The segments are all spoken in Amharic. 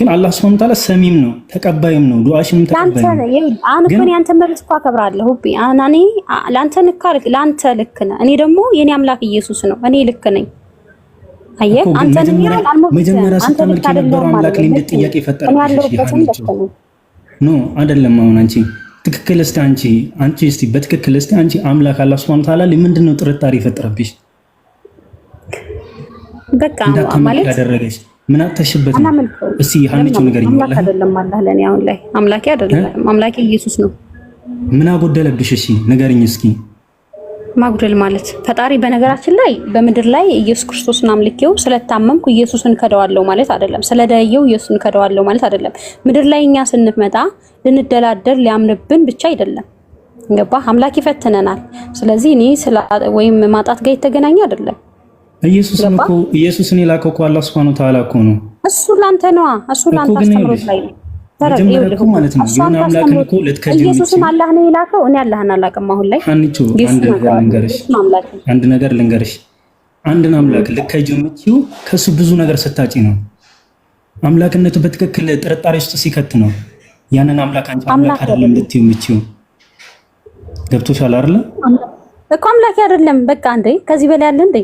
ግን አላህ Subhanahu Wa Ta'ala ሰሚም ነው ተቀባይም ነው ዱዓሽንም ተቀባይ ነው። አሁን እኮ እኔ አንተን መብት እኮ አከብራለሁ ቢ አናኔ ላንተ ልክ ነህ። እኔ ደግሞ የኔ አምላክ ኢየሱስ ነው። እኔ ልክ ነኝ። አየህ አንተን መጀመሪያ ስታመልክ የነበረው አምላክ ላይ እንደ ጥያቄ ፈጠረብሽ ኖ አይደለም። አሁን አንቺ ትክክል እስቲ አንቺ እስቲ በትክክል እስቲ አንቺ አምላክ አላህ Subhanahu Wa Ta'ala ለምንድነው ጥርጣሬ ፈጠረብሽ? በቃ ማለት ያደረገሽ ምን አተሽበት ነው? እስቲ ሀንቹ ንገሪኝ። አምላክ አይደለም አላህ ለኔ አሁን ላይ አምላኬ አይደለም አምላኬ ኢየሱስ ነው። ምን አጎደለብሽ? እሺ ንገሪኝ እስኪ። ማጉደል ማለት ፈጣሪ በነገራችን ላይ በምድር ላይ ኢየሱስ ክርስቶስን አምልኬው ስለታመምኩ ኢየሱስን ከደዋለው ማለት አይደለም። ስለዳየው ኢየሱስን ከደዋለው ማለት አይደለም። ምድር ላይ እኛ ስንመጣ ልንደላደር ሊያምንብን ብቻ አይደለም። ገባህ? አምላክ ይፈትነናል። ስለዚህ እኔ ወይም ማጣት ጋር የተገናኘ አይደለም። ኢየሱስን የላከው እኮ አላህ Subhanahu Wa Ta'ala እኮ ነው። እሱ ላንተ ነው። እሱ ላንተ አስተምሮት ላይ ነው። ተረጋግጡ ማለት ነው። የሆነ አምላክን እኮ ልትከጅሉ ኢየሱስን አላህ ነው የላከው። እኔ አላህን አላውቅም። አሁን ላይ አንድ ነገር ልንገርሽ። አንድን አምላክ ልትከጅሉ የምትይው ከሱ ብዙ ነገር ስታጪ ነው። አምላክነቱ በትክክል ጥርጣሬ ውስጥ ሲከት ነው። ያንን አምላክ አንቺ አምላክ አይደለም ልትይው የምትይው ገብቶሻል አይደል? እኮ አምላክ አይደለም በቃ እንዴ ከዚህ በላይ አለ እንዴ?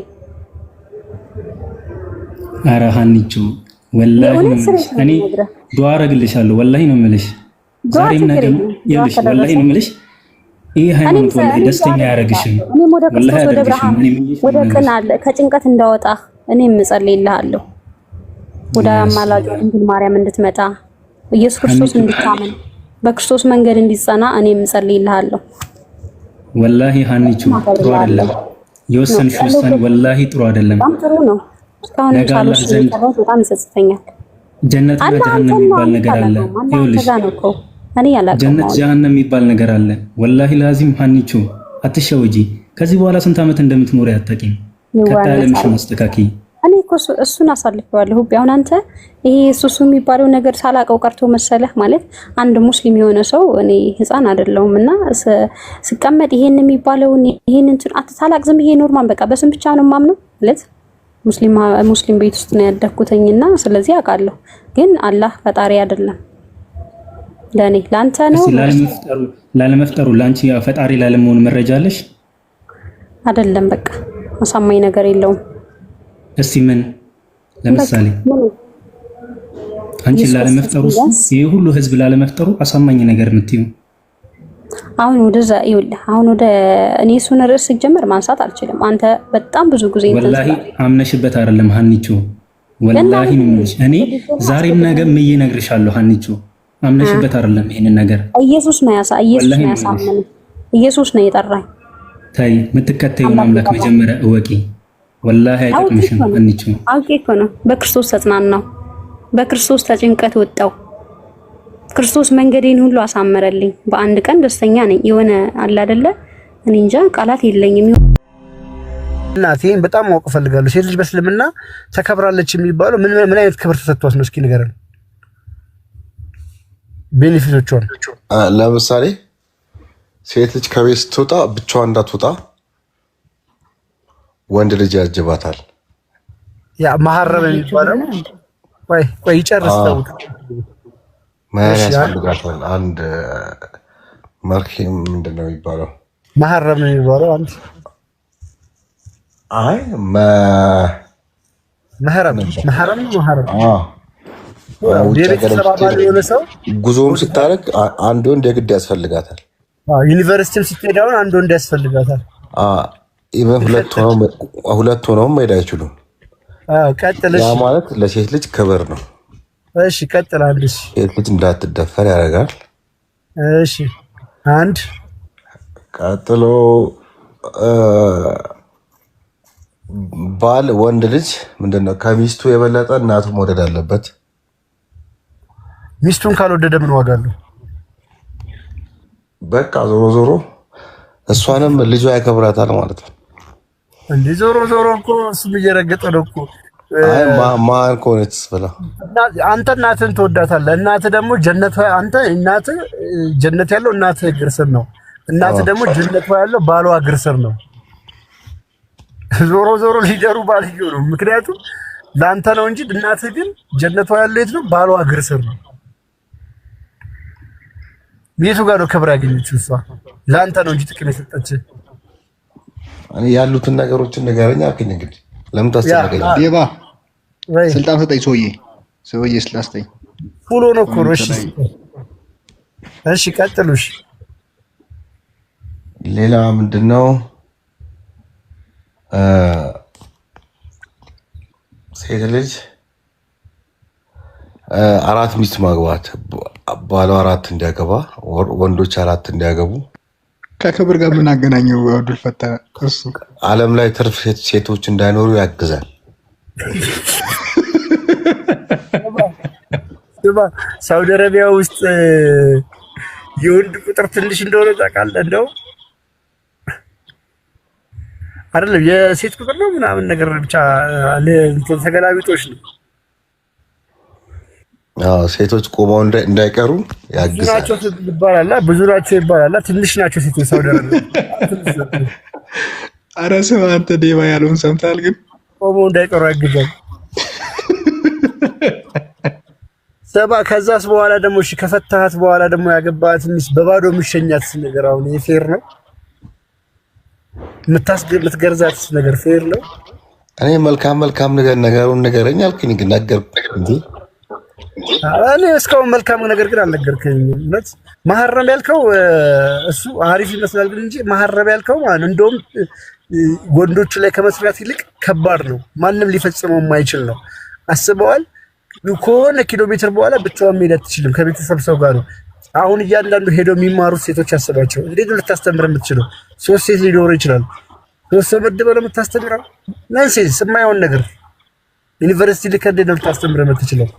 ኧረ ሀኒቹ ወላሂ ነው የምልሽ። እኔ ዱዓ አደርግልሻለሁ ወላሂ ነው የምልሽ። ዛሬም ነገም ይኸውልሽ ወላሂ ነው የምልሽ። ይሄ ሃይማኖት ወላሂ ደስተኛ ያደርግሽም ወላሂ ያደርግሽም። ወደ ቅናለ ከጭንቀት እንዳወጣህ እኔም እጸልይልሃለሁ። ወደ አማላጅ ድንግል ማርያም እንድትመጣ ኢየሱስ ክርስቶስ እንድታመን በክርስቶስ መንገድ እንዲጸና እኔም እጸልይልሃለሁ። ወላሂ ሀኒቹ ጥሩ አይደለም የወሰንሽው ውሳኔ ወላሂ ጥሩ አይደለም። ጥሩ ነው እስካሁን ሳልወስ በጣም ይጸጽተኛል። ጀነት እና ጀሃነም የሚባል ነገር አለ። ይኸውልሽ ጀነት ጀሃነም የሚባል ነገር አለ። ወላሂ ላዚም ሀኒቹ አትሸውጂ። ከዚህ በኋላ ስንት ዓመት እንደምትኖር አታውቂም። ከታለምሽ ማስተካከይ እኔ እኮ እሱን አሳልፈዋለሁ። አሁን አንተ ይሄ እሱ የሚባለው ነገር ሳላቀው ቀርቶ መሰለህ ማለት አንድ ሙስሊም የሆነ ሰው እኔ ህፃን አይደለሁምና ስቀመጥ ይሄን የሚባለውን ይሄንን አትታላቅ ዝም ይሄ ኖርማል በቃ በስም ብቻ ነው የማምነው ማለት ሙስሊም ቤት ውስጥ ነው ያደኩተኝና ስለዚህ አውቃለሁ። ግን አላህ ፈጣሪ አይደለም ለኔ ላንተ ነው ላለመፍጠሩ ላንቺ ፈጣሪ ላለመሆን መረጃ አለሽ አይደለም? በቃ አሳማኝ ነገር የለውም። እስቲ ምን ለምሳሌ አንቺ ላለመፍጠሩ ይሄ ሁሉ ህዝብ ላለመፍጠሩ አሳማኝ ነገር የምትይው አሁን ወደዛ ይኸውልህ አሁን ወደ እኔ እሱን ርዕስ ሲጀመር ማንሳት አልችልም። አንተ በጣም ብዙ ጊዜ ወላሂ አምነሽበት አይደለም ሀኒቹ ወላሂ ነው የምልሽ። እኔ ዛሬም ነገም እነግርሻለሁ ሀኒቹ አምነሽበት አይደለም ይሄንን ነገር ኢየሱስ ነው ያሳመነኝ። ኢየሱስ ነው የጠራኝ። ታይ የምትከተይውን አምላክ መጀመሪያ እወቂ። ወላሂ አይጠቅምሽም ሀኒቹ። አውቄ እኮ ነው በክርስቶስ ተጽናናው፣ በክርስቶስ ተጭንቀት ወጣው። ክርስቶስ መንገዴን ሁሉ አሳመረልኝ። በአንድ ቀን ደስተኛ ነኝ። የሆነ አለ አይደለ እኔ እንጃ ቃላት የለኝም። እናቴን በጣም ማወቅ ፈልጋለሁ። ሴት ልጅ በእስልምና ተከብራለች የሚባለው ምን አይነት ክብር ተሰጥቷት ነው? እስኪ ንገረን ቤኔፊቶቿን። ለምሳሌ ሴት ልጅ ከቤት ስትወጣ ብቻዋን እንዳትወጣ ወንድ ልጅ ያጅባታል። ያ መሐረም የሚባለው ቆይ ይጨርስ ተውት ማን ያስፈልጋታል? አንድ መርሂም ምንድነው የሚባለው? መሐረም የሚባለው አንድ አይ መሐረም ጉዞም ስታደርግ አንድ ወንድ የግድ ያስፈልጋታል። ዩኒቨርሲቲም ስትሄድ አሁን አንድ ወንድ ያስፈልጋታል። ኢቨን ሁለት ሆነው መሄድ አይችሉም። ቀጥልሽ። ያ ማለት ለሴት ልጅ ክብር ነው። እሺ ቀጥል። አንድሽ ሴት ልጅ እንዳትደፈር ያደርጋል። እሺ አንድ ቀጥሎ ባል ወንድ ልጅ ምንድነው ከሚስቱ የበለጠ እናቱ መውደድ አለበት። ሚስቱን ካልወደደ ምን ዋጋ አለው? በቃ ዞሮ ዞሮ እሷንም ልጇ ያከብራታል ማለት ነው። እንዴ ዞሮ እኮ እሱም እየረገጠ ነው እኮ። አይ ማን ኮነችስ ብላ አንተ እናትን ትወዳታለህ። እናትህ ደግሞ አንተ እናትህ ጀነት ያለው እናትህ እግር ስር ነው። እናትህ ደግሞ ጀነት ያለው ባሏ እግር ስር ነው። ዞሮ ሊደሩ ባልየው ነው። ምክንያቱም ለአንተ ነው እንጂ እናትህ ግን ጀነቷ ያለው የት ነው? ባሏ እግር ስር ነው። ቤቱ ጋር ነው ክብር ያገኘችው እሷ። ለአንተ ነው እንጂ ጥቅም የሰጠችህ። እኔ ያሉትን ነገሮችን ንገረኝ አልከኝ። እንግዲህ ለምን ታስተናገኝ? ዴባ ስልጣን ሰጠኝ። ሰውዬ ስላስተኝ ሁሉ ነው እኮ። እሺ ቀጥሉ። እሺ ሌላ ምንድነው? ሴት ልጅ 4 ሚስት ማግባት፣ ባሏ 4 እንዲያገባ፣ ወንዶች 4 እንዲያገቡ ከክብር ጋር ምን አገናኘው? አብዱል ፈታህ እሱ ዓለም ላይ ትርፍ ሴቶች እንዳይኖሩ ያግዛል። ሳውዲ አረቢያ ውስጥ የወንድ ቁጥር ትንሽ እንደሆነ ታውቃለህ? እንደው አይደለም የሴት ቁጥር ነው ምናምን ነገር ብቻ ተገላቢጦች ነው። ሴቶች ቆመው እንዳይቀሩ ያግዛል። ብዙ ናቸው ይባላል። ትንሽ ናቸው ሴቶች ሳውዲ አረቢያ። ኧረ ስማ አንተ ዴባ ያለውን ሰምተሃል? ግን ቆመው እንዳይቀሩ ያግዛል። ከዛስ በኋላ ደግሞ እሺ ከፈታሃት በኋላ ደግሞ ያገባሃት ሚስት በባዶ የምትሸኛት ነገር አሁን ፌር ነው? የምትገርዛት ነገር ፌር ነው? እኔ መልካም ነገሩን ንገረኝ አልከኝ። ግን ነገርኩህ እንዴ? እኔ እስካሁን መልካም ነገር ግን አልነገርከኝም። እውነት መሐረም ያልከው እሱ አሪፍ ይመስላል ግን እንጂ መሐረም ያልከው ማለት እንደውም ወንዶቹ ላይ ከመስራት ይልቅ ከባድ ነው። ማንም ሊፈጽመው የማይችል ነው። አስበዋል? ከሆነ ኪሎ ሜትር በኋላ ብቻዋን መሄድ አትችልም። ከቤተሰብ ሰው ጋር ነው። አሁን እያንዳንዱ ሄደው የሚማሩት ሴቶች አስባቸው። እንዴት ነው ልታስተምር የምትችለው? 3 ሴት ሊኖር ይችላል። 3 ሰው መድበህ ነው የምታስተምረው? ናንሴንስ የማይሆን ነገር። ዩኒቨርሲቲ ልከህ እንዴት ነው ልታስተምር የምትችለው?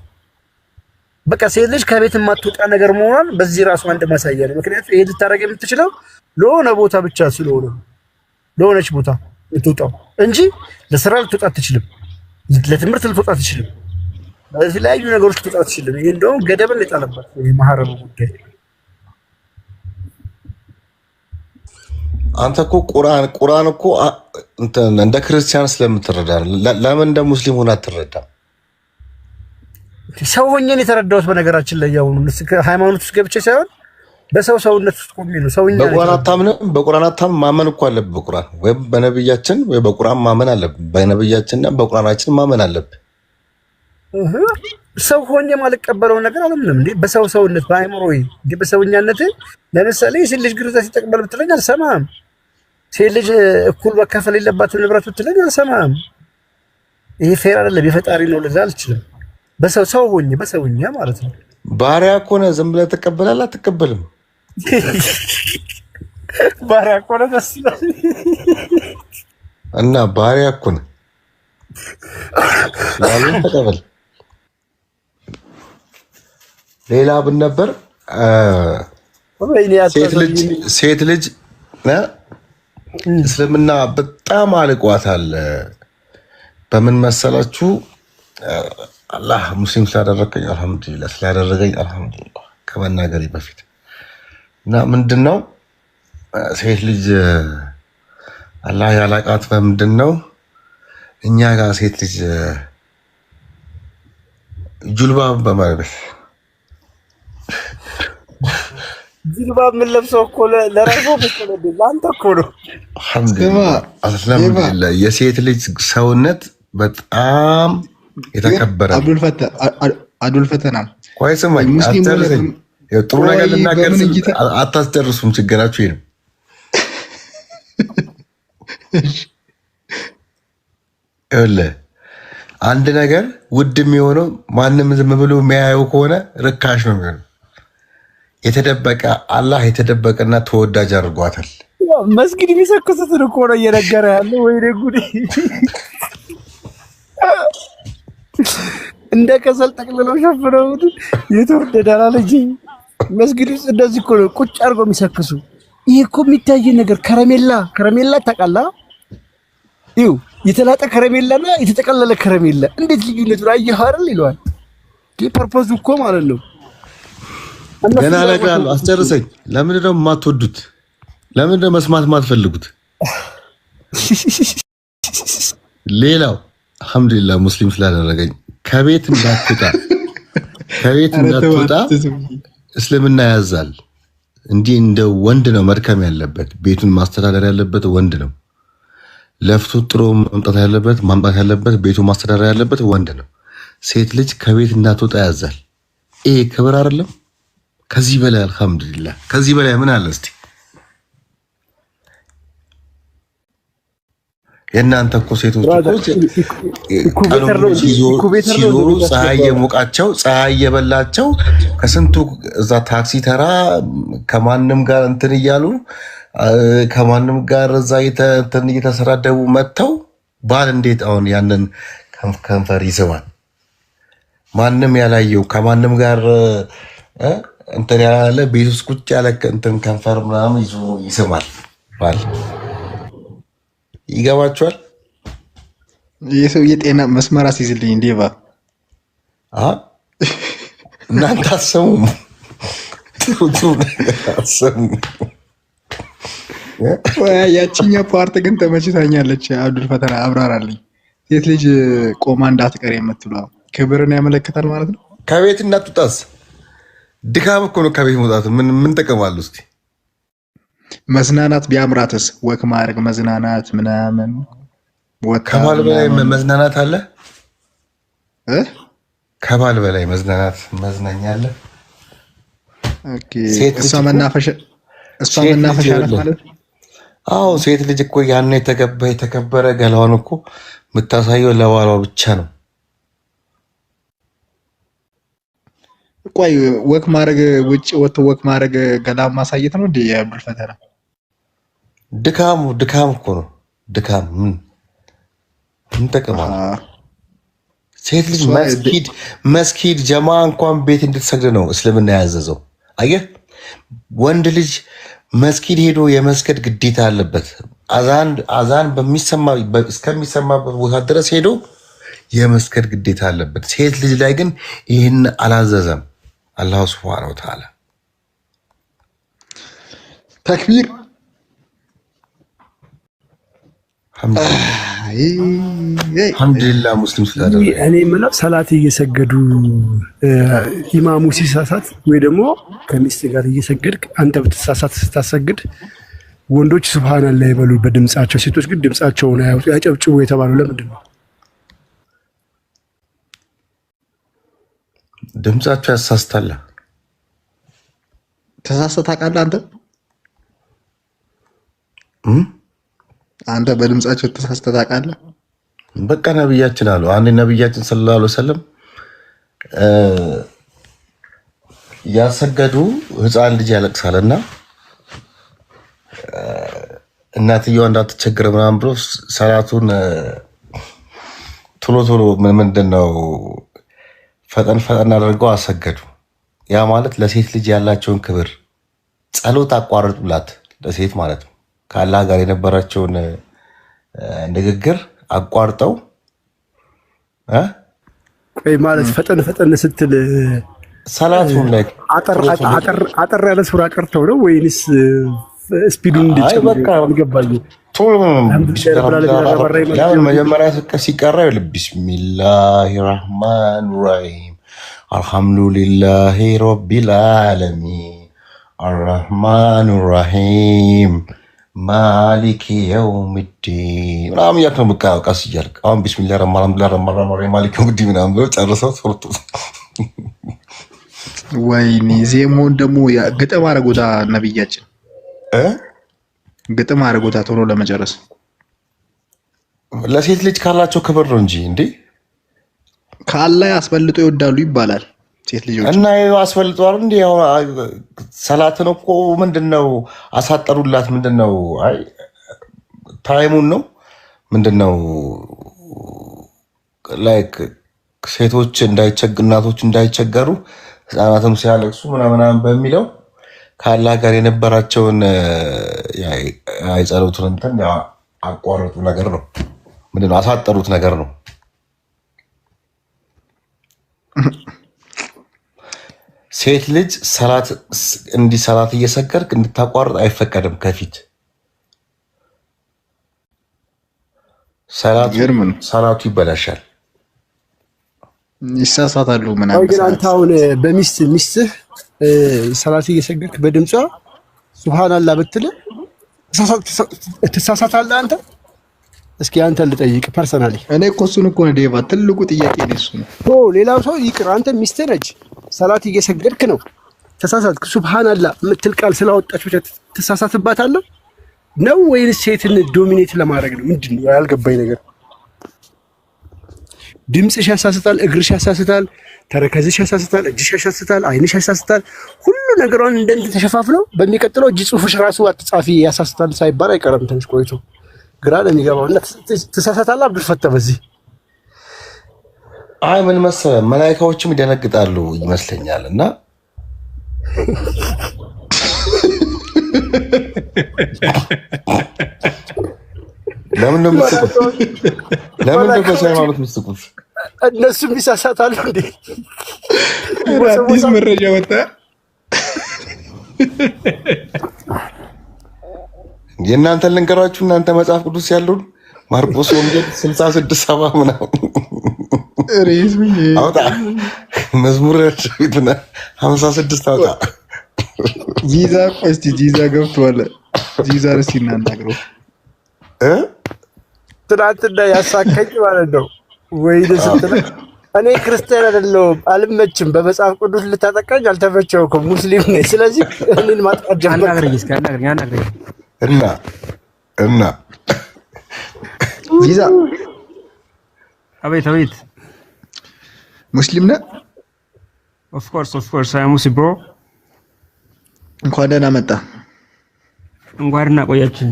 በቃ ሴት ልጅ ከቤት የማትወጣ ነገር መሆኗን በዚህ ራሱ አንድ ማሳያ ነው። ምክንያቱም ይሄ ልታደርግ የምትችለው ለሆነ ቦታ ብቻ ስለሆነ ለሆነች ቦታ ልትወጣው እንጂ ለስራ ልትወጣ አትችልም። ለትምህርት ልትወጣ አትችልም። ለተለያዩ ነገሮች ልትወጣ አትችልም። ይሄ እንደውም ገደብን የጣለበት ይሄ መሐረም ጉዳይ። አንተ እኮ ቁርአን እኮ እንደ ክርስቲያን ስለምትረዳ ለምን እንደ ሙስሊም ሆነ አትረዳም? ሰው ሆኜን የተረዳሁት በነገራችን ላይ ያው ሃይማኖት ውስጥ ገብቼ ሳይሆን በሰው ሰውነት ውስጥ ቆሜ ነው። ሰውኛ በቁርአን አታምንም? በቁርአን አታምንም? ማመን እኮ አለብህ። በቁርአን ወይ በነብያችን ወይ በቁርአን ማመን አለብህ። በነብያችንና በቁርአናችን ማመን አለብህ። ሰው ሆኜ ማልቀበለው ነገር አለምንም እንዴ? በሰው ሰውነት በአይምሮዬ እንዴ በሰውኛነት ለምሳሌ ሴት ልጅ ግርዛት ይጠቅማል ብትለኝ አልሰማም። ሴት ልጅ እኩል መካፈል የለባትም ንብረት ብትለኝ አልሰማም። ይሄ ፌር አይደለም። የፈጣሪ ነው ለዛ አልችልም። ሰው ሆኜ በሰውኛ ማለት ነው። ባሪያ እኮ ነህ። ዝም ብለህ ትቀበላለህ? አትቀበልም። ባሪያ እኮ ነህ ደስ ይላል እና ባሪያ እኮ ነህ ያሉን ተቀበል። ሌላ ብን ነበር ሴት ልጅ እስልምና በጣም አልቋታል። በምን መሰላችሁ? አላህ ሙስሊም ስላደረገኝ አልሐምዱሊላህ፣ ስላደረገኝ አልሐምዱሊላህ ከመናገሬ በፊት እና ምንድነው ሴት ልጅ አላህ ያላቃት በምንድነው? እኛ ጋር ሴት ልጅ ጁልባብ በማልበስ ጁልባብ ምን ለብሰው እኮ ለራሱ በተለደ አንተ እኮ ነው። አልሐምዱሊላህ የሴት ልጅ ሰውነት በጣም የተከበረ አብዱል ፈተና ቆይ ስማኝ፣ ጥሩ ነገር ልናገር አታስጨርሱም። ችግራችሁ ይሄ ነው። አንድ ነገር ውድ የሚሆነው ማንም ዝም ብሎ የሚያየው ከሆነ ርካሽ ነው የሚሆነው። የተደበቀ አላህ የተደበቀና ተወዳጅ አድርጓታል። መስጊድ የሚሰክሱትን እኮ ነው እየነገረ ያለው። ወይ ጉዴ! እንደ ከሰል ጠቅልለው ሸፍነውት የተወደደ አላለች። መስጊድ ውስጥ እንደዚህ እኮ ነው ቁጭ አድርገው የሚሰክሱ። ይሄ እኮ የሚታይ ነገር ከረሜላ ታውቃለህ? ይኸው የተላጠ ከረሜላና የተጠቀለለ ከረሜላ እንዴት ልዩነቱን አየኸው አይደል? ይለዋል። ፐርፖዙ እኮ ማለት ነው። ገና እነግርሃለሁ፣ አስጨርሰኝ። ለምንድን ነው የማትወዱት? ለምንድን ነው መስማት የማትፈልጉት? ሌላው አልሐምዱሊላህ ሙስሊም ስላደረገኝ ከቤት እንዳትወጣ እስልምና ያዛል። እንዲህ እንደ ወንድ ነው መድከም ያለበት፣ ቤቱን ማስተዳደር ያለበት ወንድ ነው። ለፍቶ ጥሮ ማምጣት ያለበት ቤቱ ማስተዳደር ያለበት ወንድ ነው። ሴት ልጅ ከቤት እንዳትወጣ ያዛል። ይሄ ክብር አይደለም? ከዚህ በላይ አልሐምዱሊላህ፣ ከዚህ በላይ ምን አለ እስቲ? የእናንተ እኮ ሴቶች ሲዞሩ ፀሐይ የሞቃቸው ፀሐይ የበላቸው ከስንቱ እዛ ታክሲ ተራ ከማንም ጋር እንትን እያሉ ከማንም ጋር እዛ እየተሰዳደቡ መጥተው ባል እንዴት አሁን ያንን ከንፈር ይስባል? ማንም ያላየው ከማንም ጋር እንትን ያለ ቤት ውስጥ ቁጭ ያለ እንትን ከንፈር ምናምን ይዞ ይስማል ባል። ይገባችኋል? የሰው የጤና መስመር አስይዝልኝ እንዴባ እናንተ አሰሙም ያቺኛ ፓርት ግን ተመችታኛለች። አብዱል ፈተና አብራራልኝ። ሴት ልጅ ቆማ እንዳትቀር የምትለው ክብርን ያመለክታል ማለት ነው። ከቤት እንዳትወጣስ ድካም እኮ ነው። ከቤት መውጣት ምን ጠቀማሉ? እስቲ መዝናናት ቢያምራትስ? ወክ ማድረግ መዝናናት ምናምን ከባል በላይ መዝናናት አለ? ከባል በላይ መዝናናት መዝናኛ አለ? እሷ መናፈሻ ናት ማለት? አዎ ሴት ልጅ እኮ ያን የተከበረ ገላዋን እኮ የምታሳየው ለባሏ ብቻ ነው። ቆይ ወክ ማድረግ ውጭ ወጥቶ ወክ ማድረግ ገላ ማሳየት ነው እንዴ? የአብዱል ፈተና ድካም እኮ ነው። ድካም ምን ጠቀማል? ሴት ልጅ መስጊድ ጀማ እንኳን ቤት እንድትሰግድ ነው እስልምና ያዘዘው። አየህ፣ ወንድ ልጅ መስጊድ ሄዶ የመስገድ ግዴታ አለበት። አዛን እስከሚሰማበት ቦታ ድረስ ሄዶ የመስገድ ግዴታ አለበት። ሴት ልጅ ላይ ግን ይህን አላዘዘም አላሁ ሱብሓነሁ ወተዓላ። ተክቢር አልሐምዱሊላህ ሙስሊም ስላደረገ እኔ የምለው ሰላት እየሰገዱ ኢማሙ ሲሳሳት ወይ ደግሞ ከሚስት ጋር እየሰገድክ አንተ ብትሳሳት ስታሰግድ ወንዶች ሱብሃንአላህ ይበሉ በድምጻቸው፣ ሴቶች ግን ድምጻቸውን አያውጡ ያጨብጭቡ የተባለው ለምንድን ነው? ድምጻቸው ያሳስታል። ተሳስተህ ታውቃለህ? አንተ በድምጻቸው ተሳስተህ ታውቃለህ? በቃ ነብያችን አሉ። አንድ ነብያችን ሰለላሁ ዐለይሂ ወሰለም ያሰገዱ ህፃን ልጅ ያለቅሳልና እናትየዋ እንዳትቸግር ምናምን ብሎ ሰላቱን ቶሎ ምንድነው ፈጠን አድርገው አሰገዱ። ያ ማለት ለሴት ልጅ ያላቸውን ክብር ጸሎት አቋርጡላት፣ ለሴት ማለት ነው። ከአላህ ጋር የነበራቸውን ንግግር አቋርጠው ቆይ ማለት ፈጠን ስትል ሰላቱን ላይ አጠር ያለ ሱራ ቀርተው ነው ወይንስ ስፒዱን እንዲጨምር? መጀመሪያ ሲቀራ ቢስሚላሂ ራህማን ራሂም አልሐምዱሊላሂ ረቢል ዓለሚን አርራህማን ራሂም ማሊክ የውሚዲን ምናምን እያልክ ነው የምትቀራው ቀስ እያልክ። አሁን ቢስሚላሂ ረህማን ራሂም ማሊክ የውሚዲን ምናምን ብለው ጨርሰው ሶርቱ። ወይኔ ዜማውን ደግሞ ግጥም አደረጉታ ነብያችን ግጥም አድርጎታ ቶሎ ለመጨረስ። ለሴት ልጅ ካላቸው ክብር ነው እንጂ እንዴ ካላይ አስበልጦ ይወዳሉ ይባላል ሴት ልጆች እና አስበልጧል እንዴ? ሰላትን እኮ ምንድነው አሳጠሩላት? ምንድነው አይ ታይሙን ነው ምንድነው ላይክ ሴቶች እናቶች እንዳይቸገሩ ህፃናትም ሲያለቅሱ ምናምን በሚለው ከአላህ ጋር የነበራቸውን የጸሎቱን እንትን አቋረጡ ነገር ነው። ምንድነው አሳጠሩት ነገር ነው። ሴት ልጅ ሰላት እየሰገድክ እንድታቋርጥ አይፈቀድም። ከፊት ሰላቱ ይበላሻል፣ ይሳሳታሉ ምናምን። ግን አንተ አሁን በሚስትህ ሰላት እየሰገድክ በድምጿ ሱብሃንአላህ ብትል ትሳሳታለህ አንተ? እስኪ አንተ ልጠይቅ ፐርሰናሊ። እኔ እኮ እሱን እኮ ነው ዴቫ፣ ትልቁ ጥያቄ ነው እሱ ነው። ሌላው ሰው ይቅር፣ አንተ ሚስትህ ነች፣ ሰላት እየሰገድክ ነው፣ ተሳሳትክ፣ ሱብሃንአላህ የምትል ቃል ስላወጣች ብቻ ትሳሳትባታለህ ነው ወይስ ሴትን ዶሚኔት ለማድረግ ነው? ምንድን ነው ያልገባኝ ነገር? ድምፅሽ ያሳስታል፣ እግርሽ ያሳስታል፣ ተረከዝሽ ያሳስታል፣ እጅሽ ያሳስታል፣ አይንሽ ያሳስታል። ሁሉ ነገሯን እንደንት ተሸፋፍነው በሚቀጥለው እጅ ጽሁፍሽ ራሱ አትጻፊ ያሳስታል ሳይባል አይቀርም። ትንሽ ቆይቶ ግራ ለሚገባው እና ትሳሳታለህ። አብዱል ፈታ በዚህ ምን መሰለህ መላኢካዎችም ይደነግጣሉ ይመስለኛል እና ለምን ነው በሃይማኖት የምትስቁት? እነሱም ይሳሳታሉ እንዴ? አዲስ መረጃ ወጣ። የእናንተን ልንገራችሁ። እናንተ መጽሐፍ ቅዱስ ያለውን ማርቆስ ወንጌል 66:70 ምናምን አውጣ፣ መዝሙር 56 አውጣ። ጂዛ እስቲ ጂዛ ገብቷል። ጂዛ እስቲ እናናግረው። ትናንትና ያሳከኝ ማለት ነው ወይ ደስታ። እኔ ክርስቲያን አይደለሁም አልመችም። በመጽሐፍ ቅዱስ ልታጠቃኝ አልተመቸውኩም። ሙስሊም ነኝ። ስለዚህ እኔን ማጥቃት ጀመርክ እና ጂዛ አቤት ሙስሊም ነህ? ኦፍ ኮርስ አይ ሙስሊም ብሮ። እንኳን ደህና መጣ። እንኳን ደህና ቆያችሁ።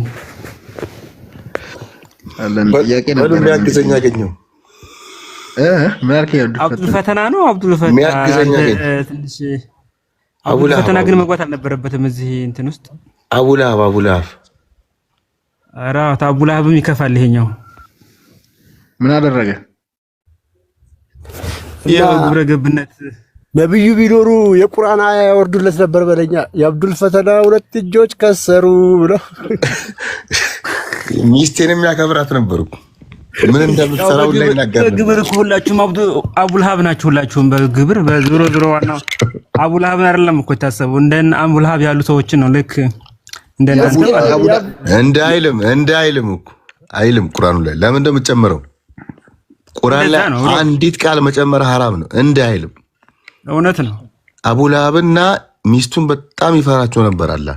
አለን ጥያቄ ነበር። የሚያግዘኝ አገኘው። ምን አልከኝ? አብዱል ፈተና ነው። አብዱል ፈተና የሚያግዘኝ አገኘው። ትንሽ አብዱል ፈተና ግን መግባት አልነበረበትም እዚህ እንትን ውስጥ። አቡላህብ ኧረ አቡላህብም ይከፋል። ይሄኛው ምን አደረገ? የግብረ ገብነት ነብዩ ቢኖሩ የቁርአን አያ ያወርዱለት ነበር በለኛ። የአብዱል ፈተና 2 እጆች ከሰሩ ብለው ሚስቴን የሚያከብራት ነበሩ። ምን እንደምትሰራው ላይ ነገር ግብር ሁላችሁም አቡልሃብ ናችሁ። ሁላችሁም በግብር በዞሮ ዋናው አቡልሃብ አይደለም እኮ የታሰበው እንደነ አቡልሃብ ያሉ ሰዎችን ነው። ልክ እንዳይልም እኮ አይልም ቁርአኑ ላይ። ለምን እንደምትጨምረው ቁርአን ላይ አንዲት ቃል መጨመር ሐራም ነው። እንዳይልም እውነት ነው። አቡልሃብና ሚስቱን በጣም ይፈራቸው ነበር። አላህ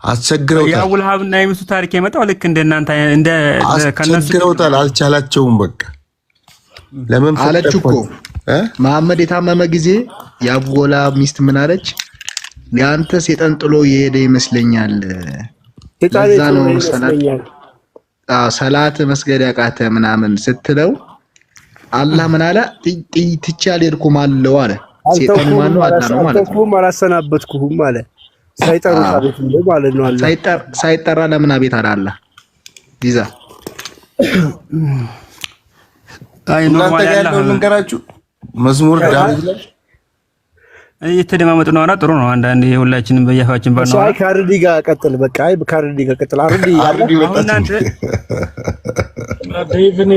አስቸግረውታል። የአቡልሃብና የሚስቱ ታሪክ የመጣው ልክ እንደናንተ አስቸግረውታል። አልቻላቸውም። በቃ ለምን አለች እኮ መሐመድ የታመመ ጊዜ የአቡልሃብ ሚስት ምን አለች? ያንተ ሴጣን ጥሎ የሄደ ይመስለኛል። ለዛ ነው ሰላት መስገድ ያቃተ ምናምን ስትለው አላህ ምን አለ? ትቼ አልሄድኩም አለው አለ። ሴጣኑ ማን ነው? አላህ ነው ማለት ነው። አላሰናበትኩህም አለ። ሳይጠሩ ታሪክ ነው ማለት ነው። አላህ ሳይጠራ ለምን አቤት አለ አላህ። ዲዛ እናንተ ጋር ያለውን ልንገራችሁ። መዝሙር ዳዊት ላይ እየተደማመጡ ነው። ጥሩ ነው። አንዳንዴ ሁላችንም በያፋችን ባልነው አይ ካርዲ ጋር ቀጥል። በቃ አይ ካርዲ ጋር ቀጥል። አርዲ እናንተ ዴቭን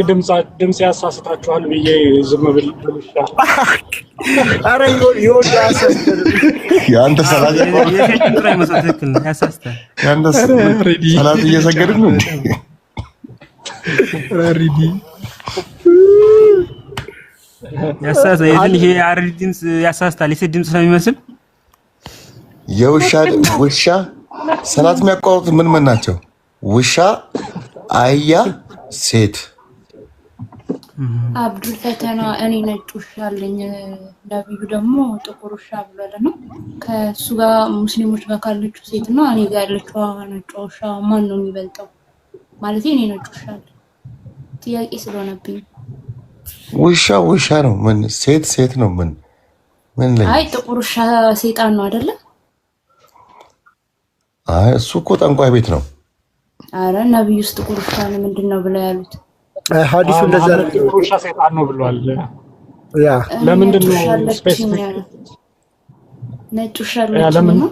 ድምጽ ያሳስታችኋል ብዬ ዝም ብል ይሻላል። አረ ይወዳስ ያንተ ሰላት የትራይ መስጠት ትክክል ነው። ያሳስታል። ያንተ ሰላት እየሰገድን ነው። ሬዲ ያሳስታል። ይሄ አርዲ ድምጽ ያሳስታል። የሴት ድምጽ ስለሚመስል ውሻ ሰላት የሚያቋርጡት ምን ናቸው? ውሻ፣ አህያ፣ ሴት። አብዱል ፈተና እኔ ነጭ ውሻ አለኝ፣ ነብዩ ደግሞ ጥቁር ውሻ ብሏል ነው። ከሱ ጋር ሙስሊሞች ጋር ካለችው ሴት እና እኔ ጋር ያለችው ነጭ ውሻ ማን ነው የሚበልጠው? ማለት እኔ ነጭ ውሻ አለ ጥያቄ ስለሆነብኝ። ውሻ ነው። ምን ሴት ነው? ምን ላይ? አይ ጥቁር ውሻ ሰይጣን ነው አይደለ? አይ እሱ እኮ ጠንቋይ ቤት ነው። አረ ነብዩስ ጥቁር ውሻ ነው ምንድነው ብለው ያሉት? ሐዲሱ እንደዛ ነው። ጥቁር ውሻ ሰይጣን ነው ብሏል። ያ ለምንድን ነው ስፔሲፊክ ነጭ ውሻ አለች ነው?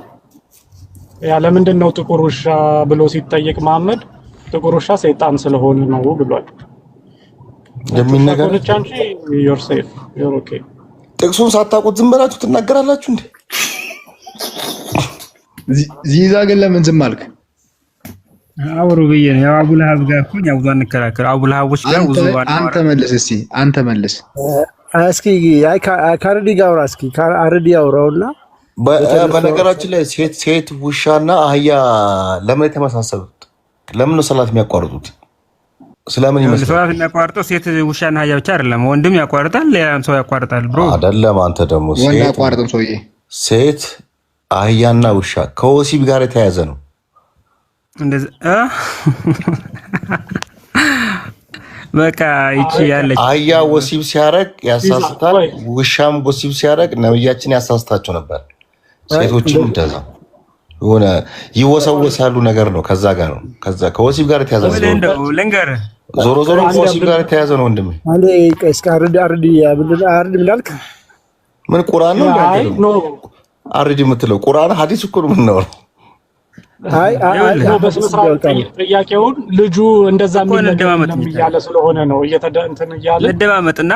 ያ ለምንድን ነው ጥቁር ውሻ ብሎ ሲጠየቅ መሐመድ ጥቁር ውሻ ሰይጣን ስለሆነ ነው ብሏል። የሚል ነገር አንቺ ዩር ሴፍ ዩር ኦኬ። ጥቅሱን ሳታውቁት ዝም ብላችሁ ትናገራላችሁ እንዴ? ዚዛ ግን ለምን ዝም አልክ? አውሩ ብዬ ነው። ያው አቡለሃብ ጋር እኮ ያው ብዙ አንከራከር። አቡለሃቦች ጋር ብዙ አንተ መልስ እስቲ አንተ መልስ እስኪ። አይ ካርዲ ጋር አውራ እስኪ። ካርዲ አውራውና በነገራችን ላይ ሴት ውሻና አህያ ለምን የተመሳሰሉት? ለምን ነው ሰላት የሚያቋርጡት? ስለምን ይመስላል? ሰላት የሚያቋርጠው ሴት ውሻና አህያ ብቻ አይደለም፣ ወንድም ያቋርጣል፣ ሌላም ሰው ያቋርጣል። ብሮ አይደለም። አንተ ደግሞ ወንድ ያቋርጥም ሰውዬ። ሴት አህያና ውሻ ከወሲብ ጋር የተያያዘ ነው። እንደዚህ በቃ ይቺ ያለች አህያ ወሲብ ሲያረግ ያሳስታል፣ ውሻም ወሲብ ሲያረግ ነብያችን ያሳስታቸው ነበር። ሴቶችም እንደዛ የሆነ ይወሰወሳሉ ነገር ነው። ከዛ ጋር ነው ከወሲብ ጋር የተያዘ ነው። ልንገር ዞሮ ከወሲብ ጋር የተያዘ ነው። ወንድም አንዴ እስከ አርዲ ምናልክ ምን ቁርአን ነው አርዲ የምትለው? ቁርአን ሐዲስ እኮ ነው የምናወራው። በስነ ስርዓት ጥያቄውን ልጁ እንደዛ እያለ ስለሆነ ነው እንትን እያለ እንደማመጥና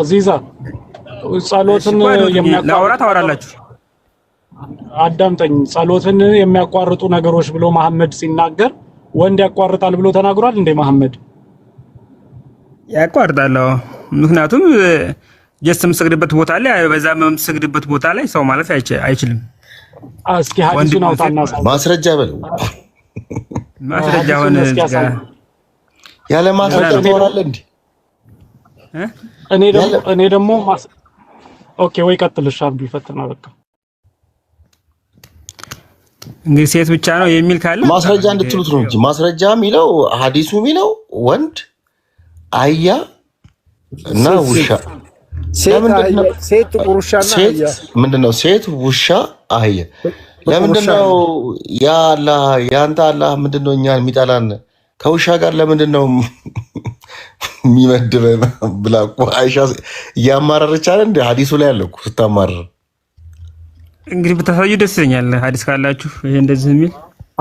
ዚዛ ጸሎትን ታወራላችሁ። አዳምጠኝ። ጸሎትን የሚያቋርጡ ነገሮች ብሎ መሐመድ ሲናገር ወንድ ያቋርጣል ብሎ ተናግሯል እንዴ? መሐመድ ያቋርጣል። ምክንያቱም ጀስት የምትሰግድበት ቦታ ላይ በዛ የምትሰግድበት ቦታ ላይ ሰው ማለት አይችልም። እስኪ ሐዲሱን አውጣና ማስረጃ በለው። ማስረጃ ሆነ ያለ ማስረጃ ታወራለህ እንዴ? እኔ ደግሞ ኦኬ ወይ ቀጥልሽ አብዱ ፈተና በቃ እንግዲህ ሴት ብቻ ነው የሚል ካለ ማስረጃ እንድትሉት ነው እንጂ ማስረጃ የሚለው ሐዲሱ የሚለው ወንድ አህያ እና ውሻ ሴት ጥቁር ውሻና አህያ ምንድነው? ሴት ውሻ አህያ ለምንድነው? ያ አላህ ያንተ አላህ ምንድነው እኛን የሚጠላን ከውሻ ጋር ለምንድነው የሚመድበን ብላ እኮ አይሻ እያማረረች አይደል እንደ ሐዲሱ ላይ ያለው ስታማረር። እንግዲህ ብታሳዩ ደስ ይለኛል። ሐዲስ ካላችሁ ይሄ እንደዚህ የሚል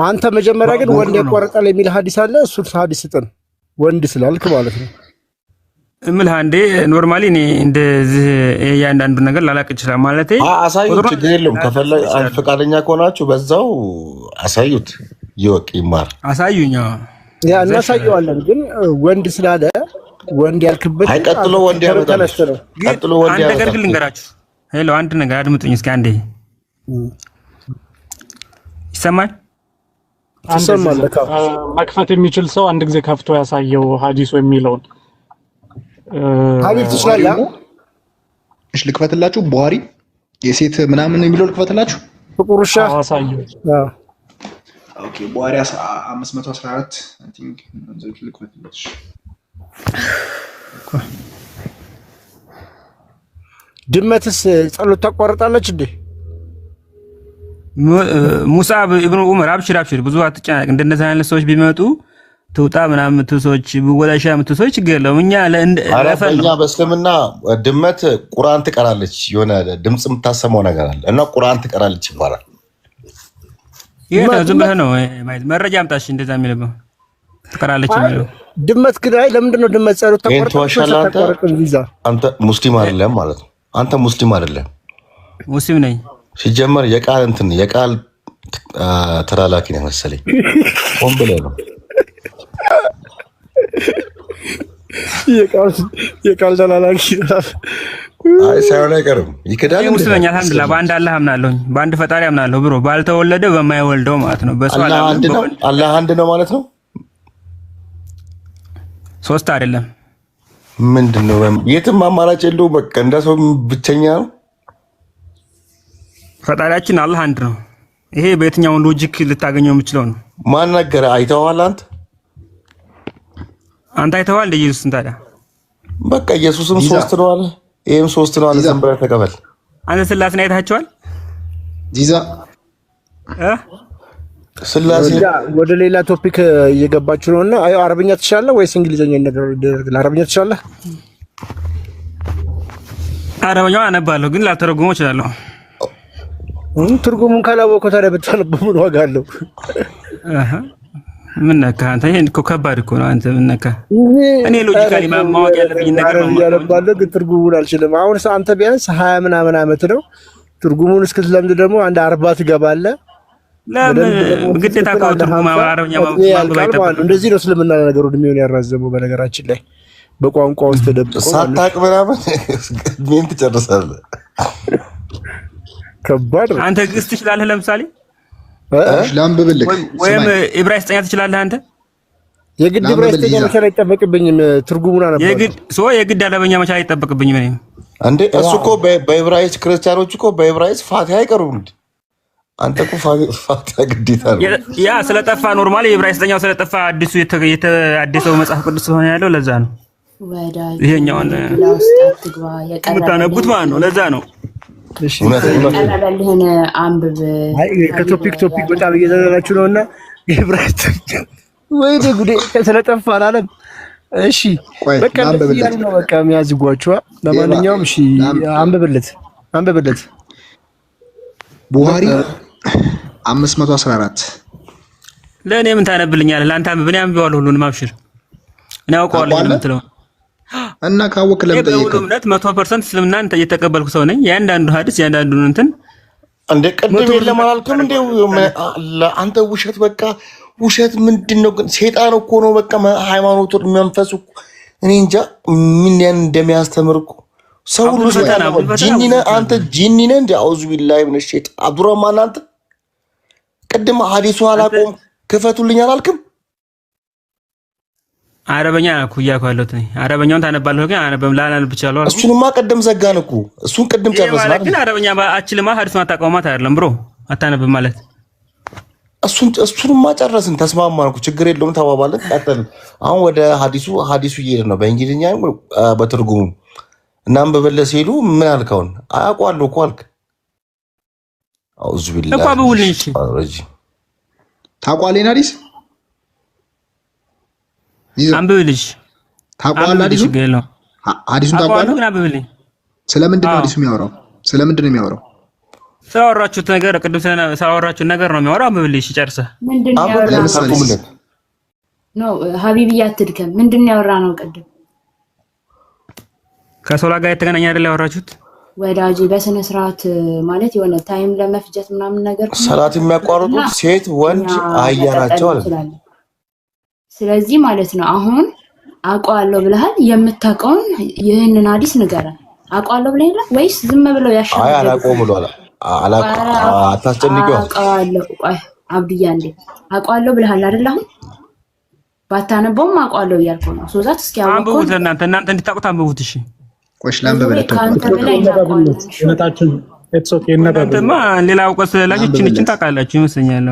አንተ መጀመሪያ ግን ወንድ ያቋርጣል የሚል ሐዲስ አለ። እሱ ሐዲስ ስጠን ወንድ ስላልክ ማለት ነው እምልህ አንዴ ኖርማሊ እኔ እንደዚህ እያንዳንዱ ነገር ላላቅ ይችላል ማለት አሳዩት። ችግር የለውም። ከፈለግ ፈቃደኛ ከሆናችሁ በዛው አሳዩት። ይወቅ ይማር። አሳዩኝ። ያ እናሳየዋለን። ግን ወንድ ስላለ ወንድ ያልክበት ቀጥሎ ወንድ ያመጣል። ቀጥሎ ወንድ ያመጣል። አንድ ነገር ግን ልንገራችሁ። ሄሎ አንድ ነገር አድምጡኝ እስኪ አንዴ። ይሰማል? መክፈት የሚችል ሰው አንድ ጊዜ ከፍቶ ያሳየው ሐዲሱ የሚለውን ሀቢብ ትችላለህ? እሺ ልክፈትላችሁ። ቡሃሪ የሴት ምናምን የሚለው ልክፈትላችሁ። ጥቁር ውሻ አሳየው። ኦኬ ቡሃሪ 514 አይ ቲንክ እንዘት ልክፈትላችሁ። ድመትስ ጸሎት ታቋርጣለች እንዴ? ሙሳብ ኢብኑ ዑመር አብሽር ብዙ አትጨናነቅ። እንደነዚህ አይነት ሰዎች ቢመጡ ትውጣ ምናምን የምትሉ ሰዎች ወዳሻ የምትሉ ሰዎች ችግር የለውም። እኛ በእስልምና ድመት ቁርአን ትቀራለች፣ የሆነ ድምፅ የምታሰማው ነገር አለ እና ቁርአን ትቀራለች ይባላል። ይሄ ዝም ብለህ ነው መረጃ አምጣሽ እንደዛ የሚለው ትቀራለች የሚለው ድመት ግን አይ ለምንድን ነው ድመት ጸሎት ታቋርጣለች? አንተ ሙስሊም አይደለም ማለት ነው። አንተ ሙስሊም አይደለም። ሙስሊም ነኝ ሲጀመር የቃል ተላላኪ ነው መሰለኝ። ቆም ብለህ ነው የቃል ተላላኪ ሳይሆን አይቀርም። ይክዳል። ሙስሊም አልሐምዱሊላህ በአንድ አላህ አምናለሁ፣ በአንድ ፈጣሪ አምናለሁ። ብሮ ባልተወለደ በማይወልደው ማለት ነው። አላህ አንድ ነው ማለት ነው። ሶስት አይደለም። ምንድነው? የትም አማራጭ የለውም። በቃ እንደ ሰው ብቸኛ ነው። ፈጣሪያችን አላህ አንድ ነው። ይሄ በየትኛው ሎጂክ ልታገኘው የምችለው ነው። ማን ነገረ? አይተዋል? አንተ አይተዋል? ኢየሱስን ታዲያ በቃ ኢየሱስም ሶስት ነው አለ፣ ይሄም ሶስት ነው አለ። ዝም ብለህ ተቀበል። አንተ ስላሴን አይታቸዋል? ጂዛ ስላሴ ወደ ሌላ ቶፒክ እየገባችሁ ነውና፣ አይ አረብኛ ትችላለህ ወይስ እንግሊዘኛ ነገር? አረብኛ ትችላለህ? አረብኛው አነባለሁ ግን ላልተረጉመው እችላለሁ። ትርጉሙን ካላወቀው ታዲያ ብታነብቡ ምን ዋጋ አለው? ምን ነካ አንተ? ይሄን እኮ ከባድ እኮ ነው። አንተ ምን ነካ? እኔ ሎጂካሊ ማወቅ ያለብኝ ነገር ነው ያለባለ ግን ትርጉሙን አልችልም። አሁን አንተ ቢያንስ 20 ምናምን ዓመት ነው። ትርጉሙን እስክትለምድ ደግሞ አንድ 40 ትገባለህ። ለምን ግዴታ ነው ትርጉም አማርኛ ማንበብ አይጠበቅም። እንደዚህ ነው እስልምና ነገሩ እድሜውን ያራዘመው። በነገራችን ላይ በቋንቋ ውስጥ ተደብቆ ሳታውቅ ምናምን ምን ትጨርሳለህ? ከባድ ነው። አንተ ግዕዝ ትችላለህ ለምሳሌ ላንብብልህ ወይም ዕብራይስጥኛ ትችላለህ አንተ? የግድ ዕብራይስጥኛ መቻል አይጠበቅብኝም። ትርጉሙን አነባለሁ። የግድ አረበኛ መቻል አይጠበቅብኝም እኔ እንዴ። እሱ እኮ በዕብራይስጥ ክርስቲያኖች እኮ በዕብራይስጥ ፋቲሃ አይቀሩም እንዴ? አንተ እኮ ፋቲሃ ግዴታ ነው። ያ ስለጠፋ ኖርማሊ ዕብራይስጥኛው ስለጠፋ አዲሱ የተአደሰው መጽሐፍ ቅዱስ ስለሆነ ያለው ለዛ ነው። ይሄኛውን የምታነቡት ማለት ነው። ለዛ ነው። እሺ ቀረበልህን አንብብ። ከቶፒክ በጣም እየዘለላችሁ ነውና ዕብራይስጥ ወይ ጉዴ ስለጠፋ አላለም። እሺ በቃ ያሉ ነው በቃ የሚያዝጓችሁ። ለማንኛውም እሺ አንብብለት ቡሃሪ 514 ለእኔ ምን ታነብልኛለህ? ለአንተ አንብብ። እኔ አንብቤዋለሁ ሁሉንም። አብሽር እኔ አውቀዋለሁ የምትለው እና ካወቅ ለምጠይቀው እምነት 100% እስልምናን እየተቀበልኩ ሰው ነኝ። ያንዳንዱ ሐዲስ ያንዳንዱን እንትን እንደ ቅድም የለም አላልክም እንዴ? አንተ ውሸት በቃ ውሸት ምንድነው ግን? ሴጣን እኮ ነው በቃ ሃይማኖቱ መንፈሱ እኔ እንጃ ምን ያን እንደሚያስተምር እኮ ሰው ሁሉ ሴጣን ነው። ጂኒ ነህ አንተ፣ ጂኒ ነህ እንዴ? አውዙ ቢላሂ ምን ሸይጣን አብዱራህማን አንተ ቅድም ሐዲሱ አላቆም ክፈቱልኝ አላልክም? አረበኛ እኮ እያልኩ ያለሁት እኔ አረበኛውን ታነባለህ ግን አነበም ላላነብ ይችላል። እሱንማ ቅድም ዘጋን እኮ እሱን ቅድም ጨረስን። ግን አረበኛ አችልማ ሐዲሱን አታውቀውማት አይደለም ብሮ አታነብም ማለት እሱንማ ጨረስን፣ ተስማማን እኮ ችግር የለውም ተባባልን፣ ቀጠልን። አሁን ወደ ሐዲሱ እየሄድን ነው በእንግሊዝኛ በትርጉሙ እናም በበለ ሲሄዱ ምን አልከውን አያውቀዋለሁ እኮ አልክ። አውዙ ቢላሂ እኮ አብውልኝ። እሺ ታውቀዋለህ ሐዲስ አንብብልሽ ታውቀዋለህ? ሐዲሱን ታውቀዋለህ? ግን አንብብልኝ። ስለምንድን ነው ሐዲሱ የሚያወራው? ስለምንድን ነው የሚያወራው? ስላወራችሁት ነገር ቅድም ስላወራችሁት ነገር ነው የሚያወራው። አንብብልሽ ጨርሰህ ነው ሀቢብዬ አትድከም። ምንድን ነው ያወራ ነው? ቅድም ከሶላ ጋር የተገናኘ አይደል ያወራችሁት? ወዳጅ በስነ ስርዓት ማለት የሆነ ታይም ለመፍጀት ምናምን ነገር ሰላት የሚያቋርጡት ሴት ወንድ አህያ ናቸው አለ። ስለዚህ ማለት ነው አሁን አውቀዋለሁ ብለሃል። የምታውቀውን ይህንን ሐዲስ ንገረን። አውቀዋለሁ ብለህ የለ ወይስ ዝም ብለው ያሻል? አይ አላውቀውም ብለዋል። አታስጨንቂው። አውቀዋለሁ። ቆይ አብዱያ እንዴ አውቀዋለሁ ብለሃል አይደል? አሁን ባታነበውም አውቀዋለሁ እያልከው ነው። ሶዛት እስኪ አንብቡት። እናንተ እንድታውቁት አንብቡት። እሺ ቆይ ላንብብልህ። ካንተ በላይ እናታችን ኢትስ ኦኬ እናንተማ ሌላ እውቀት ስለላችሁ እችን ታውቃላችሁ ይመስለኛል።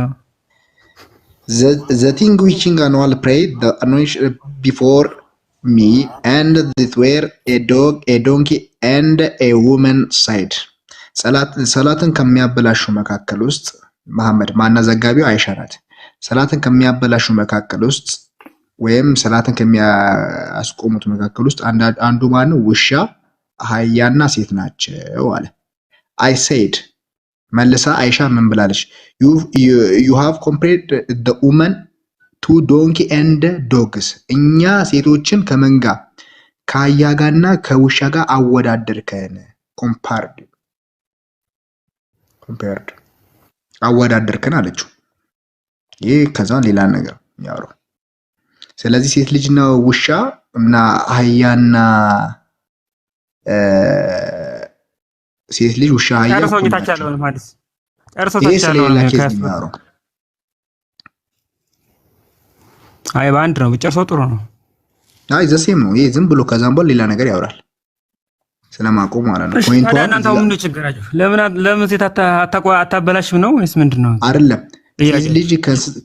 The thing whiching annual pray the anointed before me and that were a dog, a donkey and a woman side. ሰላትን ከሚያበላሹ መካከል ውስጥ መሐመድ ማና ዘጋቢው አይሻ ናት። ሰላትን ከሚያበላሹ መካከል ውስጥ ወይም ሰላትን ከሚያስቆሙት መካከል ውስጥ አንዱ ማን ነው? ውሻ፣ አህያና ሴት ናቸው አለ። I said መልሳ አይሻ ምን ብላለች? you have compared the woman to donkey and dogs. እኛ ሴቶችን ከመንጋ ከአህያ ጋርና ከውሻ ጋር አወዳደርከን። compared አወዳደርከን አለችው። ይህ ከዛ ሌላ ነገር ያወራው። ስለዚህ ሴት ልጅና ውሻ እና አህያና ሴት ልጅ ውሻ አህያ አይ በአንድ ነው ብጨርሰው ጥሩ ነው። አይ ዘሴም ነው። ይሄ ዝም ብሎ ከዛም በኋላ ሌላ ነገር ያወራል ስለማቆም ማለት ነው። ፖይንቱ እናንተው ምን ችግራችሁ? ለምን ሴት አታበላሽም ነው ወይስ ምንድነው? አይደለም ሴት ልጅ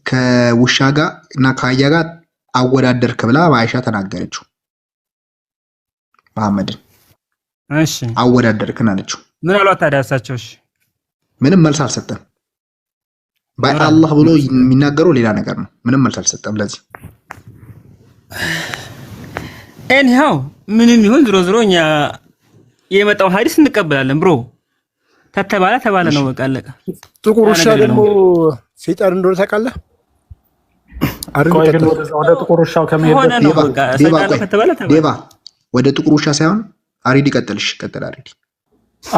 ከውሻ ጋር እና ከአህያ ጋር አወዳደርክ ብላ አይሻ ተናገረችው መሐመድን። እሺ አወዳደርክን አለችው። ምን አሏት ታዲያ እሳቸው? እሺ ምንም መልስ አልሰጠም። በአላህ ብሎ የሚናገረው ሌላ ነገር ነው። ምንም መልስ አልሰጠም። ለዚህ ኤኒሃው ምንም ይሁን ዝሮ እኛ የመጣው ሐዲስ እንቀበላለን ብሮ። ተባለ ነው በቃ አለቀ። ጥቁር ውሻ ደግሞ ሰይጣን እንደሆነ ታውቃለህ? ወደ ጥቁር ውሻው ከመሄድ ዴባ ወደ ጥቁር ውሻ ሳይሆን አሪዲ ቀጥል አሪዲ።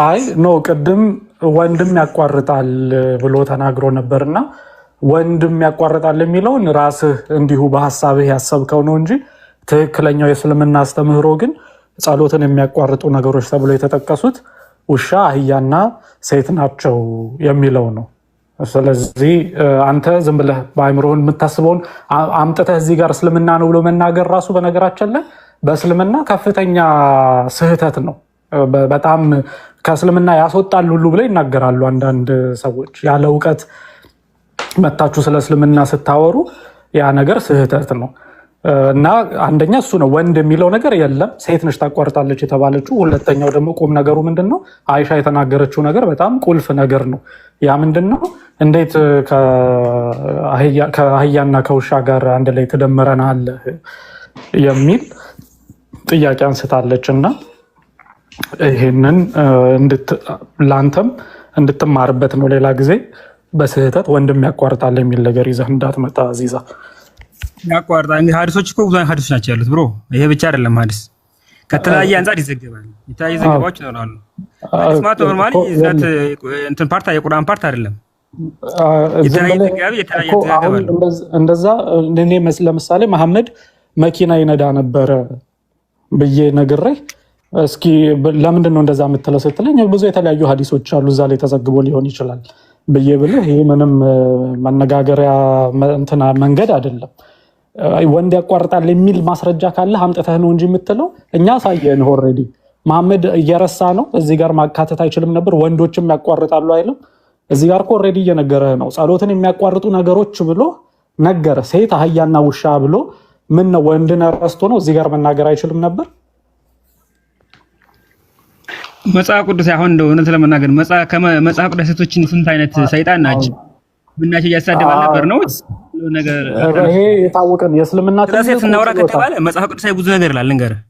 አይ ኖ ቅድም ወንድም ያቋርጣል ብሎ ተናግሮ ነበርና ወንድም ያቋርጣል የሚለውን ራስህ እንዲሁ በሐሳብህ ያሰብከው ነው እንጂ ትክክለኛው የእስልምና አስተምህሮ ግን ጸሎትን የሚያቋርጡ ነገሮች ተብሎ የተጠቀሱት ውሻ፣ አህያና ሴት ናቸው የሚለው ነው። ስለዚህ አንተ ዝም ብለህ በአእምሮህን የምታስበውን አምጥተህ እዚህ ጋር እስልምና ነው ብሎ መናገር ራሱ በነገራችን ላይ በእስልምና ከፍተኛ ስህተት ነው። በጣም ከእስልምና ያስወጣል ሁሉ ብለው ይናገራሉ አንዳንድ ሰዎች። ያለ እውቀት መታችሁ ስለ እስልምና ስታወሩ ያ ነገር ስህተት ነው እና አንደኛ እሱ ነው። ወንድ የሚለው ነገር የለም፣ ሴት ነች ታቋርጣለች የተባለችው። ሁለተኛው ደግሞ ቁም ነገሩ ምንድን ነው? አይሻ የተናገረችው ነገር በጣም ቁልፍ ነገር ነው። ያ ምንድን ነው? እንዴት ከአህያና ከውሻ ጋር አንድ ላይ ትደምረናለህ የሚል ጥያቄ አንስታለች እና ይህንን ለአንተም እንድትማርበት ነው። ሌላ ጊዜ በስህተት ወንድም ያቋርጣል የሚል ነገር ይዘህ እንዳትመጣ ዚዛ። ያቋርጣል እንግዲህ ሀዲሶች እኮ ብዙ ሀዲሶች ናቸው ያሉት ብሮ። ይሄ ብቻ አይደለም ሀዲስ ከተለያየ አንጻር ይዘገባል። የተለያየ ዘገባዎች ይኖራሉ። ሀዲስ ማለት ኖርማሊ ዛት እንትን ፓርት የቁርአን ፓርት አይደለም። የተለያየ ዘገባ የተለያየ ዘገባል። እንደዛ እኔ ለምሳሌ መሐመድ መኪና ይነዳ ነበረ ብዬ ነግሬህ እስኪ ለምንድን ነው እንደዛ የምትለው ስትለኝ ብዙ የተለያዩ ሀዲሶች አሉ እዛ ላይ ተዘግቦ ሊሆን ይችላል ብዬ ብልህ ይሄ ምንም መነጋገሪያ እንትና መንገድ አይደለም። ወንድ ያቋርጣል የሚል ማስረጃ ካለ አምጥተህ ነው እንጂ የምትለው እኛ ሳየን ኦልሬዲ መሐመድ እየረሳ ነው። እዚህ ጋር ማካተት አይችልም ነበር። ወንዶችም ያቋርጣሉ አይልም። እዚህ ጋር ኦልሬዲ እየነገረህ ነው። ጸሎትን የሚያቋርጡ ነገሮች ብሎ ነገረ። ሴት፣ አህያና ውሻ ብሎ ምን ነው ወንድን ረስቶ ነው እዚህ ጋር መናገር አይችልም ነበር? መጽሐፍ ቅዱስ አሁን እንደው እውነት ለመናገር መጽሐፍ ቅዱስ ሴቶችን ስንት አይነት ሰይጣን ናቸው ምናቸው እያሳደባል ነበር ነው ነገር። ይሄ የታወቀ ነው። የእስልምና ሴት እናውራ ከተባለ መጽሐፍ ቅዱስ ብዙ ነገር ይላል ልንገርህ።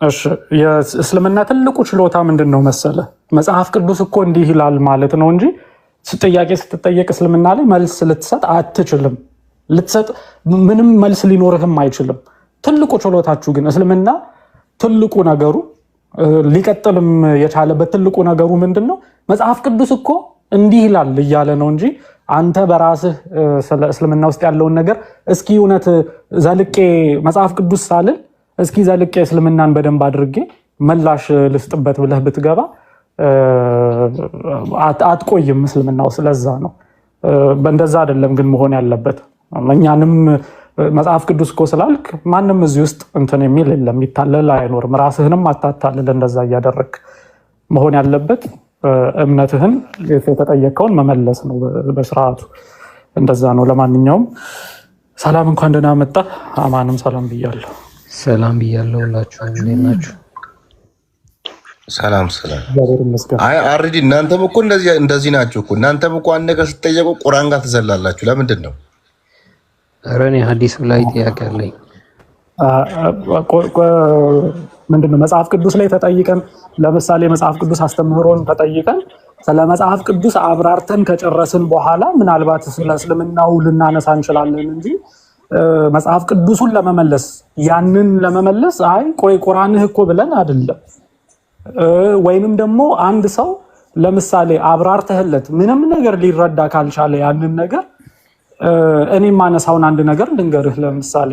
እሺ የእስልምና ትልቁ ችሎታ ምንድን ነው መሰለ? መጽሐፍ ቅዱስ እኮ እንዲህ ይላል ማለት ነው እንጂ ጥያቄ ስትጠየቅ እስልምና ላይ መልስ ልትሰጥ አትችልም። ልትሰጥ ምንም መልስ ሊኖርህም አይችልም። ትልቁ ችሎታችሁ ግን እስልምና ትልቁ ነገሩ ሊቀጥልም የቻለበት ትልቁ ነገሩ ምንድን ነው? መጽሐፍ ቅዱስ እኮ እንዲህ ይላል እያለ ነው እንጂ አንተ በራስህ ስለ እስልምና ውስጥ ያለውን ነገር እስኪ እውነት ዘልቄ መጽሐፍ ቅዱስ ሳልል እስኪ ዘልቄ እስልምናን በደንብ አድርጌ ምላሽ ልስጥበት ብለህ ብትገባ አትቆይም እስልምናው። ስለዛ ነው እንደዛ አይደለም ግን መሆን ያለበት። እኛንም መጽሐፍ ቅዱስ እኮ ስላልክ ማንም እዚህ ውስጥ እንትን የሚል የለም፣ ይታለል አይኖርም። ራስህንም አታታልል እንደዛ እያደረግ መሆን ያለበት እምነትህን የተጠየቀውን መመለስ ነው በስርዓቱ። እንደዛ ነው። ለማንኛውም ሰላም፣ እንኳን ደህና መጣ። አማንም ሰላም ብያለሁ። ሰላም ብያለሁ። ሁላችሁ እንዴት ናችሁ? ሰላም። አይ አርዲ እናንተም እኮ እንደዚህ ናችሁ እኮ። እናንተም እኮ አንድ ነገር ስትጠየቁ ቁርአን ጋር ትዘላላችሁ። ለምንድን ነው? ኧረ እኔ ሐዲስ ላይ ጥያቄ አለኝ። ምንድነው መጽሐፍ ቅዱስ ላይ ተጠይቀን፣ ለምሳሌ መጽሐፍ ቅዱስ አስተምህሮን ተጠይቀን ስለ መጽሐፍ ቅዱስ አብራርተን ከጨረስን በኋላ ምናልባት ስለ እስልምናው ልናነሳ እንችላለን እንጂ መጽሐፍ ቅዱሱን ለመመለስ ያንን ለመመለስ አይ ቆይ ቁርአንህ እኮ ብለን አይደለም። ወይንም ደግሞ አንድ ሰው ለምሳሌ አብራርተህለት ምንም ነገር ሊረዳ ካልቻለ ያንን ነገር እኔ ማነሳውን አንድ ነገር ልንገርህ። ለምሳሌ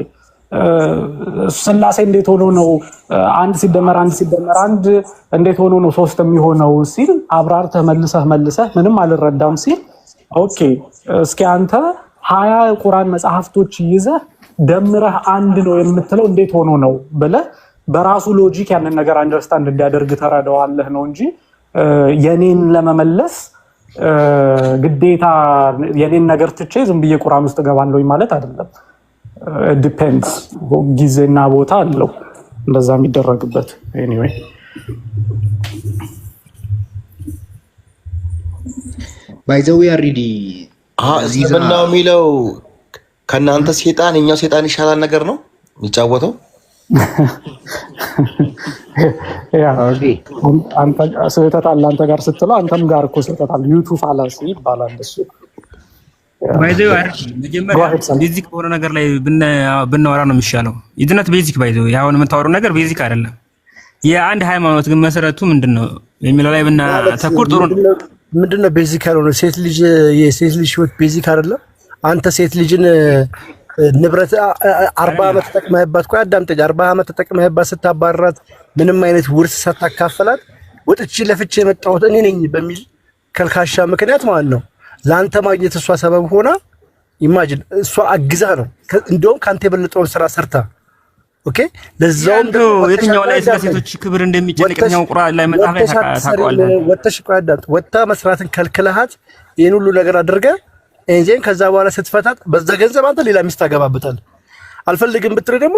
ስላሴ እንዴት ሆኖ ነው አንድ ሲደመር አንድ እንዴት ሆኖ ነው ሶስት የሚሆነው ሲል አብራርተህ መልሰህ ምንም አልረዳም ሲል ኦኬ እስኪ አንተ 20 ቁርአን መጽሐፍቶች ይዘህ ደምረህ አንድ ነው የምትለው እንዴት ሆኖ ነው ብለህ በራሱ ሎጂክ ያንን ነገር አንደርስታንድ እንዲያደርግ ተረዳዋለህ ነው እንጂ የኔን ለመመለስ ግዴታ የኔን ነገር ትቼ ዝም ብዬ ቁርአን ውስጥ ገባለሁኝ ማለት አይደለም። ዲፔንድስ ጊዜና ቦታ አለው እንደዛ የሚደረግበት። ኤኒዌይ ባይ ዘ ዌይ አሪዲ እስልምናው የሚለው ከእናንተ ሴጣን የኛው ሴጣን ይሻላል ነገር ነው የሚጫወተው። ስህተት አለ አንተ ጋር ስትለው አንተም ጋር እኮ ስህተት አለ። ዩቱብ ፋላሲ ይባላል እሱ። ባይዘው መጀመሪያ ቤዚክ በሆነ ነገር ላይ ብናወራ ነው የሚሻለው። ኢዝናት ቤዚክ ባይዘው አሁን የምታወራው ነገር ቤዚክ አይደለም። የአንድ ሃይማኖት ግን መሰረቱ ምንድነው የሚለው ላይ ብናተኩር ጥሩ ነው። ምንድነው ቤዚክ ያልሆነ? ሴት ልጅ የሴት ልጅ ህይወት ቤዚክ አይደለም? አንተ ሴት ልጅን ንብረት 40 ዓመት ተጠቅመህባት ቆይ አዳምጠኝ 40 ዓመት ተጠቅመህባት ስታባራት ምንም አይነት ውርስ ሳታካፈላት ወጥቼ ለፍቼ የመጣሁት እኔ ነኝ በሚል ከልካሻ ምክንያት ማለት ነው ለአንተ ማግኘት እሷ ሰበብ ሆና ኢማጂን እሷ አግዛ ነው እንደውም ካንተ የበለጠውን ስራ ሰርታ ኦኬ ለዛውም የትኛው ላይ ስለ ሴቶች ክብር እንደሚጨነቀኛው ቁርአን ላይ መጽሐፍ ላይ ታውቃለህ። ወጥተሽ ቆይ አዳምጥ ወጣ መስራትን ከልክለሃት ይሄን ሁሉ ነገር አድርገህ እንጀን ከዛ በኋላ ስትፈታት በዛ ገንዘብ አንተ ሌላ ሚስት አገባበታል። አልፈልግም ብትል ደግሞ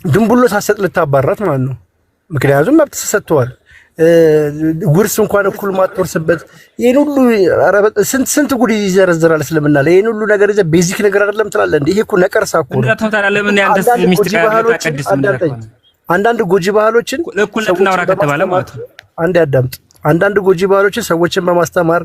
ድንቡሎ ሳሰጥ ልታባራት ማለት ነው። ምክንያቱም መብት ተሰጥቷል። ውርስ እንኳን እኩል ማትወርስበት ይሄን ሁሉ ስንት ጉድ ይዘረዝራል እስልምና ላይ ይሄን ሁሉ ነገር ይዘ ቤዚክ ነገር አይደለም ትላለህ እንዴ? ይሄ እኮ ነቀርሳ እኮ ነው። አንዳንድ ጎጂ ባህሎችን ለኩለትና ወራ ከተባለ ማለት ነው። አንዳንድ ጎጂ ባህሎችን ሰዎችን በማስተማር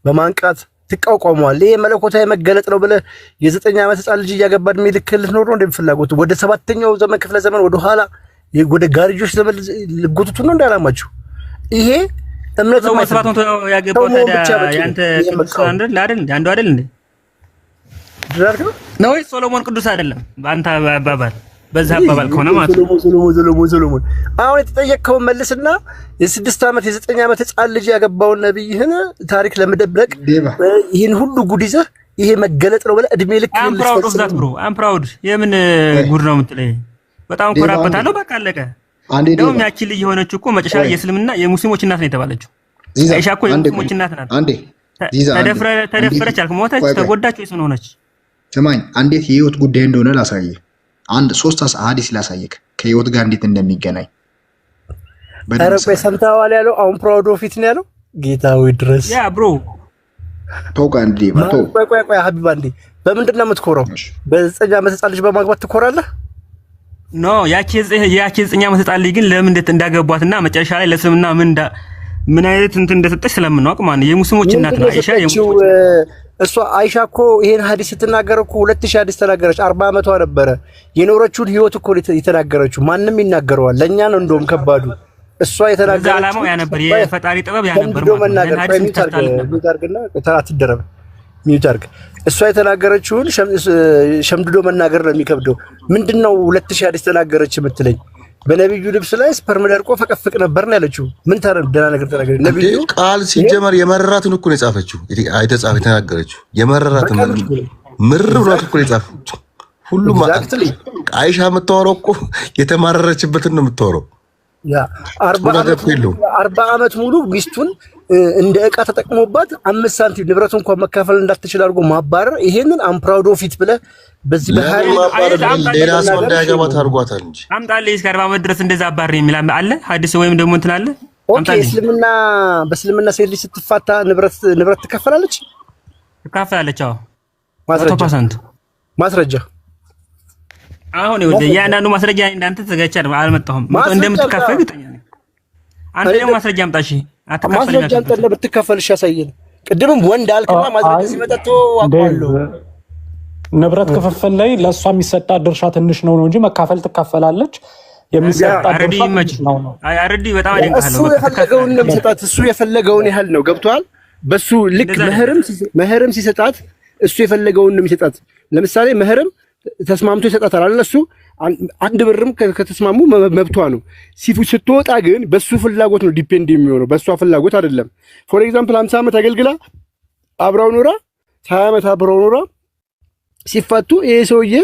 በማንቃት ትቃውቀዋለህ። ይሄ መለኮታዊ መገለጥ ነው ብለህ የ9 ዓመት ህፃን ልጅ እያገባህ እድሜ ልክ ልትኖር ነው እንደምትፈልጉት ወደ 7ኛው ዘመን ክፍለ ዘመን ወደ ኋላ ወደ ጋርጆች ዘመን ልጎቱት ነው እንዳላማችሁ። ይሄ እምነት ነው መስራት ነው ያገባው። ታዲያ ያንተ ቅዱስ አይደል አንዱ አይደል እንዴ? ነው ሶሎሞን ቅዱስ አይደለም በአንተ አባባል በዛ አባባል ከሆነ ማለት ነው። ሶሎሞን አሁን የተጠየቀውን መልስና የ6 ዓመት የ9 ዓመት ህፃን ልጅ ያገባውን ነብይህን ታሪክ ለመደብለቅ ይሄን ሁሉ ጉድ ይዘህ ይሄ መገለጥ ነው ብለህ እድሜ ልክ አም ፕራውድ ኦፍ ዛት ብሮ አም ፕራውድ የምን ጉድ ነው የምትለኝ? በጣም ኮራበታለሁ። በቃ አለቀ። እንደውም ያቺ ልጅ የሆነች እኮ መጨረሻ የእስልምና የሙስሊሞች እናት ነው የተባለችው። አይሻ እኮ የሙስሊሞች እናት ናት። አንዴ ተደፈረች አልክ፣ ሞተች፣ ተጎዳች ወይስ ምን ሆነች? ስማኝ፣ አንዴት የህይወት ጉዳይ እንደሆነ ላሳየህ። አንድ 3 ሐዲስ ላሳየህ ከህይወት ጋር እንዴት እንደሚገናኝ። አረፈ ሰምታዋል ያለው አሁን ፕራውድ ኦፍ ኢት ነው ያለው። ጌታው ድረስ ያ ብሮ ተውቃ እንዴ መቶ ቆይ ሀቢባ እንዴ በምንድን ነው የምትኮራው? በ9 ዓመት ህፃን ልጅ በማግባት ትኮራለህ? ኖ ያቺ 9 ዓመት ህፃን ልጅ ግን ለምን እንዳገቧትና መጨረሻ ላይ ለስምና ምን አይነት እንትን እንደሰጠች ስለምናውቅ ማለት የሙስሊሞች እናት ነው አይሻ። እሷ አይሻ እኮ ይሄን ሐዲስ ስትናገር እኮ 2000 ሐዲስ ተናገረች። 40 ዓመቷ ነበረ የኖረችውን ህይወት እኮ የተናገረችው። ማንም ይናገረዋል፣ ለኛ ነው እንደውም ከባዱ። እሷ የተናገረችው ዓላማው ያ ነበር፣ የፈጣሪ ጥበብ ያ ነበር ማለት ነው። ሐዲስ ተታልከና ተራትደረብ ሚውታርክ እሷ የተናገረችውን ሸምድዶ መናገር ነው የሚከብደው። ምንድነው 2000 ሐዲስ ተናገረች የምትለኝ? በነብዩ ልብስ ላይ ስፐርም ደርቆ ፈቀፍቅ ነበር ነው ያለችው። ምን ደህና ነገር ተናገረ? ነብዩ ቃል ሲጀመር የመረራትን እኮ ነው የጻፈችው። የተናገረችው የመረራትን ምር ብሏት እኮ ነው የጻፈችው። ሁሉም አይሻ የምታወራው እኮ የተማረረችበትን ነው የምታወራው። ያ 40 ዓመት ሙሉ ሚስቱን እንደ ዕቃ ተጠቅሞባት 5 ሳንቲም ንብረቱ እንኳን መካፈል እንዳትችል አድርጎ ማባረር። ይሄንን አም ፕራውድ ኦፍ ኢት ብለህ በዚህ ሌላ ሰው እንዳያገባት አድርጓታል እንጂ አምጣልኝ እስከ 40 ዓመት ድረስ እንደዛ አባር የሚል አለ ሐዲስ ወይም ደግሞ እንትን አለ። ኦኬ በእስልምና ሴት ልጅ ስትፋታ ንብረት ትከፈላለች። አዎ ማስረጃ አሁን ያንዳንዱ ማስረጃ እንዳንተ ተዘጋጅቻ አልመጣሁም። እንደምትከፈል ግጠኛ ነኝ። አንተ ደግሞ ማስረጃ አምጣ። እሺ ማስረጃ አንተ ብትከፈልሽ ያሳየን። ቅድምም ወንድ አልከና ማስረጃ ሲመጣ አውቀዋለሁ። ንብረት ክፍፍል ላይ ለእሷ የሚሰጣት ድርሻ ትንሽ ነው እንጂ መካፈል ትካፈላለች። የሚሰጣት ድርሻ ትንሽ ነው። አረዲ በጣም አደንቃለሁ። እሱ የፈለገውን ያህል ነው። ገብቷል። በሱ ልክ መህርም ሲሰጣት እሱ የፈለገውን ነው የሚሰጣት። ለምሳሌ መህርም ተስማምቶ ይሰጣታል አይደል? እሱ 1 ብርም ከተስማሙ መብቷ ነው። ስትወጣ ግን በሱ ፍላጎት ነው ዲፔንድ የሚሆነው፣ በሷ ፍላጎት አይደለም። ፎር ኤግዛምፕል 50 ዓመት አገልግላ አብራው ኖራ 20 ዓመት አብራው ኖራ ሲፋቱ ይሄ ሰውዬ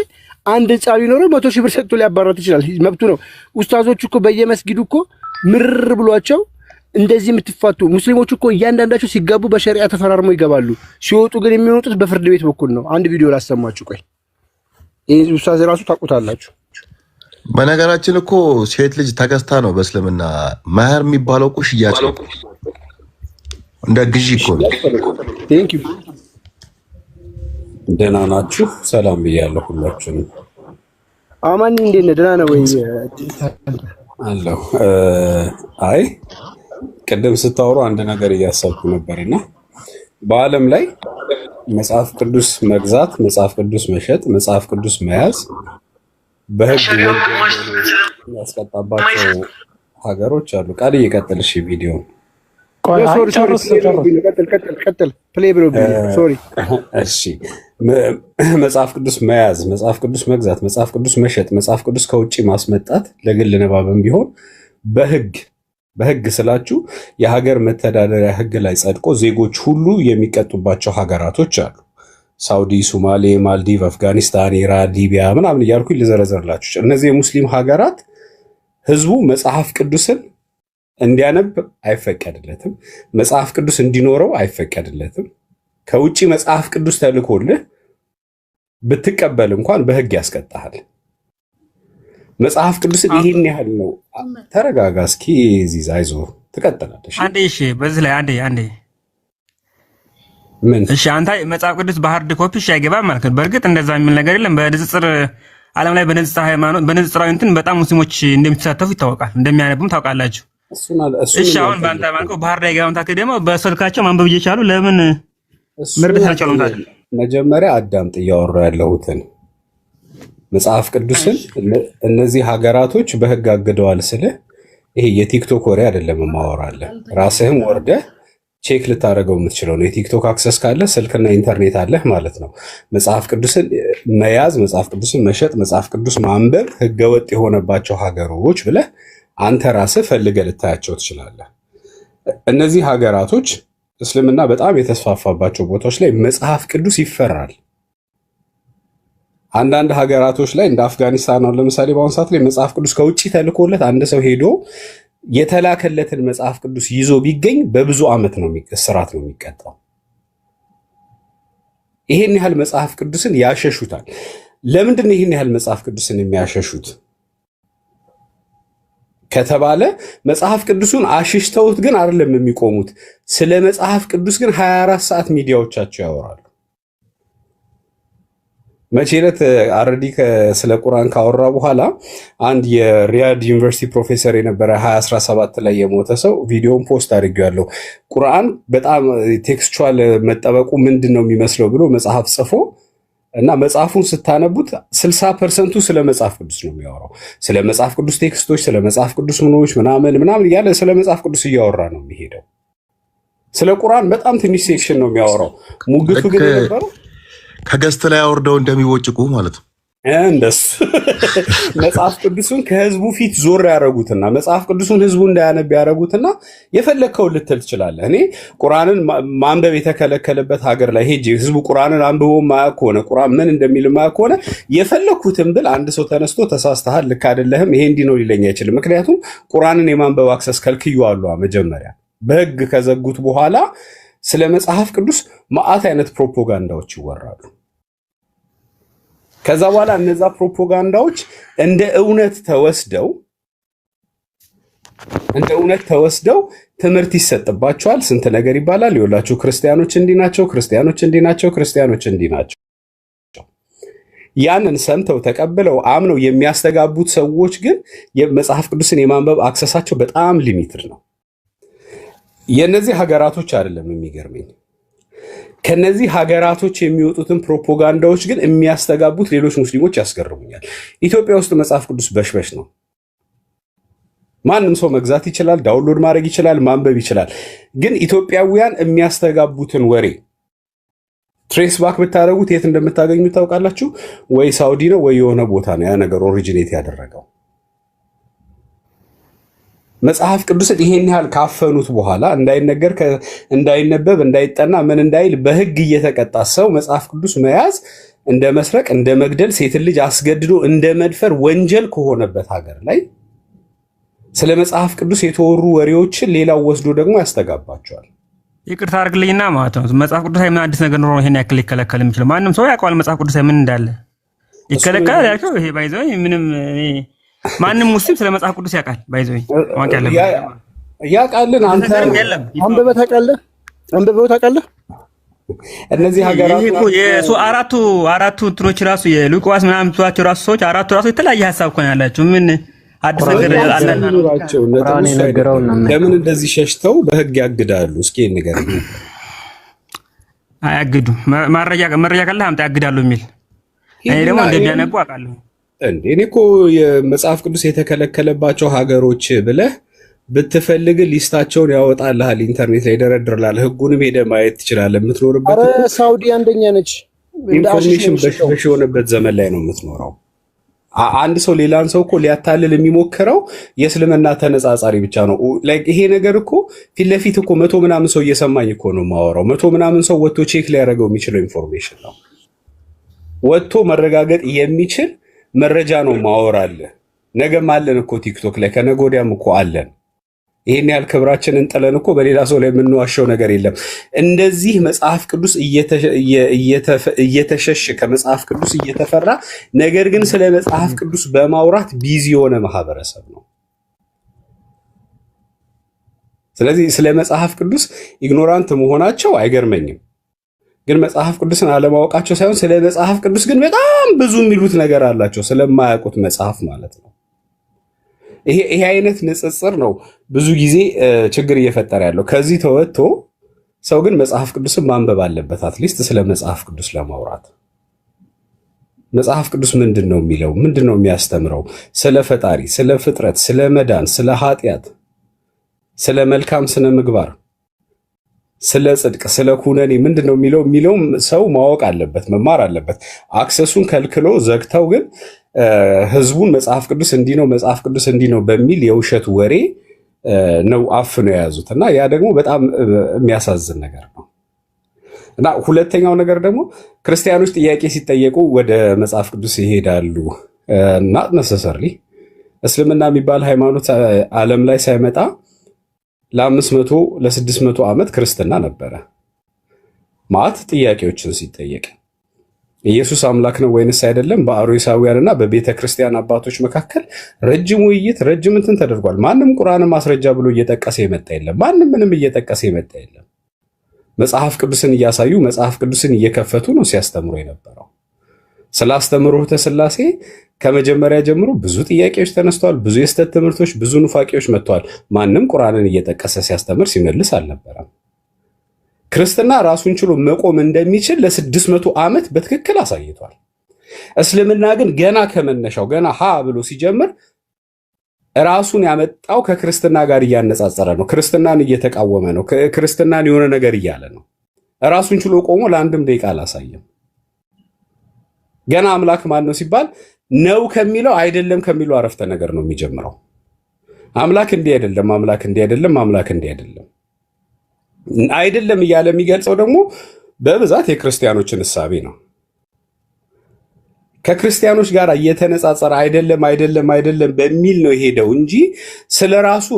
አንድ ህንጻ ቢኖረው 100 ሺህ ብር ሰጥቶ ሊያባራት ይችላል። መብቱ ነው። ኡስታዞቹ እኮ በየመስጊዱ እኮ ምርር ብሏቸው እንደዚህ የምትፋቱ ሙስሊሞች እኮ እያንዳንዳቸው ሲጋቡ በሸሪዓ ተፈራርመው ይገባሉ። ሲወጡ ግን የሚወጡት በፍርድ ቤት በኩል ነው። አንድ ቪዲዮ ላሰማችሁ። ቆይ ይሄ ኡስታዝ ራሱ ታውቁታላችሁ። በነገራችን እኮ ሴት ልጅ ተገዝታ ነው በእስልምና መህር የሚባለው እኮ ሽያጭ ነው፣ እንደ ግዢ እኮ ነው። ቴንክ ዩ። ደህና ናችሁ? ሰላም ብያለሁ ሁላችሁንም። አማን እንዴት ነህ? ደህና ነው ወይ? አለሁ። አይ ቅድም ስታወሩ አንድ ነገር እያሰብኩ ነበርና በዓለም ላይ መጽሐፍ ቅዱስ መግዛት፣ መጽሐፍ ቅዱስ መሸጥ፣ መጽሐፍ ቅዱስ መያዝ በህግ ያስቀጣባቸው ሀገሮች አሉ። ቃል እየቀጥል እሺ፣ ቪዲዮ እሺ። መጽሐፍ ቅዱስ መያዝ፣ መጽሐፍ ቅዱስ መግዛት፣ መጽሐፍ ቅዱስ መሸጥ፣ መጽሐፍ ቅዱስ ከውጭ ማስመጣት ለግል ንባብም ቢሆን በህግ ስላችሁ የሀገር መተዳደሪያ ህግ ላይ ጸድቆ ዜጎች ሁሉ የሚቀጡባቸው ሀገራቶች አሉ። ሳውዲ፣ ሶማሌ፣ ማልዲቭ፣ አፍጋኒስታን፣ ኢራን፣ ሊቢያ ምናምን እያልኩኝ ልዘረዘርላችሁ። እነዚህ የሙስሊም ሀገራት ህዝቡ መጽሐፍ ቅዱስን እንዲያነብ አይፈቀድለትም። መጽሐፍ ቅዱስ እንዲኖረው አይፈቀድለትም። ከውጭ መጽሐፍ ቅዱስ ተልኮልህ ብትቀበል እንኳን በህግ ያስቀጣሃል። መጽሐፍ ቅዱስን ይሄን ያህል ነው። ተረጋጋ እስኪ ዚዛ፣ አይዞህ ትቀጥላለሽ። አንዴ እሺ፣ በዚህ ላይ አንዴ ምን እሺ፣ አንተ መጽሐፍ ቅዱስ በሃርድ ኮፒ እሺ አይገባም ማለት ነው። በእርግጥ እንደዛ የሚል ነገር የለም። በንጽጽር ዓለም ላይ በንጽጽር ሃይማኖት በንጽጽራዊ እንትን በጣም ሙስሊሞች እንደሚተሳተፉ ይታወቃል፣ እንደሚያነቡም ታውቃላችሁ። እሺ፣ አሁን በአንተ ማለት በሃርድ አይገባም ታከ ደግሞ በስልካቸው ማንበብ እየቻሉ ለምን ምርድታቸው ነው ታዲያ? መጀመሪያ አዳምጥ እያወራ ያለሁትን መጽሐፍ ቅዱስን እነዚህ ሀገራቶች በህግ አግደዋል ስልህ ይሄ የቲክቶክ ወሬ አይደለም ማወራለህ። ራስህም ወርደህ ቼክ ልታደርገው የምትችለው ነው። የቲክቶክ አክሰስ ካለ ስልክና ኢንተርኔት አለህ ማለት ነው። መጽሐፍ ቅዱስን መያዝ፣ መጽሐፍ ቅዱስን መሸጥ፣ መጽሐፍ ቅዱስ ማንበብ ህገወጥ የሆነባቸው ሀገሮች ብለህ አንተ ራስህ ፈልገህ ልታያቸው ትችላለህ። እነዚህ ሀገራቶች እስልምና በጣም የተስፋፋባቸው ቦታዎች ላይ መጽሐፍ ቅዱስ ይፈራል። አንዳንድ ሀገራቶች ላይ እንደ አፍጋኒስታን ነው ለምሳሌ በአሁኑ ሰዓት ላይ መጽሐፍ ቅዱስ ከውጭ ተልኮለት አንድ ሰው ሄዶ የተላከለትን መጽሐፍ ቅዱስ ይዞ ቢገኝ በብዙ ዓመት ነው እስራት ነው የሚቀጣው። ይሄን ያህል መጽሐፍ ቅዱስን ያሸሹታል። ለምንድን ነው ይሄን ያህል መጽሐፍ ቅዱስን የሚያሸሹት ከተባለ መጽሐፍ ቅዱስን አሽሽተውት ግን አይደለም የሚቆሙት። ስለ መጽሐፍ ቅዱስ ግን 24 ሰዓት ሚዲያዎቻቸው ያወራሉ። መቼ ዕለት አረዲ ስለ ቁርአን ካወራ በኋላ አንድ የሪያድ ዩኒቨርሲቲ ፕሮፌሰር የነበረ 2017 ላይ የሞተ ሰው ቪዲዮን ፖስት አድርጌዋለሁ። ቁርአን በጣም ቴክስቹዋል መጠበቁ ምንድን ነው የሚመስለው ብሎ መጽሐፍ ጽፎ እና መጽሐፉን ስታነቡት 60%ቱ ስለ መጽሐፍ ቅዱስ ነው የሚያወራው። ስለ መጽሐፍ ቅዱስ ቴክስቶች፣ ስለ መጽሐፍ ቅዱስ ምኖች ምናምን እያለ ስለ መጽሐፍ ቅዱስ እያወራ ነው የሚሄደው። ስለ ቁርአን በጣም ትንሽ ሴክሽን ነው የሚያወራው። ሙግቱ ግን የነበረው ከገስት ላይ አወርደው እንደሚወጭቁ ማለት ነው። እንደሱ መጽሐፍ ቅዱስን ከህዝቡ ፊት ዞር ያደረጉትና መጽሐፍ ቅዱስን ህዝቡ እንዳያነብ ያደረጉትና የፈለግከውን ልትል ትችላለህ። እኔ ቁርአንን ማንበብ የተከለከለበት ሀገር ላይ ሄጄ ህዝቡ ቁርአንን አንብቦ ማያውቅ ከሆነ ቁርአን ምን እንደሚል ማያውቅ ከሆነ የፈለግኩትን ብል አንድ ሰው ተነስቶ ተሳስተሃል፣ ልክ አይደለህም፣ ይሄ እንዲህ ነው ሊለኝ አይችልም። ምክንያቱም ቁርአንን የማንበብ አክሰስ ከልክዬዋለሁ። መጀመሪያ በህግ ከዘጉት በኋላ ስለ መጽሐፍ ቅዱስ መዓት አይነት ፕሮፓጋንዳዎች ይወራሉ። ከዛ በኋላ እነዛ ፕሮፓጋንዳዎች እንደ እውነት ተወስደው ትምህርት ይሰጥባቸዋል። ስንት ነገር ይባላል። ይኸውላችሁ ክርስቲያኖች እንዲህ ናቸው፣ ክርስቲያኖች እንዲህ ናቸው፣ ክርስቲያኖች እንዲህ ናቸው። ያንን ሰምተው ተቀብለው አምነው የሚያስተጋቡት ሰዎች ግን የመጽሐፍ ቅዱስን የማንበብ አክሰሳቸው በጣም ሊሚትድ ነው። የነዚህ ሀገራቶች አይደለም የሚገርመኝ፣ ከነዚህ ሀገራቶች የሚወጡትን ፕሮፓጋንዳዎች ግን የሚያስተጋቡት ሌሎች ሙስሊሞች ያስገርሙኛል። ኢትዮጵያ ውስጥ መጽሐፍ ቅዱስ በሽበሽ ነው። ማንም ሰው መግዛት ይችላል፣ ዳውንሎድ ማድረግ ይችላል፣ ማንበብ ይችላል። ግን ኢትዮጵያውያን የሚያስተጋቡትን ወሬ ትሬስ ባክ ብታደረጉት የት እንደምታገኙ ታውቃላችሁ? ወይ ሳውዲ ነው ወይ የሆነ ቦታ ነው ያ ነገር ኦሪጂኔት ያደረገው። መጽሐፍ ቅዱስን ይሄን ያህል ካፈኑት በኋላ እንዳይነገር፣ እንዳይነበብ፣ እንዳይጠና ምን እንዳይል በህግ እየተቀጣ ሰው መጽሐፍ ቅዱስ መያዝ እንደ መስረቅ፣ እንደ መግደል፣ ሴትን ልጅ አስገድዶ እንደ መድፈር ወንጀል ከሆነበት ሀገር ላይ ስለ መጽሐፍ ቅዱስ የተወሩ ወሬዎችን ሌላው ወስዶ ደግሞ ያስተጋባቸዋል። ይቅርታ አድርግልኝና ማለት ነው መጽሐፍ ቅዱስ ምን አዲስ ነገር ኖሮ ይሄን ያክል ሊከለከል የሚችለው? ማንም ሰው ያውቀዋል መጽሐፍ ቅዱስ ምን እንዳለ። ይከለከላል ያልከው ይሄ ባይዘው ምንም ማንም ሙስሊም ስለ መጽሐፍ ቅዱስ ያውቃል። ባይዘው ማወቅ ያለበት ያውቃልን። አንተ አንብበህ ታውቃለህ? እነዚህ ሀገራት እኮ አራቱ እንትኖች ራሱ የሉቃስ ምናምን ትሏቸው ራሱ ሰዎች አራቱ ራሱ የተለያየ ሀሳብ እኮ ነው ያላቸው። ምን አዲስ ነገር አለና ለምን እንደዚህ ሸሽተው በህግ ያግዳሉ? እስኪ ንገረኝ። አያግዱም። መረጃ ካለ አምጣ ያግዳሉ የሚል እኔ ደግሞ እንደሚያነቡ አውቃለሁ። እንዴ እኔ እኮ የመጽሐፍ ቅዱስ የተከለከለባቸው ሀገሮች ብለህ ብትፈልግ ሊስታቸውን ያወጣልሃል፣ ኢንተርኔት ላይ ይደረድርልሃል። ህጉንም ሄደህ ማየት ትችላለህ። የምትኖርበት ሳውዲ አንደኛ ነች። ኢንፎርሜሽን በሽ የሆነበት ዘመን ላይ ነው የምትኖረው። አንድ ሰው ሌላን ሰው እኮ ሊያታልል የሚሞክረው የእስልምና ተነጻጻሪ ብቻ ነው። ይሄ ነገር እኮ ፊት ለፊት እኮ 100 ምናምን ሰው እየሰማኝ እኮ ነው የማወራው። 100 ምናምን ሰው ወጥቶ ቼክ ሊያደርገው የሚችለው ኢንፎርሜሽን ነው። ወጥቶ መረጋገጥ የሚችል መረጃ ነው ማወራለህ። ነገም አለን እኮ ቲክቶክ ላይ ከነገ ወዲያም እኮ አለን። ይሄን ያህል ክብራችንን ጥለን እኮ በሌላ ሰው ላይ የምንዋሸው ነገር የለም። እንደዚህ መጽሐፍ ቅዱስ እየተሸሸ ከመጽሐፍ ቅዱስ እየተፈራ ነገር ግን ስለ መጽሐፍ ቅዱስ በማውራት ቢዚ የሆነ ማህበረሰብ ነው። ስለዚህ ስለ መጽሐፍ ቅዱስ ኢግኖራንት መሆናቸው አይገርመኝም። ግን መጽሐፍ ቅዱስን አለማወቃቸው ሳይሆን ስለ መጽሐፍ ቅዱስ ግን በጣም ብዙ የሚሉት ነገር አላቸው፣ ስለማያውቁት መጽሐፍ ማለት ነው። ይሄ አይነት ንጽጽር ነው ብዙ ጊዜ ችግር እየፈጠረ ያለው። ከዚህ ተወጥቶ ሰው ግን መጽሐፍ ቅዱስን ማንበብ አለበት፣ አትሊስት ስለ መጽሐፍ ቅዱስ ለማውራት። መጽሐፍ ቅዱስ ምንድን ነው የሚለው? ምንድን ነው የሚያስተምረው? ስለ ፈጣሪ፣ ስለ ፍጥረት፣ ስለ መዳን፣ ስለ ኃጢአት፣ ስለ መልካም ስነ ምግባር፣ ስለ ጽድቅ፣ ስለ ኩነኔ ምንድን ነው የሚለው ሰው ማወቅ አለበት፣ መማር አለበት። አክሰሱን ከልክሎ ዘግተው ግን ህዝቡን መጽሐፍ ቅዱስ እንዲህ ነው መጽሐፍ ቅዱስ እንዲህ ነው በሚል የውሸት ወሬ ነው አፍነው የያዙት እና ያ ደግሞ በጣም የሚያሳዝን ነገር ነው። እና ሁለተኛው ነገር ደግሞ ክርስቲያኖች ጥያቄ ሲጠየቁ ወደ መጽሐፍ ቅዱስ ይሄዳሉ። not necessarily እስልምና የሚባል ሃይማኖት ዓለም ላይ ሳይመጣ ለ500 ለ600 ዓመት ክርስትና ነበረ። ማት ጥያቄዎችን ሲጠየቅ ኢየሱስ አምላክ ነው ወይንስ አይደለም በአርዮሳውያንና በቤተ ክርስቲያን አባቶች መካከል ረጅም ውይይት ረጅም እንትን ተደርጓል። ማንም ቁርአንን ማስረጃ ብሎ እየጠቀሰ የመጣ የለም። ማንም ምንም እየጠቀሰ የመጣ የለም። መጽሐፍ ቅዱስን እያሳዩ መጽሐፍ ቅዱስን እየከፈቱ ነው ሲያስተምሩ የነበረው። ስለ አስተምህሮተ ሥላሴ ከመጀመሪያ ጀምሮ ብዙ ጥያቄዎች ተነስተዋል። ብዙ የስተት ትምህርቶች፣ ብዙ ኑፋቄዎች መጥተዋል። ማንም ቁርአንን እየጠቀሰ ሲያስተምር ሲመልስ አልነበረም። ክርስትና ራሱን ችሎ መቆም እንደሚችል ለ600 ዓመት በትክክል አሳይቷል። እስልምና ግን ገና ከመነሻው ገና ሀ ብሎ ሲጀምር ራሱን ያመጣው ከክርስትና ጋር እያነጻጸረ ነው። ክርስትናን እየተቃወመ ነው። ክርስትናን የሆነ ነገር እያለ ነው። ራሱን ችሎ ቆሞ ለአንድም ደቂቃ አላሳየም። ገና አምላክ ማን ነው ሲባል ነው ከሚለው አይደለም ከሚለው አረፍተ ነገር ነው የሚጀምረው። አምላክ እንዲህ አይደለም፣ አምላክ እንዲህ አይደለም፣ አምላክ እንዲህ አይደለም አይደለም እያለ የሚገልጸው ደግሞ በብዛት የክርስቲያኖችን እሳቤ ነው። ከክርስቲያኖች ጋር እየተነጻጸረ አይደለም አይደለም አይደለም በሚል ነው የሄደው እንጂ ስለ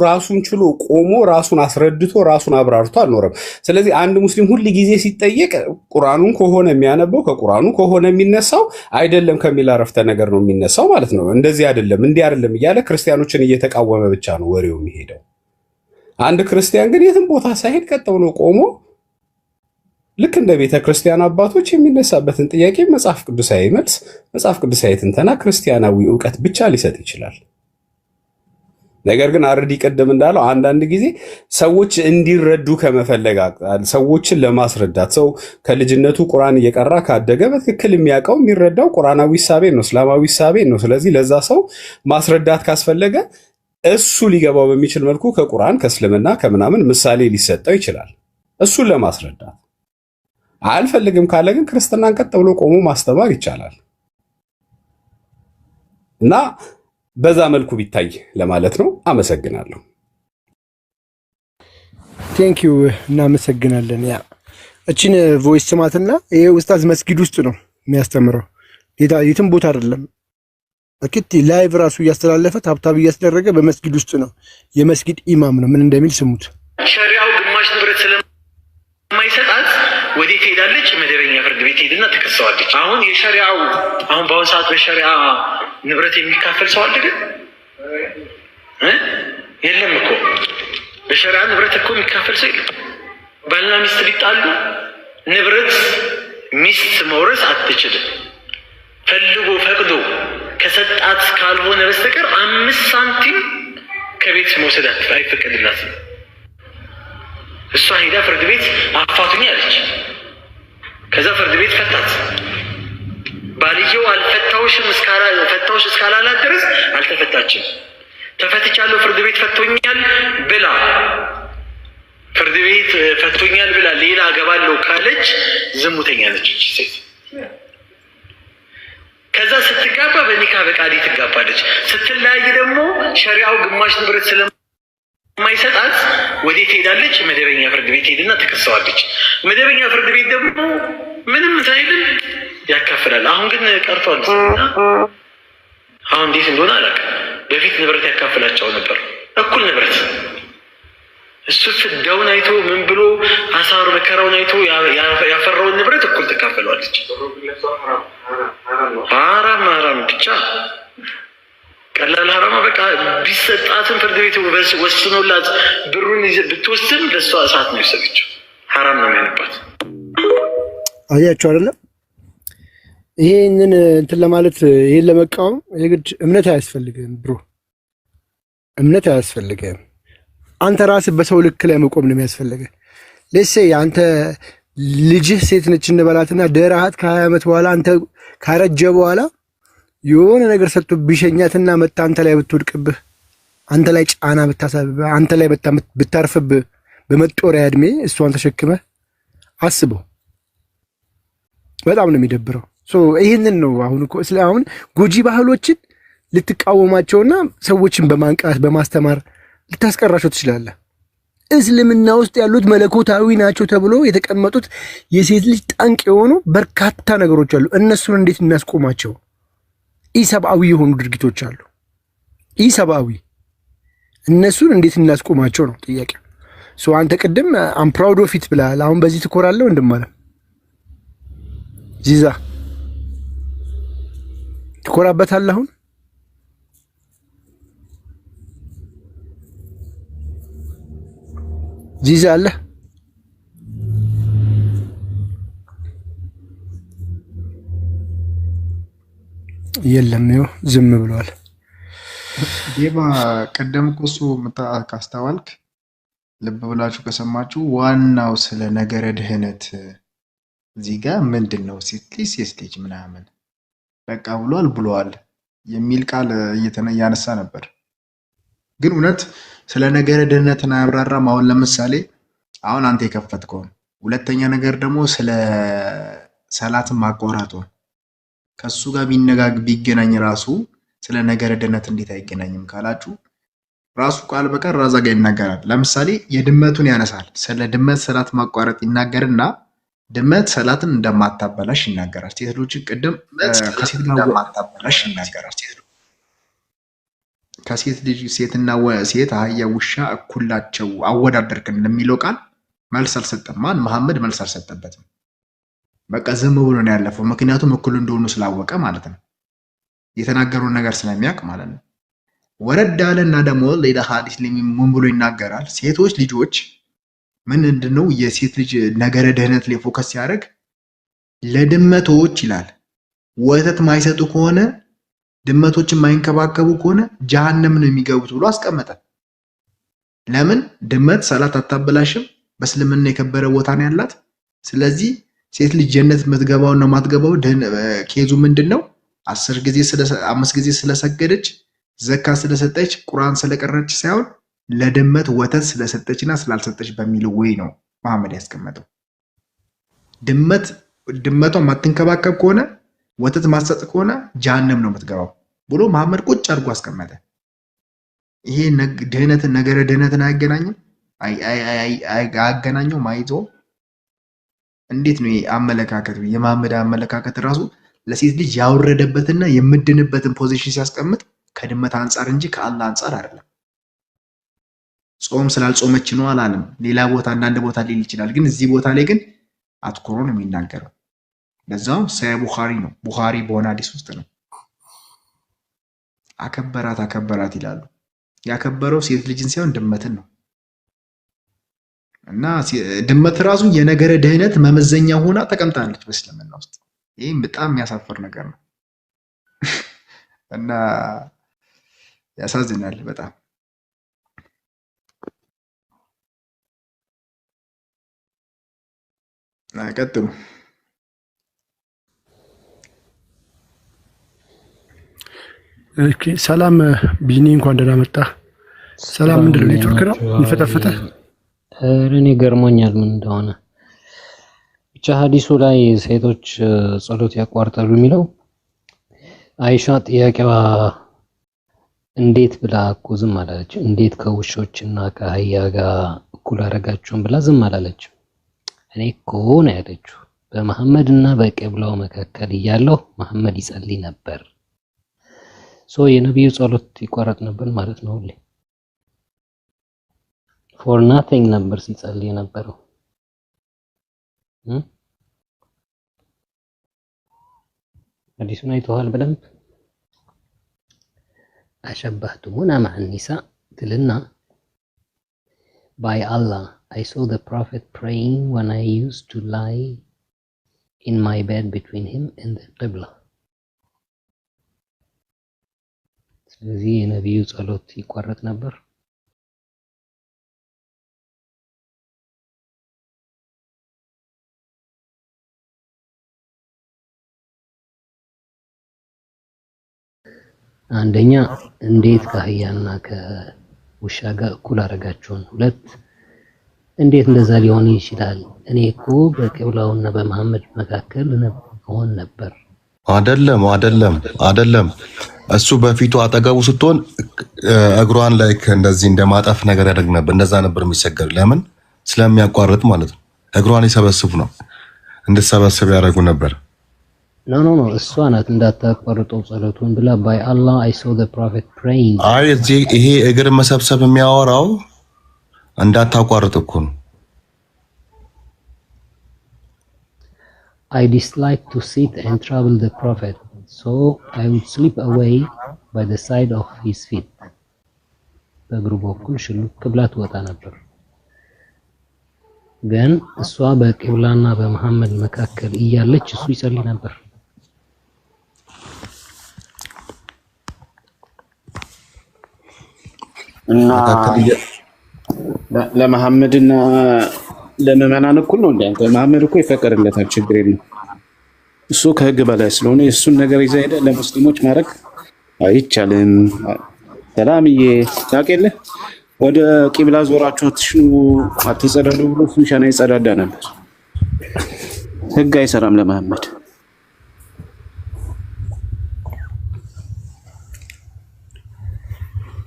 ራሱን ችሎ ቆሞ ራሱን አስረድቶ ራሱን አብራርቶ አልኖረም። ስለዚህ አንድ ሙስሊም ሁል ጊዜ ሲጠየቅ ቁርአኑን ከሆነ የሚያነበው ከቁርአኑ ከሆነ የሚነሳው አይደለም ከሚል አረፍተ ነገር ነው የሚነሳው ማለት ነው። እንደዚህ አይደለም እንዲህ አይደለም እያለ ክርስቲያኖችን እየተቃወመ ብቻ ነው ወሬው የሚሄደው። አንድ ክርስቲያን ግን የትም ቦታ ሳይሄድ ቀጥ ብሎ ቆሞ ልክ እንደ ቤተ ክርስቲያን አባቶች የሚነሳበትን ጥያቄ መጽሐፍ ቅዱሳዊ መልስ፣ መጽሐፍ ቅዱሳዊ ትንተና፣ ክርስቲያናዊ ዕውቀት ብቻ ሊሰጥ ይችላል። ነገር ግን አረዲ ቀደም እንዳለው አንዳንድ ጊዜ ሰዎች እንዲረዱ ከመፈለግ ሰዎችን ለማስረዳት ሰው ከልጅነቱ ቁርአን እየቀራ ካደገ በትክክል የሚያውቀው የሚረዳው ቁርአናዊ ሐሳቤ ነው፣ እስላማዊ ሐሳቤ ነው። ስለዚህ ለዛ ሰው ማስረዳት ካስፈለገ እሱ ሊገባው በሚችል መልኩ ከቁርአን ከእስልምና ከምናምን ምሳሌ ሊሰጠው ይችላል እሱን ለማስረዳት። አልፈልግም ካለ ግን ክርስትናን ቀጥ ብሎ ቆሞ ማስተማር ይቻላል እና በዛ መልኩ ቢታይ ለማለት ነው። አመሰግናለሁ። ቴንኪዩ እናመሰግናለን። ያ እቺን ቮይስ ስማትና ይሄ ኡስታዝ መስጊድ ውስጥ ነው የሚያስተምረው፣ የትም ቦታ አይደለም። አክቲ ላይቭ ራሱ እያስተላለፈ ታብታብ እያስደረገ በመስጊድ ውስጥ ነው። የመስጊድ ኢማም ነው። ምን እንደሚል ስሙት። ሸሪዓው ግማሽ ንብረት ስለማይሰጣት ወዴት ሄዳለች? መደበኛ ፍርድ ቤት ሄድና ትከሰዋለች። አሁን የሸሪዓው በአሁኑ ሰዓት በሸሪዓ ንብረት የሚካፈል ሰው አለ? ግን የለም እኮ በሸሪዓ ንብረት እኮ የሚካፈል ሰው የለም። ባልና ሚስት ቢጣሉ ንብረት ሚስት መውረስ አትችልም። ፈልጎ ፈቅዶ ከሰጣት ካልሆነ በስተቀር 5 ሳንቲም ከቤት መውሰድ አይፈቀድላትም። እሷ ሄዳ ፍርድ ቤት አፋቱኝ አለች። ከዛ ፍርድ ቤት ፈታት። ባልየው አልፈታውሽም ፈታውሽ እስካላላት ድረስ አልተፈታችም። ተፈትቻለሁ ፍርድ ቤት ፈቶኛል ብላ ሌላ አገባለሁ ካለች ዝሙተኛ ነች ሴት። ከዛ ስትጋባ በኒካ በቃዲ ትጋባለች። ስትለያይ ደግሞ ሸሪዓው ግማሽ ንብረት ስለማይሰጣት ወዴት ትሄዳለች? መደበኛ ፍርድ ቤት ሄድና ትከሰዋለች። መደበኛ ፍርድ ቤት ደግሞ ምንም ሳይልም ያካፍላል። አሁን ግን ቀርቷል። አሁን እንዴት እንደሆነ አላውቅም። በፊት ንብረት ያካፍላቸው ነበር፣ እኩል ንብረት። እሱ ፍዳውን አይቶ ምን ብሎ አሳር መከራውን አይቶ ያፈራውን ንብረት እኩል ትካፈለዋለች። ሐራም ብቻ ቀላል ሐራማ በቃ ቢሰጣትም ፍርድ ቤት ወስኖላት ብሩን ብትወስድም ለእሷ እሳት ነው የወሰደችው። ሐራም ነው የሚሆንባት። አያችሁ አይደለም? ይሄንን እንትን ለማለት ይሄን ለመቃወም የግድ እምነት አያስፈልግም ብሮ፣ እምነት አያስፈልግም። አንተ ራስህ በሰው ልክ ላይ መቆም ነው የሚያስፈልግህ። ለሴ አንተ ልጅህ ሴት ነች እንበላትና ደራሃት ከ20 ዓመት በኋላ አንተ ካረጀ በኋላ የሆነ ነገር ሰጥቶ ቢሸኛትና መጣ አንተ ላይ ብትወድቅብህ፣ አንተ ላይ ጫና ብታሳብህ፣ አንተ ላይ ብታርፍብህ በመጦሪያ እድሜ እሷን ተሸክመህ አስበው። በጣም ነው የሚደብረው። ይህንን ነው አሁን እኮ አሁን ጎጂ ባህሎችን ልትቃወማቸውና ሰዎችን በማንቃት በማስተማር ልታስቀራቸው ትችላለህ። እስልምና ውስጥ ያሉት መለኮታዊ ናቸው ተብሎ የተቀመጡት የሴት ልጅ ጠንቅ የሆኑ በርካታ ነገሮች አሉ። እነሱን እንዴት እናስቆማቸው? ኢሰብአዊ የሆኑ ድርጊቶች አሉ። ኢሰብአዊ እነሱን እንዴት እናስቆማቸው ነው ጥያቄ። አንተ ቅድም አም ፕራውድ ኦፍ ኢት ብለሃል። አሁን በዚህ ትኮራለህ ወንድም አለ ዚዛ ትኮራበታለህ። አሁን ዚዛ አለ የለም፣ ይኸው ዝም ብሏል። ዴባ ቀደም እኮ እሱ ካስተዋልክ ልብ ብላችሁ ከሰማችሁ ዋናው ስለ ነገረ ድህነት እዚህ ጋር ምንድን ነው ሴት ልጅ ምናምን በቃ ብሏል የሚል ቃል እያነሳ ነበር። ግን እውነት ስለ ነገረ ድህነትን አያብራራም። አሁን ለምሳሌ አሁን አንተ የከፈትከውን፣ ሁለተኛ ነገር ደግሞ ስለ ሰላትን ማቋረጡን ከሱ ጋር ቢገናኝ ራሱ ስለ ነገረ ድህነት እንዴት አይገናኝም ካላችሁ ራሱ ቃል በቃል ራዛ ጋር ይናገራል። ለምሳሌ የድመቱን ያነሳል። ስለ ድመት ሰላት ማቋረጥ ይናገርና ድመት ሰላትን እንደማታበላሽ ይናገራል። ሴት ልጅን ቅድም ከሴት ጋር እንደማታበላሽ ይናገራል። ከሴት ልጅ ሴትና ሴት አህያ ውሻ እኩላቸው አወዳደርክን ለሚለው ቃል መልስ አልሰጠም። ማን መሐመድ መልስ አልሰጠበትም። በቃ ዝም ብሎ ነው ያለፈው። ምክንያቱም እኩል እንደሆኑ ስላወቀ ማለት ነው። የተናገሩን ነገር ስለሚያውቅ ማለት ነው። ወረድ አለና ደግሞ ሌላ ሐዲስ ላይ ምን ብሎ ይናገራል? ሴቶች ልጆች ምንድነው የሴት ልጅ ነገረ ድህነት ላይ ፎከስ ሲያደርግ ለድመቶች ይላል ወተት ማይሰጡ ከሆነ ድመቶችን ማይንከባከቡ ከሆነ ጀሃነም ነው የሚገቡት ብሎ አስቀመጠ። ለምን? ድመት ሰላት አታበላሽም፣ በእስልምና የከበረ ቦታ ነው ያላት። ስለዚህ ሴት ልጅ ጀነት የምትገባውና ማትገባው ኬዙ ምንድነው? 5 ጊዜ ስለሰገደች፣ ዘካ ስለሰጠች፣ ቁርአን ስለቀረች ሳይሆን ለድመት ወተት ስለሰጠችና ስላልሰጠች በሚለው ወይ ነው መሐመድ ያስቀመጠው። ድመቷን ማትንከባከብ ከሆነ ወተት ማትሰጥ ከሆነ ጀሃነም ነው የምትገባው ብሎ መሐመድ ቁጭ አድርጎ አስቀመጠ። ይሄ ነገረ ድህነትን አያገናኝም? አያገናኘው ማይዞ እንዴት ነው አመለካከት? የመሐመድ አመለካከት ራሱ ለሴት ልጅ ያወረደበትና የምድንበትን ፖዚሽን ሲያስቀምጥ ከድመት አንጻር እንጂ ከአላህ አንጻር አይደለም። ጾም ስላልጾመች ነው አላለም። ሌላ ቦታ አንዳንድ ቦታ ሊል ይችላል፣ ግን እዚህ ቦታ ላይ ግን አትኩሮ ነው የሚናገረው። ለዛው ቡኻሪ ነው፣ ቡኻሪ በሆነ ሐዲስ ውስጥ ነው። አከበራት ይላሉ። ያከበረው ሴት ልጅን ሳይሆን ድመትን ነው። እና ድመት ራሱ የነገረ ድህነት መመዘኛ ሆና ተቀምጣለች በእስልምና ውስጥ። ይህም በጣም የሚያሳፍር ነገር ነው እና ያሳዝናል በጣም። ቀጥሉ። ኦኬ ሰላም ቢኒ፣ እንኳን ደህና መጣ። ሰላም ምንድን ነው? ኔትወርክ ነው ይፈተፈተ? እኔ ገርሞኛል ምን እንደሆነ ብቻ። ሐዲሱ ላይ ሴቶች ጸሎት ያቋርጣሉ የሚለው አይሻ ጥያቄዋ እንዴት ብላ እኮ ዝም አላለች። እንዴት ከውሾችና ከአህያ ጋር እኩል አደረጋችሁን ብላ ዝም አላለች። እኔ እኮ ነው ያለችው በመሐመድና በቂብላው መካከል እያለሁ መሐመድ ይጸልይ ነበር። የነብዩ ጸሎት ይቋረጥ ነበር ማለት ነው። ሁሌ ፎር ናቲንግ ነበር ሲጸልይ ነበረው። ሐዲሱን አይተዋል በደንብ። አሸባህቱሙና مع النساء ትልና by Allah I saw the prophet praying when I used to lie in my bed between him and the Qibla. ስለዚህ የነብዩ ጸሎት ይቋረጥ ነበር። አንደኛ እንዴት ከአህያና ከውሻ ጋር እኩል አደረጋችሁን? ሁለት እንዴት እንደዛ ሊሆን ይችላል? እኔ እኮ በቂብላውና በመሐመድ መካከል ሆን ነበር። አይደለም እሱ በፊቱ አጠገቡ ስትሆን እግሯን ላይ እንደዚህ እንደማጠፍ ነገር ያደርግ ነበር። እንደዛ ነበር የሚሰገድ። ለምን? ስለሚያቋርጥ ማለት ነው። እግሯን ይሰበስቡ ነው እንድትሰበስብ ያደርጉ ነበር። ኖ እሷ ናት እንዳታቋርጠው ጸሎቱን ብላ by Allah I saw the prophet praying። አይ ይሄ እግር መሰብሰብ የሚያወራው እንዳታቋርጥ እኮ ነው። I dislike to sit and trouble the prophet, so I would slip away by the side of his feet። በእግሩ በኩል ሽሉክ ብላ ትወጣ ነበር። ግን እሷ በቂብላና በመሐመድ መካከል እያለች እሱ ይጸልይ ነበር። እና ለመሐመድና ለምዕመናን እኩል ነው እንዴ? አንተ መሐመድ እኮ ይፈቀድለታል፣ ችግር የለም። እሱ ከህግ በላይ ስለሆነ የእሱን ነገር ይዘህ ሄደህ ለሙስሊሞች ማድረግ አይቻልም። ሰላምዬ ታውቂያለህ፣ ወደ ቂብላ ዞራችሁ አትሽኑ አትጸዳዱ ብሎ ሱሻና ይጸዳዳ ነበር። ህግ አይሰራም ለመሐመድ።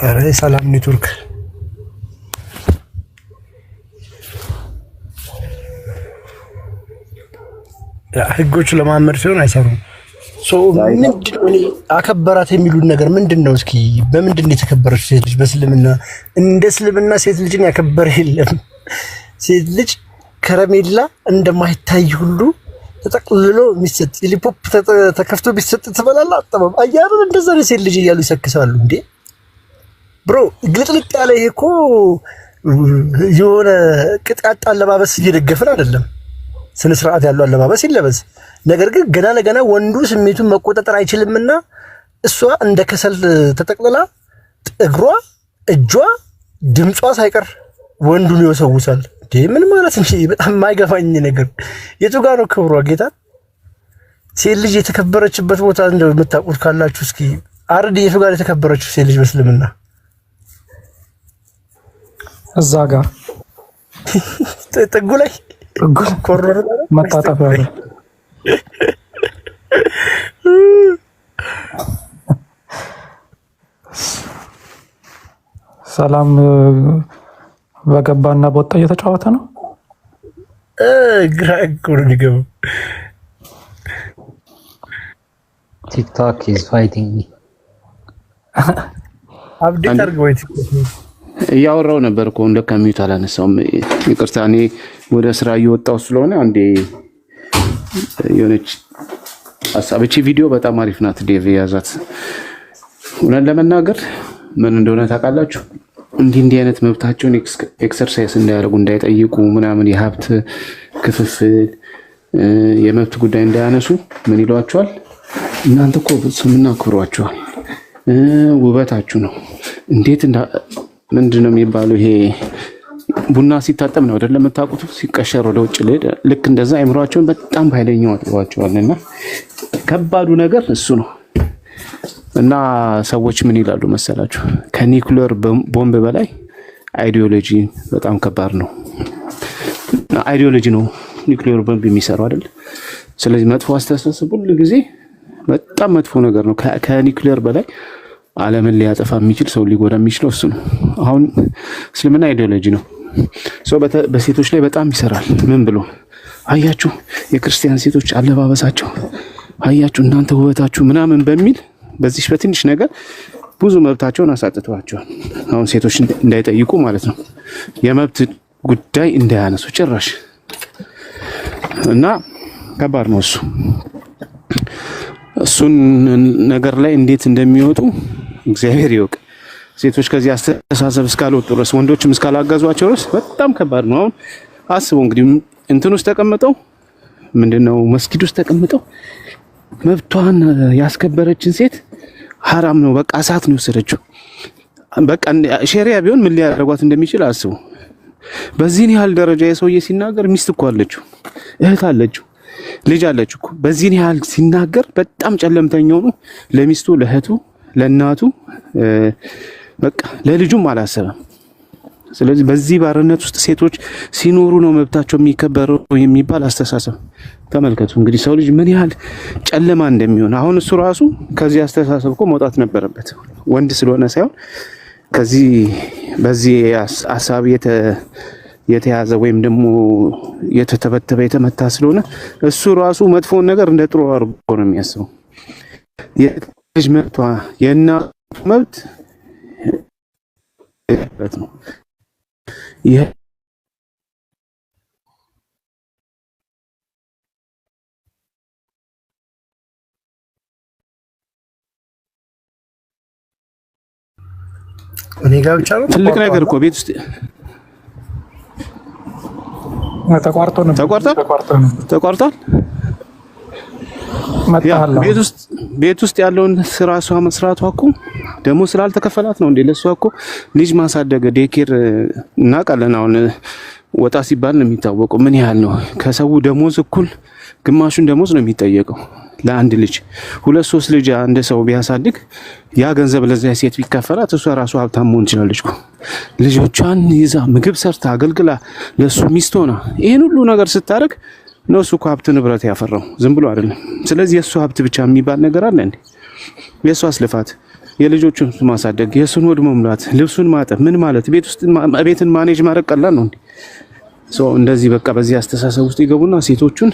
አረ ሰላም ኔትወርክ ህጎቹ ለመሐመድ ሲሆን አይሰሩም። ምንድነው አከበራት የሚሉን ነገር ምንድነው? እስኪ በምንድን ነው የተከበረች ሴት ልጅ? በእስልምና እንደ እስልምና ሴት ልጅን ያከበረ የለም። ሴት ልጅ ከረሜላ እንደማይታይ ሁሉ ተጠቅልሎ የሚሰጥ ሊፖፕ ተከፍቶ ቢሰጥ ትበላለህ አጠባብ አያሩ እንደዛ ነው ሴት ልጅ እያሉ ይሰክሳሉ እንዴ ብሮ። ግልጥልጥ ያለ ይሄ እኮ የሆነ ቅጣጣ አለባበስ እየደገፈን አይደለም። ስነ ስርዓት ያለው አለባበስ ይለበስ። ነገር ግን ገና ለገና ወንዱ ስሜቱን መቆጣጠር አይችልምና እሷ እንደ ከሰል ተጠቅልላ እግሯ፣ እጇ፣ ድምጿ ሳይቀር ወንዱን ይወሰውሳል። ምን ማለት እንጂ በጣም የማይገፋኝ ነገር የቱ ጋር ነው ክብሯ? ጌታ ሴት ልጅ የተከበረችበት ቦታ እንደው የምታውቁት ካላችሁ እስኪ አርድ የቱ ጋር የተከበረችው ሴት ልጅ በእስልምና? እዛ ጋር ጥጉ ላይ ኮርነር መታጠፊያ ላይ ሰላም በገባና በወጣ እየተጫወተ ነው። ግራ እኮ ነው የሚገባው። ቲክቶክ is fighting me። አብዴት አድርገው እያወራው ነበር እኮ እንደ ከሚዩት አላነሳውም። ይቅርታ እኔ ወደ ስራ እየወጣው ስለሆነ አንዴ የሆነች አሳበች ቪዲዮ በጣም አሪፍ ናት። ዴቭ ያዛት። እውነት ለመናገር ምን እንደሆነ ታውቃላችሁ? እንዲህ አይነት መብታቸውን ኤክሰርሳይዝ እንዳያደርጉ እንዳይጠይቁ ምናምን የሀብት ክፍፍል የመብት ጉዳይ እንዳያነሱ ምን ይሏቸዋል? እናንተ እኮ ስምና ክብሯቸዋል፣ ውበታችሁ ነው። እንዴት ምንድን ነው የሚባለው? ይሄ ቡና ሲታጠብ ነው አይደለም የምታውቁት? ሲቀሸር ወደ ውጭ ልሄድ ልክ እንደዛ አይምሯቸውን በጣም ኃይለኛው አጥዋቸዋልና ከባዱ ነገር እሱ ነው። እና ሰዎች ምን ይላሉ መሰላችሁ? ከኒውክሌር ቦምብ በላይ አይዲዮሎጂ በጣም ከባድ ነው። አይዲዮሎጂ ነው ኒውክሌር ቦምብ የሚሰራው አይደል? ስለዚህ መጥፎ አስተሳሰብ ሁሉ ጊዜ በጣም መጥፎ ነገር ነው። ከኒውክሌር በላይ ዓለምን ሊያጠፋ የሚችል ሰው ሊጎዳ የሚችለው እሱ ነው። አሁን እስልምና አይዲዮሎጂ ነው። በሴቶች ላይ በጣም ይሰራል። ምን ብሎ አያችሁ፣ የክርስቲያን ሴቶች አለባበሳቸው አያችሁ፣ እናንተ ውበታችሁ ምናምን በሚል በዚህ በትንሽ ነገር ብዙ መብታቸውን አሳጥተዋቸዋል። አሁን ሴቶች እንዳይጠይቁ ማለት ነው፣ የመብት ጉዳይ እንዳያነሱ ጭራሽ። እና ከባድ ነው እሱን ነገር ላይ እንዴት እንደሚወጡ እግዚአብሔር ይወቅ። ሴቶች ከዚህ አስተሳሰብ እስካልወጡ ድረስ ወንዶችም እስካላጋዟቸው ድረስ በጣም ከባድ ነው። አሁን አስበው እንግዲህ እንትን ውስጥ ተቀምጠው ምንድነው መስጊድ ውስጥ ተቀምጠው መብቷን ያስከበረችን ሴት ሐራም ነው በቃ እሳት ነው የወሰደችው። በቃ ሸሪያ ቢሆን ምን ሊያደርጓት እንደሚችል አስቡ። በዚህን ያህል ደረጃ የሰውዬ ሲናገር ሚስት እኮ አለችው፣ እህት አለችው፣ ልጅ አለችው እኮ። በዚህን ያህል ሲናገር በጣም ጨለምተኛው ነው ለሚስቱ፣ ለእህቱ፣ ለእናቱ በቃ ለልጁም አላሰበም። ስለዚህ በዚህ ባርነት ውስጥ ሴቶች ሲኖሩ ነው መብታቸው የሚከበረው የሚባል አስተሳሰብ ተመልከቱ። እንግዲህ ሰው ልጅ ምን ያህል ጨለማ እንደሚሆን አሁን እሱ ራሱ ከዚህ አስተሳሰብ እኮ መውጣት ነበረበት። ወንድ ስለሆነ ሳይሆን ከዚህ በዚህ ሐሳብ የተያዘ ወይም ደግሞ የተተበተበ የተመታ ስለሆነ እሱ ራሱ መጥፎውን ነገር እንደ ጥሩ አድርጎ ነው የሚያስበው። የልጅ መብቷ የእናቱ መብት ነው። ይሄ እኔ ጋር ብቻ ነው ትልቅ ነገር እኮ ቤት ውስጥ ተቋርጧል። ቤት ውስጥ ያለውን ስራ እሷ መስራቷ እኮ ደግሞ ስላልተከፈላት ነው እንዴ? ለሷ እኮ ልጅ ማሳደግ ዴኬር እናውቃለን። አሁን ወጣ ሲባል ነው የሚታወቀው ምን ያህል ነው። ከሰው ደሞዝ እኩል ግማሹን ደሞዝ ነው የሚጠየቀው ለአንድ ልጅ። 2-3 ልጅ አንድ ሰው ቢያሳድግ ያ ገንዘብ ለዛ ሴት ቢከፈላት እሷ ራሱ ሀብታም መሆን ትችላለች እኮ። ልጆቿን ይዛ ምግብ ሰርታ አገልግላ ለሱ ሚስት ሆና ይሄን ሁሉ ነገር ስታደርግ ነው እሱ እኮ ሀብት ንብረት ያፈራው፣ ዝም ብሎ አይደለም። ስለዚህ የሱ ሀብት ብቻ የሚባል ነገር አለ እንዴ? የሱ አስልፋት፣ የልጆቹን ማሳደግ፣ የሱን ወድ መሙላት፣ ልብሱን ማጠብ ምን ማለት ቤትን ማኔጅ ማድረግ ቀላል ነው እንዴ? እንደዚህ በቃ በዚህ አስተሳሰብ ውስጥ ይገቡና ሴቶቹን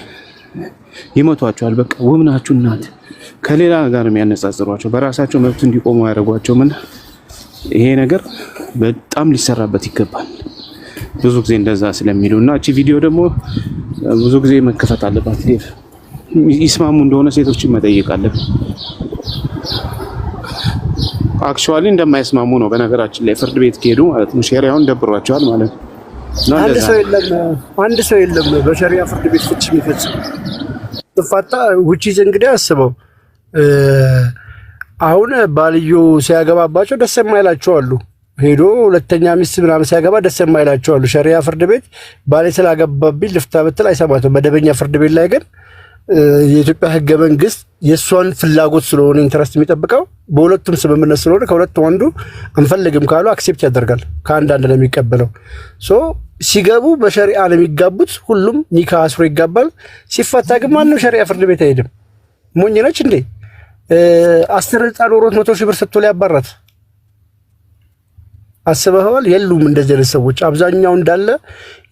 ይመቷቸዋል። በቃ ውብ ናችሁ እናት ከሌላ ጋር የሚያነጻጽሯቸው በራሳቸው መብት እንዲቆሙ ያደርጓቸው። ምን ይሄ ነገር በጣም ሊሰራበት ይገባል ብዙ ጊዜ እንደዛ ስለሚሉ እና እቺ ቪዲዮ ደግሞ ብዙ ጊዜ መከፈት አለባት። ይስማሙ እንደሆነ ሴቶችን መጠየቅ አለብን። አክቹአሊ እንደማይስማሙ ነው በነገራችን ላይ ፍርድ ቤት ከሄዱ ማለት ነው። ሸሪዓውን ደብሯቸዋል ማለት ነው። አንድ ሰው የለም በሸሪዓ ፍርድ ቤት ፍቺ የሚፈጽም ተፋታ ውጪ እንግዲህ አስበው። አሁን ባልዮ ሲያገባባቸው ደስ የማይላቸው አሉ። ሄዶ ሁለተኛ ሚስት ምናምን ሲያገባ ደስ የማይላቸው አሉ። ሸሪዓ ፍርድ ቤት ባሌ ስላገባብኝ ልፍታ ብትል አይሰማትም። መደበኛ ፍርድ ቤት ላይ ግን የኢትዮጵያ ሕገ መንግስት የእሷን ፍላጎት ስለሆነ ኢንተረስት የሚጠብቀው በሁለቱም ስምምነት ስለሆነ ከሁለቱም አንዱ አንፈልግም ካሉ አክሴፕት ያደርጋል። ከአንዳንድ ነው የሚቀበለው። ሲገቡ በሸሪዓ ነው የሚጋቡት። ሁሉም ኒካ አስሮ ይጋባል። ሲፈታ ግን ማንም ሸሪዓ ፍርድ ቤት አይሄድም። ሞኝ ነች እንዴ? 10 ህፃን ኖሮት 100 ሺህ ብር ሰጥቶ ሊያባራት አስበዋል? የሉም እንደዚህ አይነት ሰዎች። አብዛኛው እንዳለ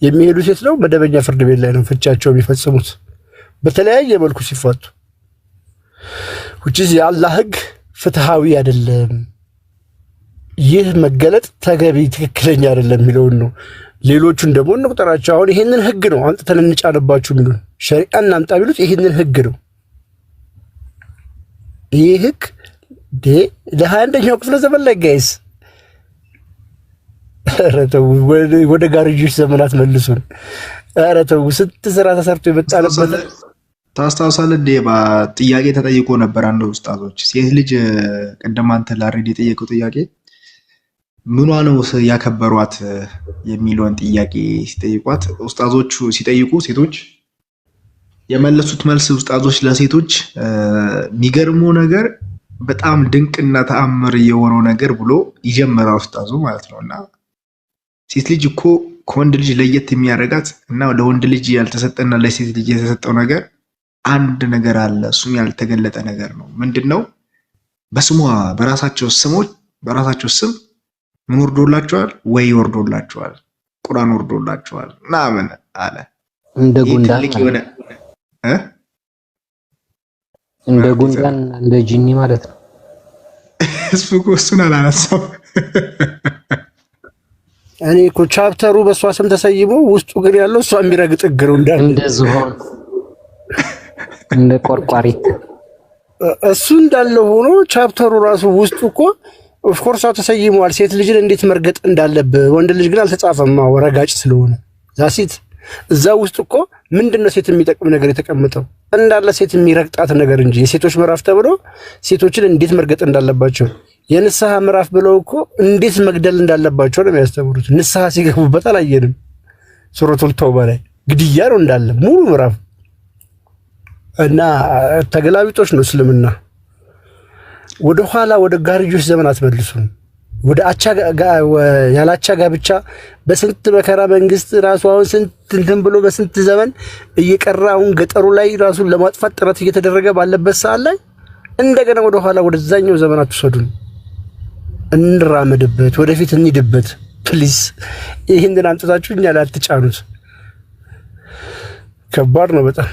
የሚሄዱት የት ነው? መደበኛ ፍርድ ቤት ላይ ነው ፍቻቸው የሚፈጽሙት በተለያየ መልኩ ሲፋቱ። የአላህ ህግ ፍትሃዊ አይደለም፣ ይህ መገለጥ ተገቢ ትክክለኛ አይደለም የሚለውን ነው። ሌሎቹን ደግሞ እንቁጠራቸው። አሁን ይሄንን ህግ ነው አንጥተን እንጫነባችሁ የሚሉን ሸሪዓ እናምጣ ቢሉት ይሄንን ህግ ነው። ይህ ህግ ለ21ኛው ክፍለ ዘመን ላይ ጋይስ፣ ኧረ ተው ወደ ጋርዮሽ ዘመናት መልሱን። ኧረ ተው ስንት ስራ ተሰርቶ የመጣለበት ታስታውሳለህ እንዴ? ጥያቄ ተጠይቆ ነበር አንድ ኡስታዞች ሴት ልጅ ቅድም አንተ ላሬድ የጠየቀው ጥያቄ ምኗ ነው ያከበሯት የሚለውን ጥያቄ ሲጠይቋት ኡስታዞቹ ሲጠይቁ ሴቶች የመለሱት መልስ ኡስታዞች ለሴቶች የሚገርመው ነገር በጣም ድንቅና ተአምር የሆነው ነገር ብሎ ይጀምራል ኡስታዙ ማለት ነውና ሴት ልጅ እኮ ከወንድ ልጅ ለየት የሚያደርጋት እና ለወንድ ልጅ ያልተሰጠና ለሴት ልጅ የተሰጠው ነገር አንድ ነገር አለ። እሱም ያልተገለጠ ነገር ነው። ምንድነው? በስሟ በራሳቸው ስሞች በራሳቸው ስም ምን ወርዶላቸዋል? ወይ ወርዶላቸዋል፣ ቁርአን ወርዶላቸዋል ምናምን አለ። እንደ ጉንዳን እንደ ጉንዳን እንደ ጂኒ ማለት ነው። እሱን አላነሳው። እኔ እኮ ቻፕተሩ በሷ ስም ተሰይሞ ውስጡ ግን ያለው እሷ የሚረግጥ እግሩ እንዳለ እንደ ዝሆን እንደ ቆርቋሪት እሱ እንዳለ ሆኖ ቻፕተሩ ራሱ ውስጡ እኮ ኦፍ ኮርስ ተሰይሟል። ሴት ልጅን እንዴት መርገጥ እንዳለብህ፣ ወንድ ልጅ ግን አልተጻፈም። ወረጋጭ ስለሆነ ዛሲት እዛ ውስጥ እኮ ምንድነው ሴት የሚጠቅም ነገር የተቀመጠው እንዳለ ሴት የሚረግጣት ነገር እንጂ የሴቶች ምዕራፍ ተብሎ ሴቶችን እንዴት መርገጥ እንዳለባቸው የንስሐ ምዕራፍ ብለው እኮ እንዴት መግደል እንዳለባቸው ነው የሚያስተምሩት። ንስሐ ሲገቡበት አላየንም። ሱረቱል ተውባ ላይ ግድያ ነው እንዳለ ሙሉ ምዕራፍ እና ተገላቢጦች ነው እስልምና። ወደ ኋላ ወደ ጋርዮሽ ዘመን አትመልሱም። ወደ ያላቻ ጋብቻ በስንት መከራ መንግስት ራሱ አሁን ስንት እንትን ብሎ በስንት ዘመን እየቀረ አሁን ገጠሩ ላይ ራሱን ለማጥፋት ጥረት እየተደረገ ባለበት ሰዓት ላይ እንደገና ወደ ኋላ ወደዛኛው ዘመን አትወሰዱን። እንራመድበት፣ ወደፊት እንሂድበት ፕሊዝ። ይሄንን አምጥታችሁ እኛ ላይ አትጫኑት። ከባድ ነው በጣም።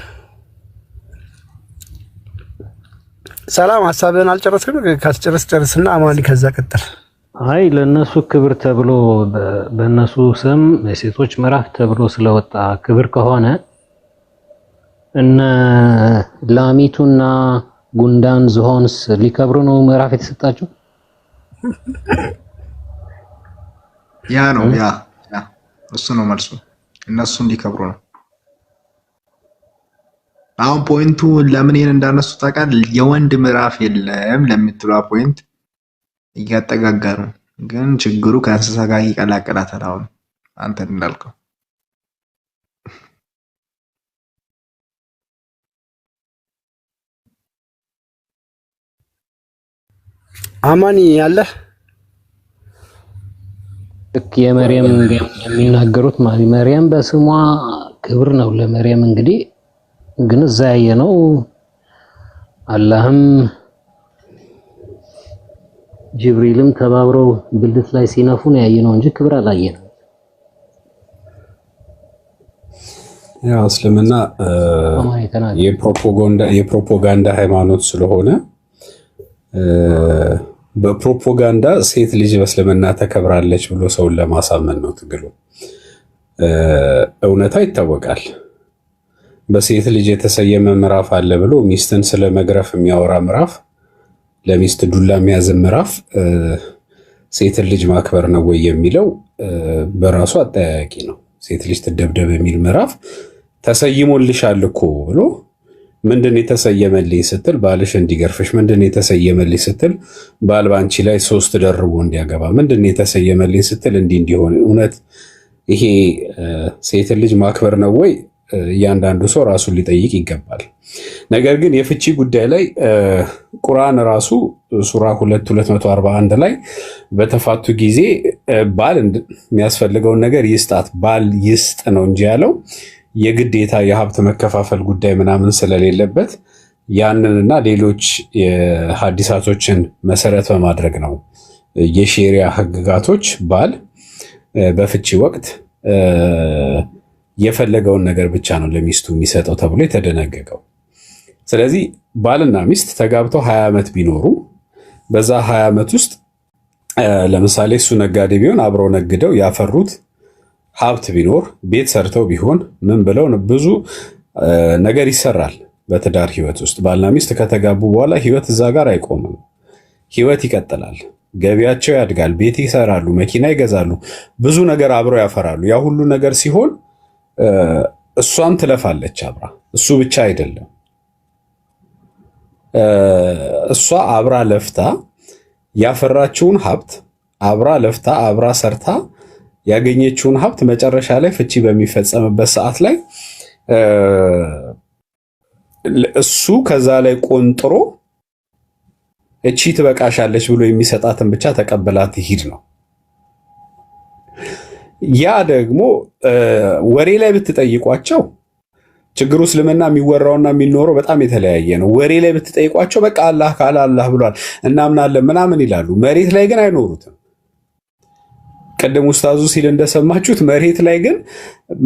ሰላም ሐሳብህን አልጨረስክም? ጨርስና አማኒ ከዛ ቀጥል። አይ ለነሱ ክብር ተብሎ በነሱ ስም የሴቶች ምዕራፍ ተብሎ ስለወጣ ክብር ከሆነ እነ ላሚቱና ጉንዳን ዝሆንስ ሊከብሩ ነው ምዕራፍ የተሰጣቸው? ያ ነው ያ እሱ ነው መልሱ። እነሱ እንዲከብሩ ነው። አሁን ፖይንቱ ለምን ይሄን እንዳነሱ ታውቃለህ? የወንድ ምዕራፍ የለም ለምትለው ፖይንት እያጠጋጋ ነው። ግን ችግሩ ከእንስሳ ጋር ይቀላቀላታል። አሁን አንተ እንዳልከው አማኒ ያለ ልክ የመርየም የሚናገሩት መርየም በስሟ ክብር ነው ለመርየም። እንግዲህ ግን እዛ ያየነው አላህም ጅብሪልም ተባብረው ብልት ላይ ሲነፉ ነው ያየነው እንጂ ክብር አላየነው። ያው እስልምና የፕሮፓጋንዳ ሃይማኖት ስለሆነ በፕሮፓጋንዳ ሴት ልጅ በእስልምና ተከብራለች ብሎ ሰውን ለማሳመን ነው ትግሉ። እውነታ ይታወቃል። በሴት ልጅ የተሰየመ ምዕራፍ አለ ብሎ ሚስትን ስለ መግረፍ የሚያወራ ምዕራፍ፣ ለሚስት ዱላ የሚያዝ ምዕራፍ ሴትን ልጅ ማክበር ነው ወይ የሚለው በራሱ አጠያያቂ ነው። ሴት ልጅ ትደብደብ የሚል ምዕራፍ ተሰይሞልሻል እኮ ብሎ ምንድን የተሰየመልኝ ስትል ባልሽ እንዲገርፍሽ፣ ምንድን የተሰየመልኝ ስትል ባል ባንቺ ላይ 3 ደርቦ እንዲያገባ፣ ምንድን የተሰየመልኝ ስትል እንዲህ እንዲሆን። እውነት ይሄ ሴትን ልጅ ማክበር ነው ወይ? እያንዳንዱ ሰው ራሱን ሊጠይቅ ይገባል። ነገር ግን የፍቺ ጉዳይ ላይ ቁርአን ራሱ ሱራ 241 ላይ በተፋቱ ጊዜ ባል የሚያስፈልገውን ነገር ይስጣት፣ ባል ይስጥ ነው እንጂ ያለው የግዴታ የሀብት መከፋፈል ጉዳይ ምናምን ስለሌለበት ያንንና ሌሎች የሐዲሳቶችን መሰረት በማድረግ ነው የሼሪያ ህግጋቶች ባል በፍቺ ወቅት የፈለገውን ነገር ብቻ ነው ለሚስቱ የሚሰጠው ተብሎ የተደነገገው። ስለዚህ ባልና ሚስት ተጋብተው 20 ዓመት ቢኖሩ በዛ 20 ዓመት ውስጥ ለምሳሌ እሱ ነጋዴ ቢሆን አብረው ነግደው ያፈሩት ሀብት ቢኖር ቤት ሰርተው ቢሆን ምን ብለው ብዙ ነገር ይሰራል በትዳር ህይወት ውስጥ። ባልና ሚስት ከተጋቡ በኋላ ህይወት እዛ ጋር አይቆምም። ህይወት ይቀጥላል። ገቢያቸው ያድጋል። ቤት ይሰራሉ፣ መኪና ይገዛሉ፣ ብዙ ነገር አብረው ያፈራሉ። ያ ሁሉ ነገር ሲሆን እሷም ትለፋለች አብራ። እሱ ብቻ አይደለም፣ እሷ አብራ ለፍታ ያፈራችውን ሀብት አብራ ለፍታ አብራ ሰርታ ያገኘችውን ሀብት መጨረሻ ላይ ፍቺ በሚፈጸምበት ሰዓት ላይ እሱ ከዛ ላይ ቆንጥሮ እቺ ትበቃሻለች ብሎ የሚሰጣትን ብቻ ተቀበላት ሂድ ነው። ያ ደግሞ ወሬ ላይ ብትጠይቋቸው ችግሩ እስልምና የሚወራውና የሚኖረው በጣም የተለያየ ነው። ወሬ ላይ ብትጠይቋቸው በቃ አላህ ካለ አላህ ብሏል እናምናለን ምናምን ይላሉ። መሬት ላይ ግን አይኖሩትም። ቀደም ኡስታዙ ሲል እንደሰማችሁት መሬት ላይ ግን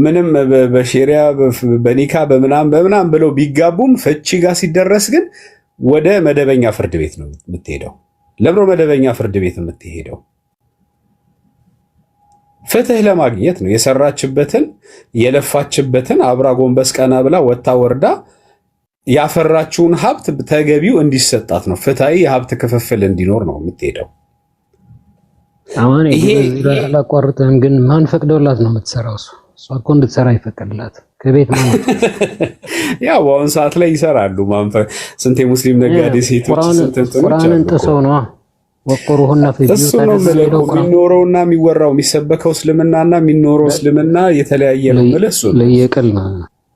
ምንም በሸሪያ በኒካ በምናም ብለው ቢጋቡም ፍቺ ጋር ሲደረስ ግን ወደ መደበኛ ፍርድ ቤት ነው የምትሄደው። ለምሮ መደበኛ ፍርድ ቤት የምትሄደው ፍትህ ለማግኘት ነው። የሰራችበትን የለፋችበትን አብራ ጎንበስ ቀና ብላ ወታ ወርዳ ያፈራችውን ሀብት ተገቢው እንዲሰጣት ነው። ፍትሃዊ የሀብት ክፍፍል እንዲኖር ነው የምትሄደው። ይሄ አላቋርጥህም፣ ግን ማን ፈቅዶላት ነው የምትሰራው? እሷ እኮ እንድትሰራ ይፈቀድላት ከቤት ማለት ያው በአሁን ሰዓት ላይ ይሰራሉ። ስንት የሙስሊም ነጋዴ ሴቶች ስንት ቁርአንን ጥሰው ነው ወቆሩሁና እሱ ነው የሚኖረውና የሚወራው የሚሰበከው እስልምናና የሚኖረው እስልምና የተለያየ ነው። እሱ ለየቅል ነው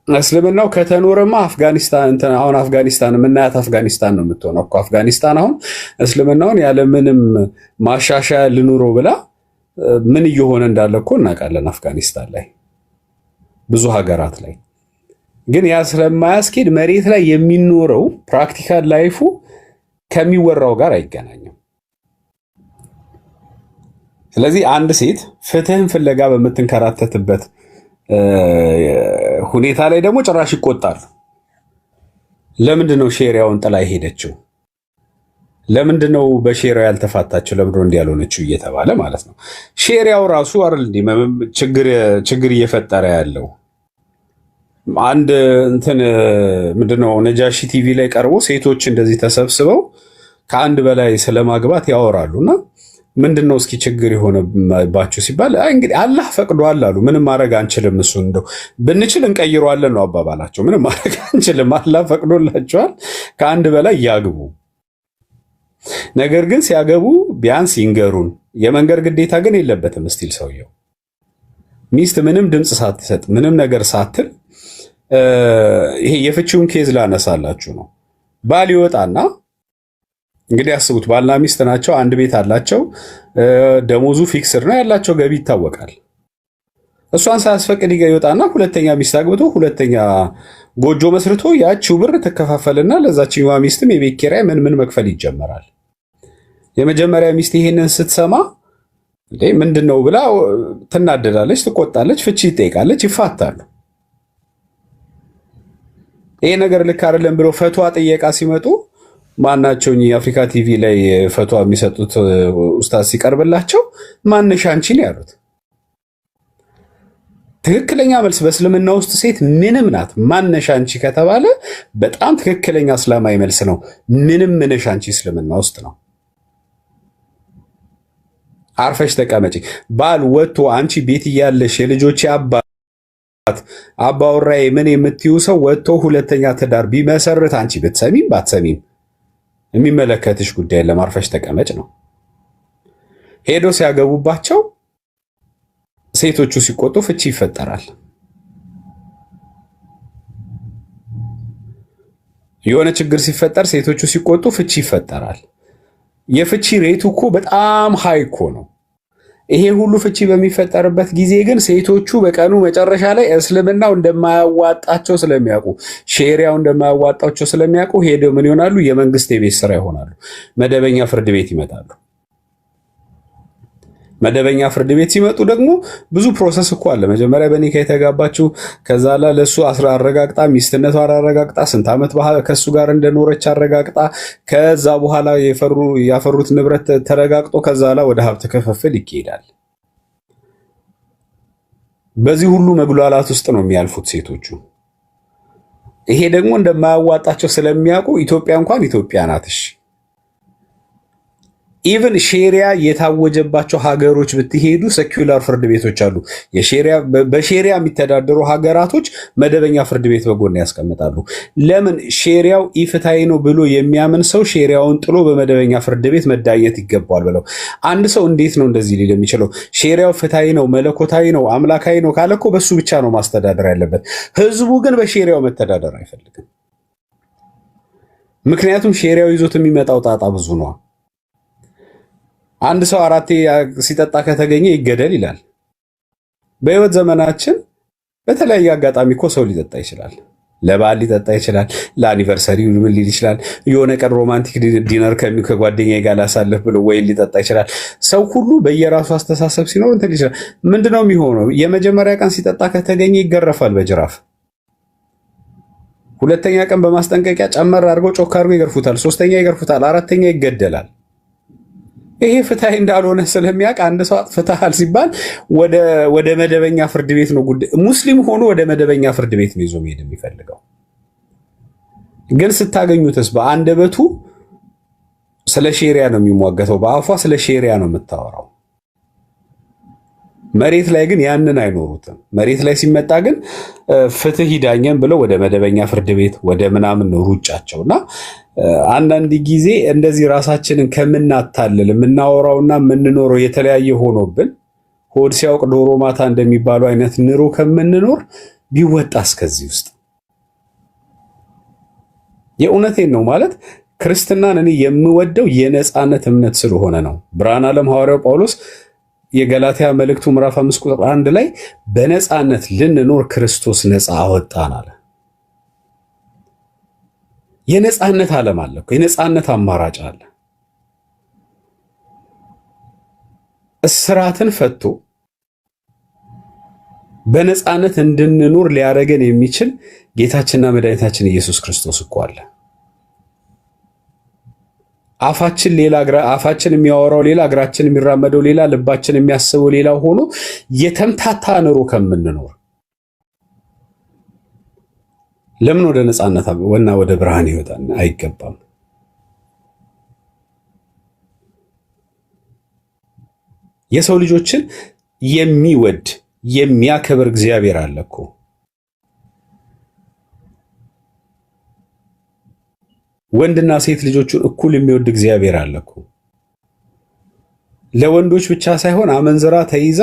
እስልምናው ከተኖረማ አፍጋኒስታን አሁን አፍጋኒስታን የምናያት አፍጋኒስታን ነው የምትሆነው እኮ። አፍጋኒስታን አሁን እስልምናውን ያለምንም ማሻሻያ ልኑረው ብላ ምን እየሆነ እንዳለ እኮ እናውቃለን። አፍጋኒስታን ላይ ብዙ ሀገራት ላይ ግን ያ ስለማያስኬድ መሬት ላይ የሚኖረው ፕራክቲካል ላይፉ ከሚወራው ጋር አይገናኝም። ስለዚህ አንድ ሴት ፍትህን ፍለጋ በምትንከራተትበት ሁኔታ ላይ ደግሞ ጭራሽ ይቆጣሉ። ለምንድነው ሼሪያውን ጥላ ሄደችው? ለምንድነው በሼሪያው ያልተፋታችው? ለምንድነው እንዲያልሆነችው እየተባለ ማለት ነው። ሼሪያው ራሱ አይደል ችግር እየፈጠረ ያለው። አንድ እንትን ምንድነው ነጃሺ ቲቪ ላይ ቀርቦ ሴቶች እንደዚህ ተሰብስበው ከአንድ በላይ ስለማግባት ያወራሉና ምንድነው እስኪ ችግር የሆነባችሁ ሲባል እንግዲህ አላህ ፈቅዷል አሉ። ምንም ማድረግ አንችልም፣ እሱ እንደው ብንችል እንቀይረዋለን ነው አባባላቸው። ምንም ማድረግ አንችልም፣ አላህ ፈቅዶላቸዋል ከአንድ በላይ ያግቡ። ነገር ግን ሲያገቡ ቢያንስ ይንገሩን። የመንገር ግዴታ ግን የለበትም። እስቲል ሰውየው ሚስት ምንም ድምፅ ሳትሰጥ ምንም ነገር ሳትል ይሄ የፍቺውን ኬዝ ላነሳላችሁ ነው። ባል ይወጣና እንግዲህ አስቡት፣ ባልና ሚስት ናቸው፣ አንድ ቤት አላቸው፣ ደሞዙ ፊክስድ ነው፣ ያላቸው ገቢ ይታወቃል። እሷን ሳያስፈቅድ ይወጣና ሁለተኛ ሚስት አግብቶ ሁለተኛ ጎጆ መስርቶ ያቺው ብር ትከፋፈልና ለዛችኛዋ ሚስትም የቤት ኪራይ ምን መክፈል ይጀመራል። የመጀመሪያ ሚስት ይሄንን ስትሰማ እንዴ ምንድነው ብላ ትናደዳለች፣ ትቆጣለች፣ ፍቺ ትጠይቃለች፣ ይፋታሉ። ይሄ ነገር ልክ አይደለም ብሎ ፈትዋ ጥየቃ ሲመጡ ማናቸው የአፍሪካ ቲቪ ላይ ፈትዋ የሚሰጡት ኡስታዝ ሲቀርብላቸው ማነሽ አንቺ ነው ያሉት። ትክክለኛ መልስ በእስልምና ውስጥ ሴት ምንም ናት። ማነሽ አንቺ ከተባለ በጣም ትክክለኛ እስላማዊ መልስ ነው። ምንም ነሽ አንቺ እስልምና ውስጥ ነው። አርፈሽ ተቀመጪ። ባል ወጥቶ አንቺ ቤት እያለሽ የልጆች አባወራዬ ምን የምትዩ ሰው ወጥቶ ሁለተኛ ትዳር ቢመሰርት አንቺ ብትሰሚም ባትሰሚም የሚመለከትሽ ጉዳይ ለማርፈሽ ተቀመጭ ነው። ሄዶ ሲያገቡባቸው ሴቶቹ ሲቆጡ ፍቺ ይፈጠራል። የሆነ ችግር ሲፈጠር ሴቶቹ ሲቆጡ ፍቺ ይፈጠራል። የፍቺ ሬቱ እኮ በጣም ሃይ እኮ ነው። ይሄ ሁሉ ፍቺ በሚፈጠርበት ጊዜ ግን ሴቶቹ በቀኑ መጨረሻ ላይ እስልምናው እንደማያዋጣቸው ስለሚያውቁ፣ ሼሪያው እንደማያዋጣቸው ስለሚያውቁ ሄደው ምን ይሆናሉ? የመንግስት የቤት ስራ ይሆናሉ። መደበኛ ፍርድ ቤት ይመጣሉ። መደበኛ ፍርድ ቤት ሲመጡ ደግሞ ብዙ ፕሮሰስ እኮ አለ። መጀመሪያ በኒካ የተጋባችው ከዛ ላይ ለሱ አረጋግጣ ሚስትነቷን አረጋግጣ ስንት ዓመት ከሱ ጋር እንደኖረች አረጋግጣ ከዛ በኋላ ያፈሩት ንብረት ተረጋግጦ ከዛ ላይ ወደ ሀብት ክፍፍል ይካሄዳል። በዚህ ሁሉ መጉላላት ውስጥ ነው የሚያልፉት ሴቶቹ። ይሄ ደግሞ እንደማያዋጣቸው ስለሚያውቁ ኢትዮጵያ እንኳን ኢትዮጵያ ናትሽ ኢቭን ሼሪያ የታወጀባቸው ሀገሮች ብትሄዱ ሰኪዩላር ፍርድ ቤቶች አሉ። በሼሪያ የሚተዳደሩ ሀገራቶች መደበኛ ፍርድ ቤት በጎን ያስቀምጣሉ። ለምን? ሼሪያው ኢፍትሃዊ ነው ብሎ የሚያምን ሰው ሼሪያውን ጥሎ በመደበኛ ፍርድ ቤት መዳኘት ይገባዋል ብለው። አንድ ሰው እንዴት ነው እንደዚህ ሊል የሚችለው? ሼሪያው ፍትሃዊ ነው፣ መለኮታዊ ነው፣ አምላካዊ ነው ካለ እኮ በሱ ብቻ ነው ማስተዳደር ያለበት። ህዝቡ ግን በሼሪያው መተዳደር አይፈልግም። ምክንያቱም ሼሪያው ይዞት የሚመጣው ጣጣ ብዙ ነው። አንድ ሰው 4 ሲጠጣ ከተገኘ ይገደል ይላል። በህይወት ዘመናችን በተለያየ አጋጣሚ እኮ ሰው ሊጠጣ ይችላል። ለበዓል ሊጠጣ ይችላል። ለአኒቨርሰሪ ምን ሊል ይችላል። የሆነ ቀን ሮማንቲክ ዲነር ከጓደኛዬ ጋር ላሳልፍ ብሎ ወይን ሊጠጣ ይችላል። ሰው ሁሉ በየራሱ አስተሳሰብ ሲኖር እንትን ይችላል። ምንድነው የሚሆነው? የመጀመሪያ ቀን ሲጠጣ ከተገኘ ይገረፋል በጅራፍ። ሁለተኛ ቀን በማስጠንቀቂያ ጨመር አድርገው ጮክ አድርገው ይገርፉታል። ሶስተኛ ይገርፉታል። አራተኛ ይገደላል። ይሄ ፍትሃዊ እንዳልሆነ ስለሚያውቅ አንድ ሰው አጥፍተሃል ሲባል ወደ መደበኛ ፍርድ ቤት ነው ጉዳይ። ሙስሊም ሆኖ ወደ መደበኛ ፍርድ ቤት ነው ይዞ መሄድ የሚፈልገው። ግን ስታገኙትስ በአንደበቱ ስለ ሼሪያ ነው የሚሟገተው፣ በአፏ ስለ ሼሪያ ነው የምታወራው። መሬት ላይ ግን ያንን አይኖሩትም። መሬት ላይ ሲመጣ ግን ፍትህ ይዳኘን ብለው ወደ መደበኛ ፍርድ ቤት ወደ ምናምን ነው ሩጫቸውና አንዳንድ ጊዜ እንደዚህ ራሳችንን ከምናታልል የምናወራውና የምንኖረው የተለያየ ሆኖብን ሆድ ሲያውቅ ዶሮ ማታ እንደሚባለው አይነት ኑሮ ከምንኖር ቢወጣ እስከዚህ ውስጥ የእውነቴን ነው ማለት ክርስትናን እኔ የምወደው የነፃነት እምነት ስለሆነ ነው። ብርሃነ ዓለም ሐዋርያው ጳውሎስ የገላትያ መልእክቱ ምዕራፍ 5 ቁጥር 1 ላይ በነፃነት ልንኖር ክርስቶስ ነፃ አወጣን አለ። የነፃነት ዓለም አለ እኮ የነፃነት አማራጭ አለ። እስራትን ፈቶ በነፃነት እንድንኖር ሊያደርገን የሚችል ጌታችንና መድኃኒታችን ኢየሱስ ክርስቶስ እኮ አለ። አፋችን ሌላ አፋችን የሚያወራው ሌላ፣ እግራችን የሚራመደው ሌላ፣ ልባችን የሚያስበው ሌላ ሆኖ የተምታታ ኑሮ ከምንኖር ለምን ወደ ነፃነት ወደ ብርሃን ይወጣል? አይገባም። የሰው ልጆችን የሚወድ የሚያከብር እግዚአብሔር አለ እኮ። ወንድና ሴት ልጆቹን እኩል የሚወድ እግዚአብሔር አለ እኮ። ለወንዶች ብቻ ሳይሆን አመንዝራ ተይዛ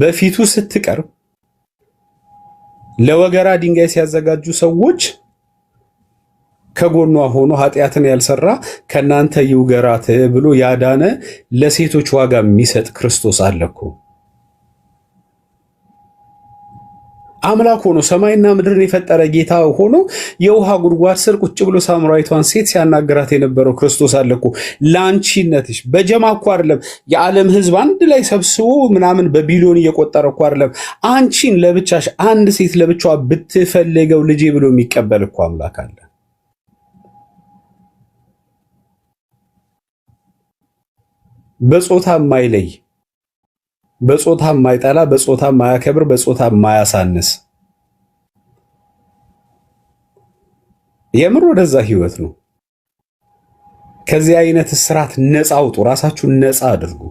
በፊቱ ስትቀርብ ለወገራ ድንጋይ ሲያዘጋጁ ሰዎች ከጎኗ ሆኖ ኃጢአትን ያልሰራ ከናንተ ይውገራት ብሎ ያዳነ ለሴቶች ዋጋ የሚሰጥ ክርስቶስ አለ እኮ። አምላክ ሆኖ ሰማይና ምድርን የፈጠረ ጌታ ሆኖ የውሃ ጉድጓድ ስር ቁጭ ብሎ ሳምራዊቷን ሴት ሲያናግራት የነበረው ክርስቶስ አለ እኮ። ላንቺነትሽ በጀማ እኮ አይደለም የዓለም ሕዝብ አንድ ላይ ሰብስቦ ምናምን በቢሊዮን እየቆጠረ እኮ አይደለም። አንቺን ለብቻሽ አንድ ሴት ለብቻዋ ብትፈልገው ልጄ ብሎ የሚቀበል እኮ አምላክ አለ። በጾታ የማይለይ በጾታ የማይጠላ በጾታ የማያከብር በጾታ የማያሳንስ የምር ወደዛ ህይወት ነው። ከዚህ አይነት እስራት ነፃ አውጡ፣ ራሳችሁን ነፃ አድርጉ።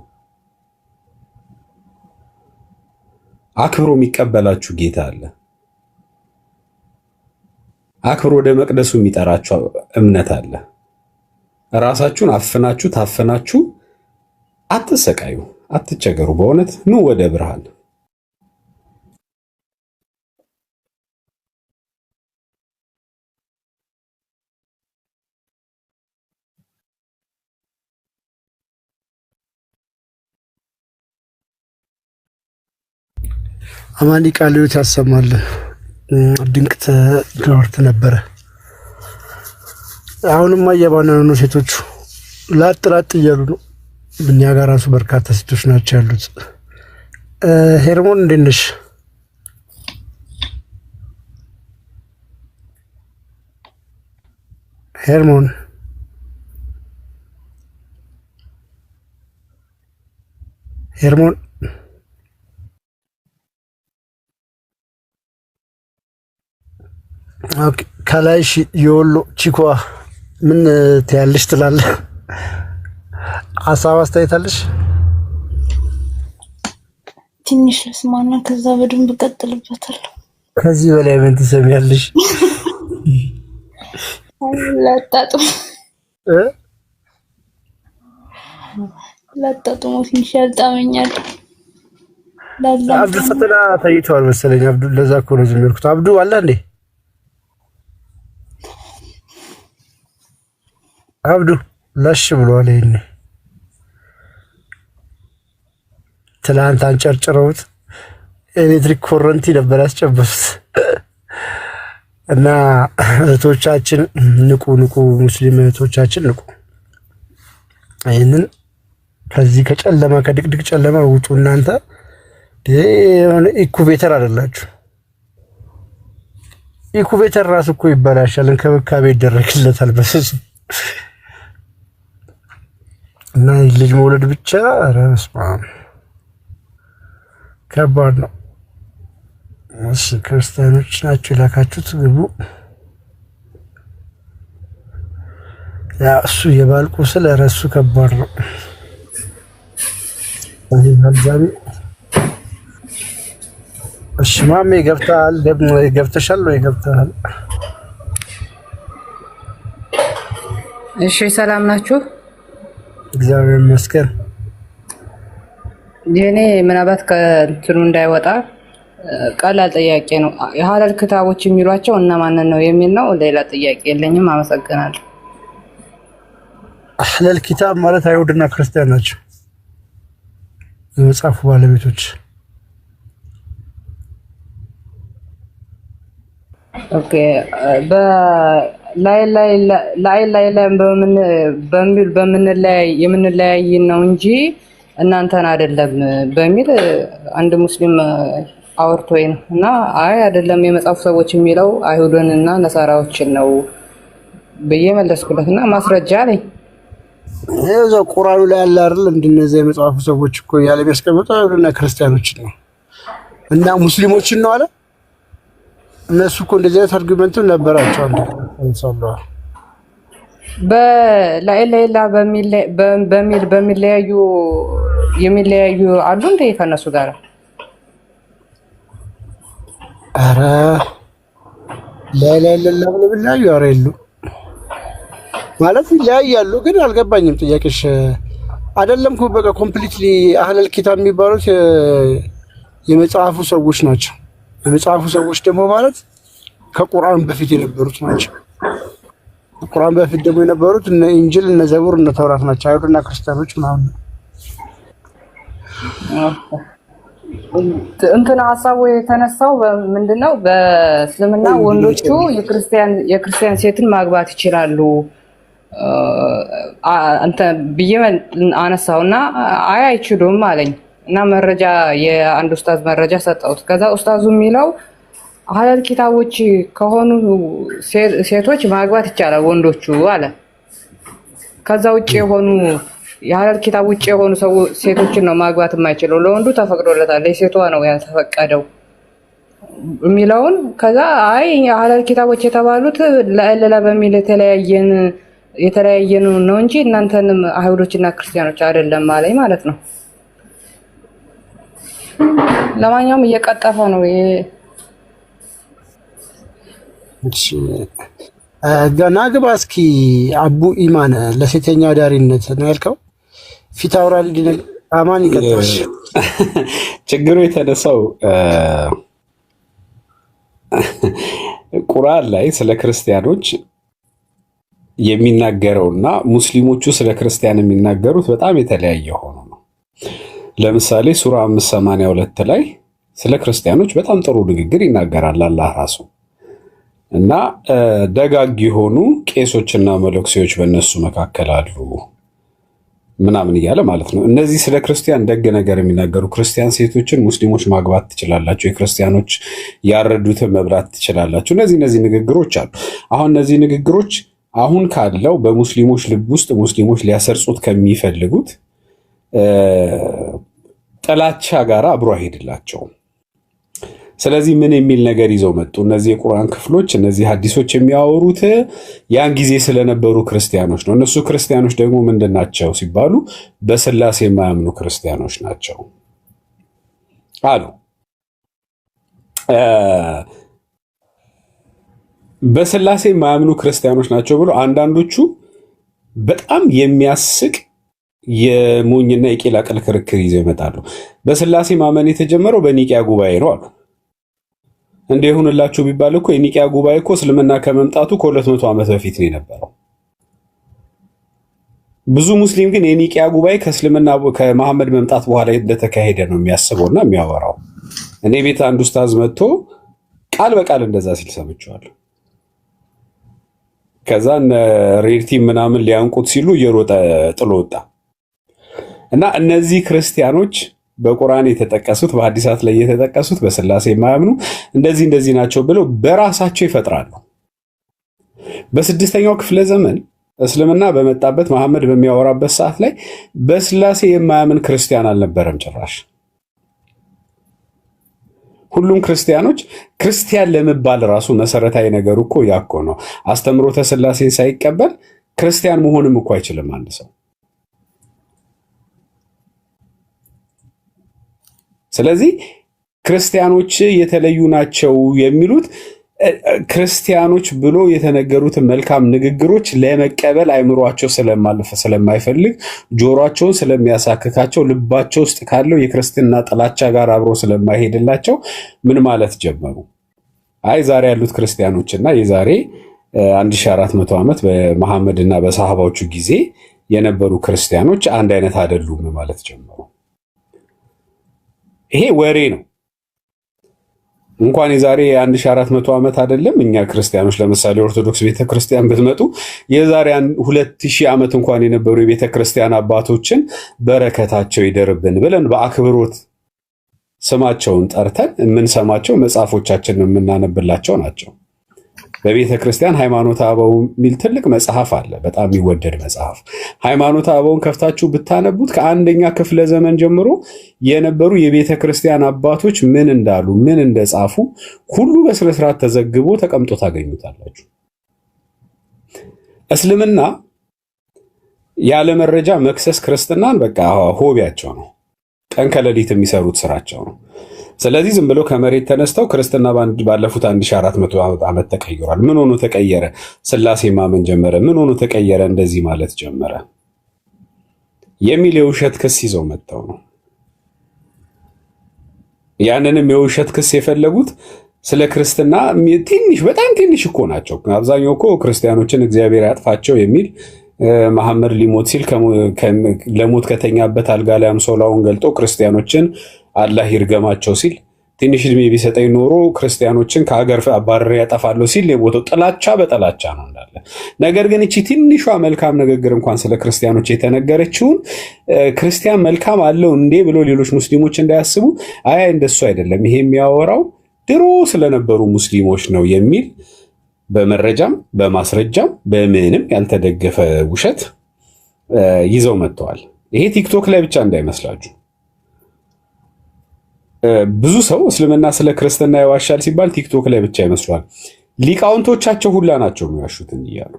አክብሮ የሚቀበላችሁ ጌታ አለ። አክብሮ ወደ መቅደሱ የሚጠራችሁ እምነት አለ። ራሳችሁን አፍናችሁ ታፍናችሁ አትሰቃዩ፣ አትቸገሩ። በእውነት ኑ ወደ ብርሃን። አማኒ ቃል ሕይወት ያሰማል። ድንቅ ትምህርት ነበረ። አሁንማ እየባነኑ ነው ሴቶቹ፣ ላጥ ላጥ እያሉ ነው። እኛ ጋር ራሱ በርካታ ሴቶች ናቸው ያሉት። ሄርሞን እንዴት ነሽ? ሄርሞን ሄርሞን ኦኬ። ከላይሽ የወሎ ቺኳ ምን ትያለሽ ትላለህ? ሀሳብ አስተያየታለሽ? ትንሽ ልስማና ከዛ በደንብ እቀጥልበታለሁ። ከዚህ በላይ ምን ትሰሚያለሽ? ላጣጥሞ ትንሽ ያልጣመኛል። አብዱ ፈተና ተይቷል መሰለኝ። አብዱ ለዛ እኮ ነው ዝም ያልኩት። አብዱ አለ እንዴ? አብዱ ለሽ ብሏል። ይሄን ትላንት አንጨርጭረውት ኤሌክትሪክ ኮረንቲ ነበር ያስጨበሱት። እና እህቶቻችን ንቁ፣ ሙስሊም እህቶቻችን ንቁ። ይሄንን ከዚህ ከጨለማ ከድቅድቅ ጨለማ ውጡ። እናንተ ኢኩቤተር አይደላችሁ። ኢኩቤተር ራሱ እኮ ይበላሻል፣ እንክብካቤ ይደረግለታል በስሱ እና ልጅ መውለድ ብቻ ረስማ ከባድ ነው። እሺ ክርስቲያኖች ናችሁ የላካችሁት ግቡ። ያ እሱ የባል ቁስል ረሱ ከባድ ነው። እሺ ማሜ ገብተሃል? ገብተሻል ወይ ገብተሃል? እሺ ሰላም ናችሁ? እግዚአብሔር ይመስገን። የኔ ምናልባት ከእንትኑ እንዳይወጣ ቀላል ጥያቄ ነው። የሐላል ክታቦች የሚሏቸው እነማንን ነው የሚል ነው። ሌላ ጥያቄ የለኝም። አመሰግናለሁ። አህለል ኪታብ ማለት አይሁድና ክርስቲያን ናቸው፣ የመጽሐፉ ባለቤቶች። ኦኬ ላይ በሚል የምንለያይ ነው እንጂ እናንተን አይደለም በሚል አንድ ሙስሊም አውርቶኝ ነው እና አይ አይደለም የመጽሐፉ ሰዎች የሚለው አይሁድንና ነሳራዎችን ነው ብዬ መለስኩለት እና ማስረጃ አለኝ። እዛው ቁርአኑ ላይ ያለ አይደል እንደነዚህ የመጽሐፉ ሰዎች እኮ ያለ ቢያስቀምጠው አይሁድና ክርስቲያኖችን ነው እና ሙስሊሞችን ነው አለ። እነሱ እኮ እንደዚህ አይነት አርጊመንት ነበራቸው አንተ ኢንሻአላህ በላይላ የሚለያዩ አሉ እንደ ከነሱ ጋር አረ ላይላ ብለው ቢለያዩ አረ የሉ ማለት ይለያያሉ። ግን አልገባኝም ጥያቄሽ። አይደለም እኮ በቃ ኮምፕሊትሊ አህለል ኪታብ የሚባሉት የመጽሐፉ ሰዎች ናቸው። የመጽሐፉ ሰዎች ደግሞ ማለት ከቁርአን በፊት የነበሩት ናቸው። ከቁርአን በፊት ደግሞ የነበሩት እነ ኢንጂል፣ እነ ዘቡር፣ እነ ተውራት ናቸው። አይሁድና ክርስቲያኖች ምናምን እንትና ሀሳቡ የተነሳው ምንድነው? በእስልምና ወንዶቹ የክርስቲያን ሴትን ማግባት ይችላሉ አንተ ብዬ አነሳውና አይ አይችሉም አለኝ እና መረጃ የአንድ ኡስታዝ መረጃ ሰጠሁት። ከዛ ኡስታዙ የሚለው አህለል ኪታቦች ከሆኑ ሴቶች ማግባት ይቻላል ወንዶቹ አለ። ከዛ ውጭ የሆኑ የአህለል ኪታብ ውጭ የሆኑ ሴቶችን ነው ማግባት የማይችለው፣ ለወንዱ ተፈቅዶለታል፣ ለሴቷ ነው ያልተፈቀደው የሚለውን። ከዛ አይ አህለል ኪታቦች የተባሉት ለእለላ በሚል የተለያየን ነው እንጂ እናንተንም አይሁዶችና ክርስቲያኖች አይደለም አለኝ ማለት ነው። ለማንኛውም እየቀጠፈ ነው። እሺ ገና ግባ እስኪ። አቡ ኢማን ለሴተኛ አዳሪነት ነው ያልከው? ፊት አውራሪ አማን ይቀጥላል። ችግሩ የተነሳው ቁርአን ላይ ስለ ክርስቲያኖች የሚናገረውና ሙስሊሞቹ ስለ ክርስቲያን የሚናገሩት በጣም የተለያየ ሆኖ ነው። ለምሳሌ ሱራ 582 ላይ ስለ ክርስቲያኖች በጣም ጥሩ ንግግር ይናገራል አላህ ራሱ እና ደጋግ የሆኑ ቄሶችና መለክሲዎች በእነሱ መካከል አሉ ምናምን እያለ ማለት ነው። እነዚህ ስለ ክርስቲያን ደግ ነገር የሚናገሩ ክርስቲያን ሴቶችን ሙስሊሞች ማግባት ትችላላችሁ፣ የክርስቲያኖች ያረዱትን መብላት ትችላላችሁ። እነዚህ ንግግሮች አሉ። አሁን እነዚህ ንግግሮች አሁን ካለው በሙስሊሞች ልብ ውስጥ ሙስሊሞች ሊያሰርጹት ከሚፈልጉት ጥላቻ ጋር አብሮ አይሄድላቸውም። ስለዚህ ምን የሚል ነገር ይዘው መጡ? እነዚህ የቁርአን ክፍሎች እነዚህ ሐዲሶች የሚያወሩት ያን ጊዜ ስለነበሩ ክርስቲያኖች ነው። እነሱ ክርስቲያኖች ደግሞ ምንድን ናቸው ሲባሉ በስላሴ የማያምኑ ክርስቲያኖች ናቸው አሉ። በስላሴ የማያምኑ ክርስቲያኖች ናቸው ብሎ አንዳንዶቹ በጣም የሚያስቅ የሞኝና የቂላቅል ክርክር ይዘው ይመጣሉ። በስላሴ ማመን የተጀመረው በኒቂያ ጉባኤ ነው አሉ። እንደ ይሁንላችሁ ቢባል እኮ የኒቂያ ጉባኤ እኮ እስልምና ከመምጣቱ ከ200 ዓመት በፊት ነው የነበረው። ብዙ ሙስሊም ግን የኒቂያ ጉባኤ ከእስልምና ከመሐመድ መምጣት በኋላ እንደተካሄደ ነው የሚያስበውና የሚያወራው። እኔ ቤት አንድ ኡስታዝ መጥቶ ቃል በቃል እንደዛ ሲል ሰምቼዋለሁ። ከዛ ሬድቲ ምናምን ሊያንቁት ሲሉ እየሮጠ ጥሎ ወጣ። እና እነዚህ ክርስቲያኖች በቁርአን የተጠቀሱት በሐዲሳት ላይ የተጠቀሱት በስላሴ የማያምኑ እንደዚህ ናቸው ብለው በራሳቸው ይፈጥራሉ። በስድስተኛው ክፍለ ዘመን እስልምና በመጣበት መሐመድ በሚያወራበት ሰዓት ላይ በስላሴ የማያምን ክርስቲያን አልነበረም ጭራሽ። ሁሉም ክርስቲያኖች ክርስቲያን ለመባል ራሱ መሰረታዊ ነገሩ እኮ ያኮ ነው። አስተምሮተ ስላሴን ሳይቀበል ክርስቲያን መሆንም እኮ አይችልም አንድ ሰው። ስለዚህ ክርስቲያኖች የተለዩ ናቸው የሚሉት ክርስቲያኖች ብሎ የተነገሩትን መልካም ንግግሮች ለመቀበል አይምሯቸው ስለማይፈልግ ጆሮአቸውን ስለሚያሳክካቸው ልባቸው ውስጥ ካለው የክርስትና ጥላቻ ጋር አብሮ ስለማይሄድላቸው ምን ማለት ጀመሩ? አይ ዛሬ ያሉት ክርስቲያኖችና የዛሬ 1400 ዓመት በመሐመድና በሰሃባዎቹ ጊዜ የነበሩ ክርስቲያኖች አንድ አይነት አይደሉም ማለት ጀመሩ። ይሄ ወሬ ነው። እንኳን የዛሬ 1400 ዓመት አይደለም እኛ ክርስቲያኖች ለምሳሌ ኦርቶዶክስ ቤተክርስቲያን ብትመጡ የዛሬ 2000 ዓመት እንኳን የነበሩ የቤተክርስቲያን አባቶችን በረከታቸው ይደርብን ብለን በአክብሮት ስማቸውን ጠርተን የምንሰማቸው መጽሐፎቻችንን የምናነብላቸው ናቸው። በቤተ ክርስቲያን ሃይማኖተ አበው የሚል ትልቅ መጽሐፍ አለ። በጣም የሚወደድ መጽሐፍ። ሃይማኖተ አበውን ከፍታችሁ ብታነቡት ከአንደኛ ክፍለ ዘመን ጀምሮ የነበሩ የቤተ ክርስቲያን አባቶች ምን እንዳሉ ምን እንደጻፉ ሁሉ በስነ ስርዓት ተዘግቦ ተቀምጦ ታገኙታላችሁ። እስልምና ያለ መረጃ መክሰስ ክርስትናን በቃ ሆቢያቸው ነው። ቀን ከሌሊት የሚሰሩት ስራቸው ነው። ስለዚህ ዝም ብሎ ከመሬት ተነስተው ክርስትና ባለፉት 1400 ዓመት ተቀይሯል። ምን ሆኖ ተቀየረ? ስላሴ ማመን ጀመረ። ምን ሆኖ ተቀየረ? እንደዚህ ማለት ጀመረ የሚል የውሸት ክስ ይዘው መጥተው ነው። ያንንም የውሸት ክስ የፈለጉት ስለ ክርስትና ትንሽ በጣም ትንሽ እኮ ናቸው። አብዛኛው እኮ ክርስቲያኖችን እግዚአብሔር ያጥፋቸው የሚል መሐመድ ሊሞት ሲል ለሞት ከተኛበት አልጋ ላይ አንሶላውን ገልጦ ክርስቲያኖችን አላህ ይርገማቸው ሲል ትንሽ እድሜ ቢሰጠኝ ኖሮ ክርስቲያኖችን ከሀገር አባረር ያጠፋለሁ ሲል የሞተው ጥላቻ በጥላቻ ነው እንዳለ። ነገር ግን እቺ ትንሿ መልካም ንግግር እንኳን ስለ ክርስቲያኖች የተነገረችውን ክርስቲያን መልካም አለው እንዴ ብሎ ሌሎች ሙስሊሞች እንዳያስቡ አይ እንደሱ አይደለም ይሄ የሚያወራው ድሮ ስለነበሩ ሙስሊሞች ነው የሚል በመረጃም በማስረጃም በምንም ያልተደገፈ ውሸት ይዘው መጥተዋል። ይሄ ቲክቶክ ላይ ብቻ እንዳይመስላችሁ። ብዙ ሰው እስልምና ስለ ክርስትና ይዋሻል ሲባል ቲክቶክ ላይ ብቻ ይመስሏል። ሊቃውንቶቻቸው ሁላ ናቸው የሚዋሹት እያሉ።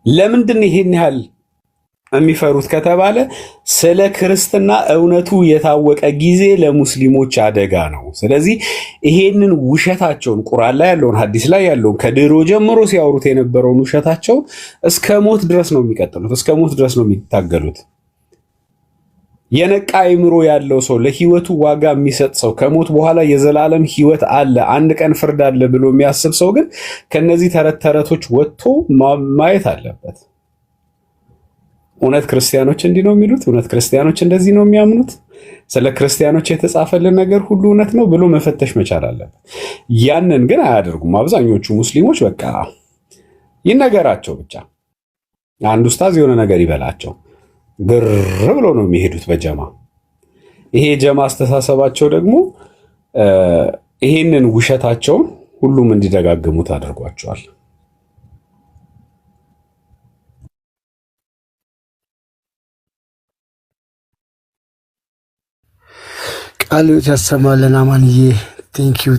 ለምንድን ይሄን ያህል የሚፈሩት ከተባለ ስለ ክርስትና እውነቱ የታወቀ ጊዜ ለሙስሊሞች አደጋ ነው። ስለዚህ ይሄንን ውሸታቸውን ቁርአን ላይ ያለውን ሐዲስ ላይ ያለውን ከድሮ ጀምሮ ሲያወሩት የነበረውን ውሸታቸውን እስከ ሞት ድረስ ነው የሚቀጥሉት፣ እስከ ሞት ድረስ ነው የሚታገሉት። የነቃ አይምሮ ያለው ሰው ለህይወቱ ዋጋ የሚሰጥ ሰው ከሞት በኋላ የዘላለም ህይወት አለ፣ አንድ ቀን ፍርድ አለ ብሎ የሚያስብ ሰው ግን ከነዚህ ተረት ተረቶች ወጥቶ ማየት አለበት። እውነት ክርስቲያኖች እንዲህ ነው የሚሉት? እውነት ክርስቲያኖች እንደዚህ ነው የሚያምኑት? ስለ ክርስቲያኖች የተጻፈልን ነገር ሁሉ እውነት ነው ብሎ መፈተሽ መቻል አለበት። ያንን ግን አያደርጉም አብዛኞቹ ሙስሊሞች። በቃ ይነገራቸው ብቻ፣ አንድ ኡስታዝ የሆነ ነገር ይበላቸው ግር ብሎ ነው የሚሄዱት በጀማ። ይሄ ጀማ አስተሳሰባቸው ደግሞ ይሄንን ውሸታቸውን ሁሉም እንዲደጋግሙት አድርጓቸዋል። ቃል ያሰማልን። አማንዬ ቴንኪዩ።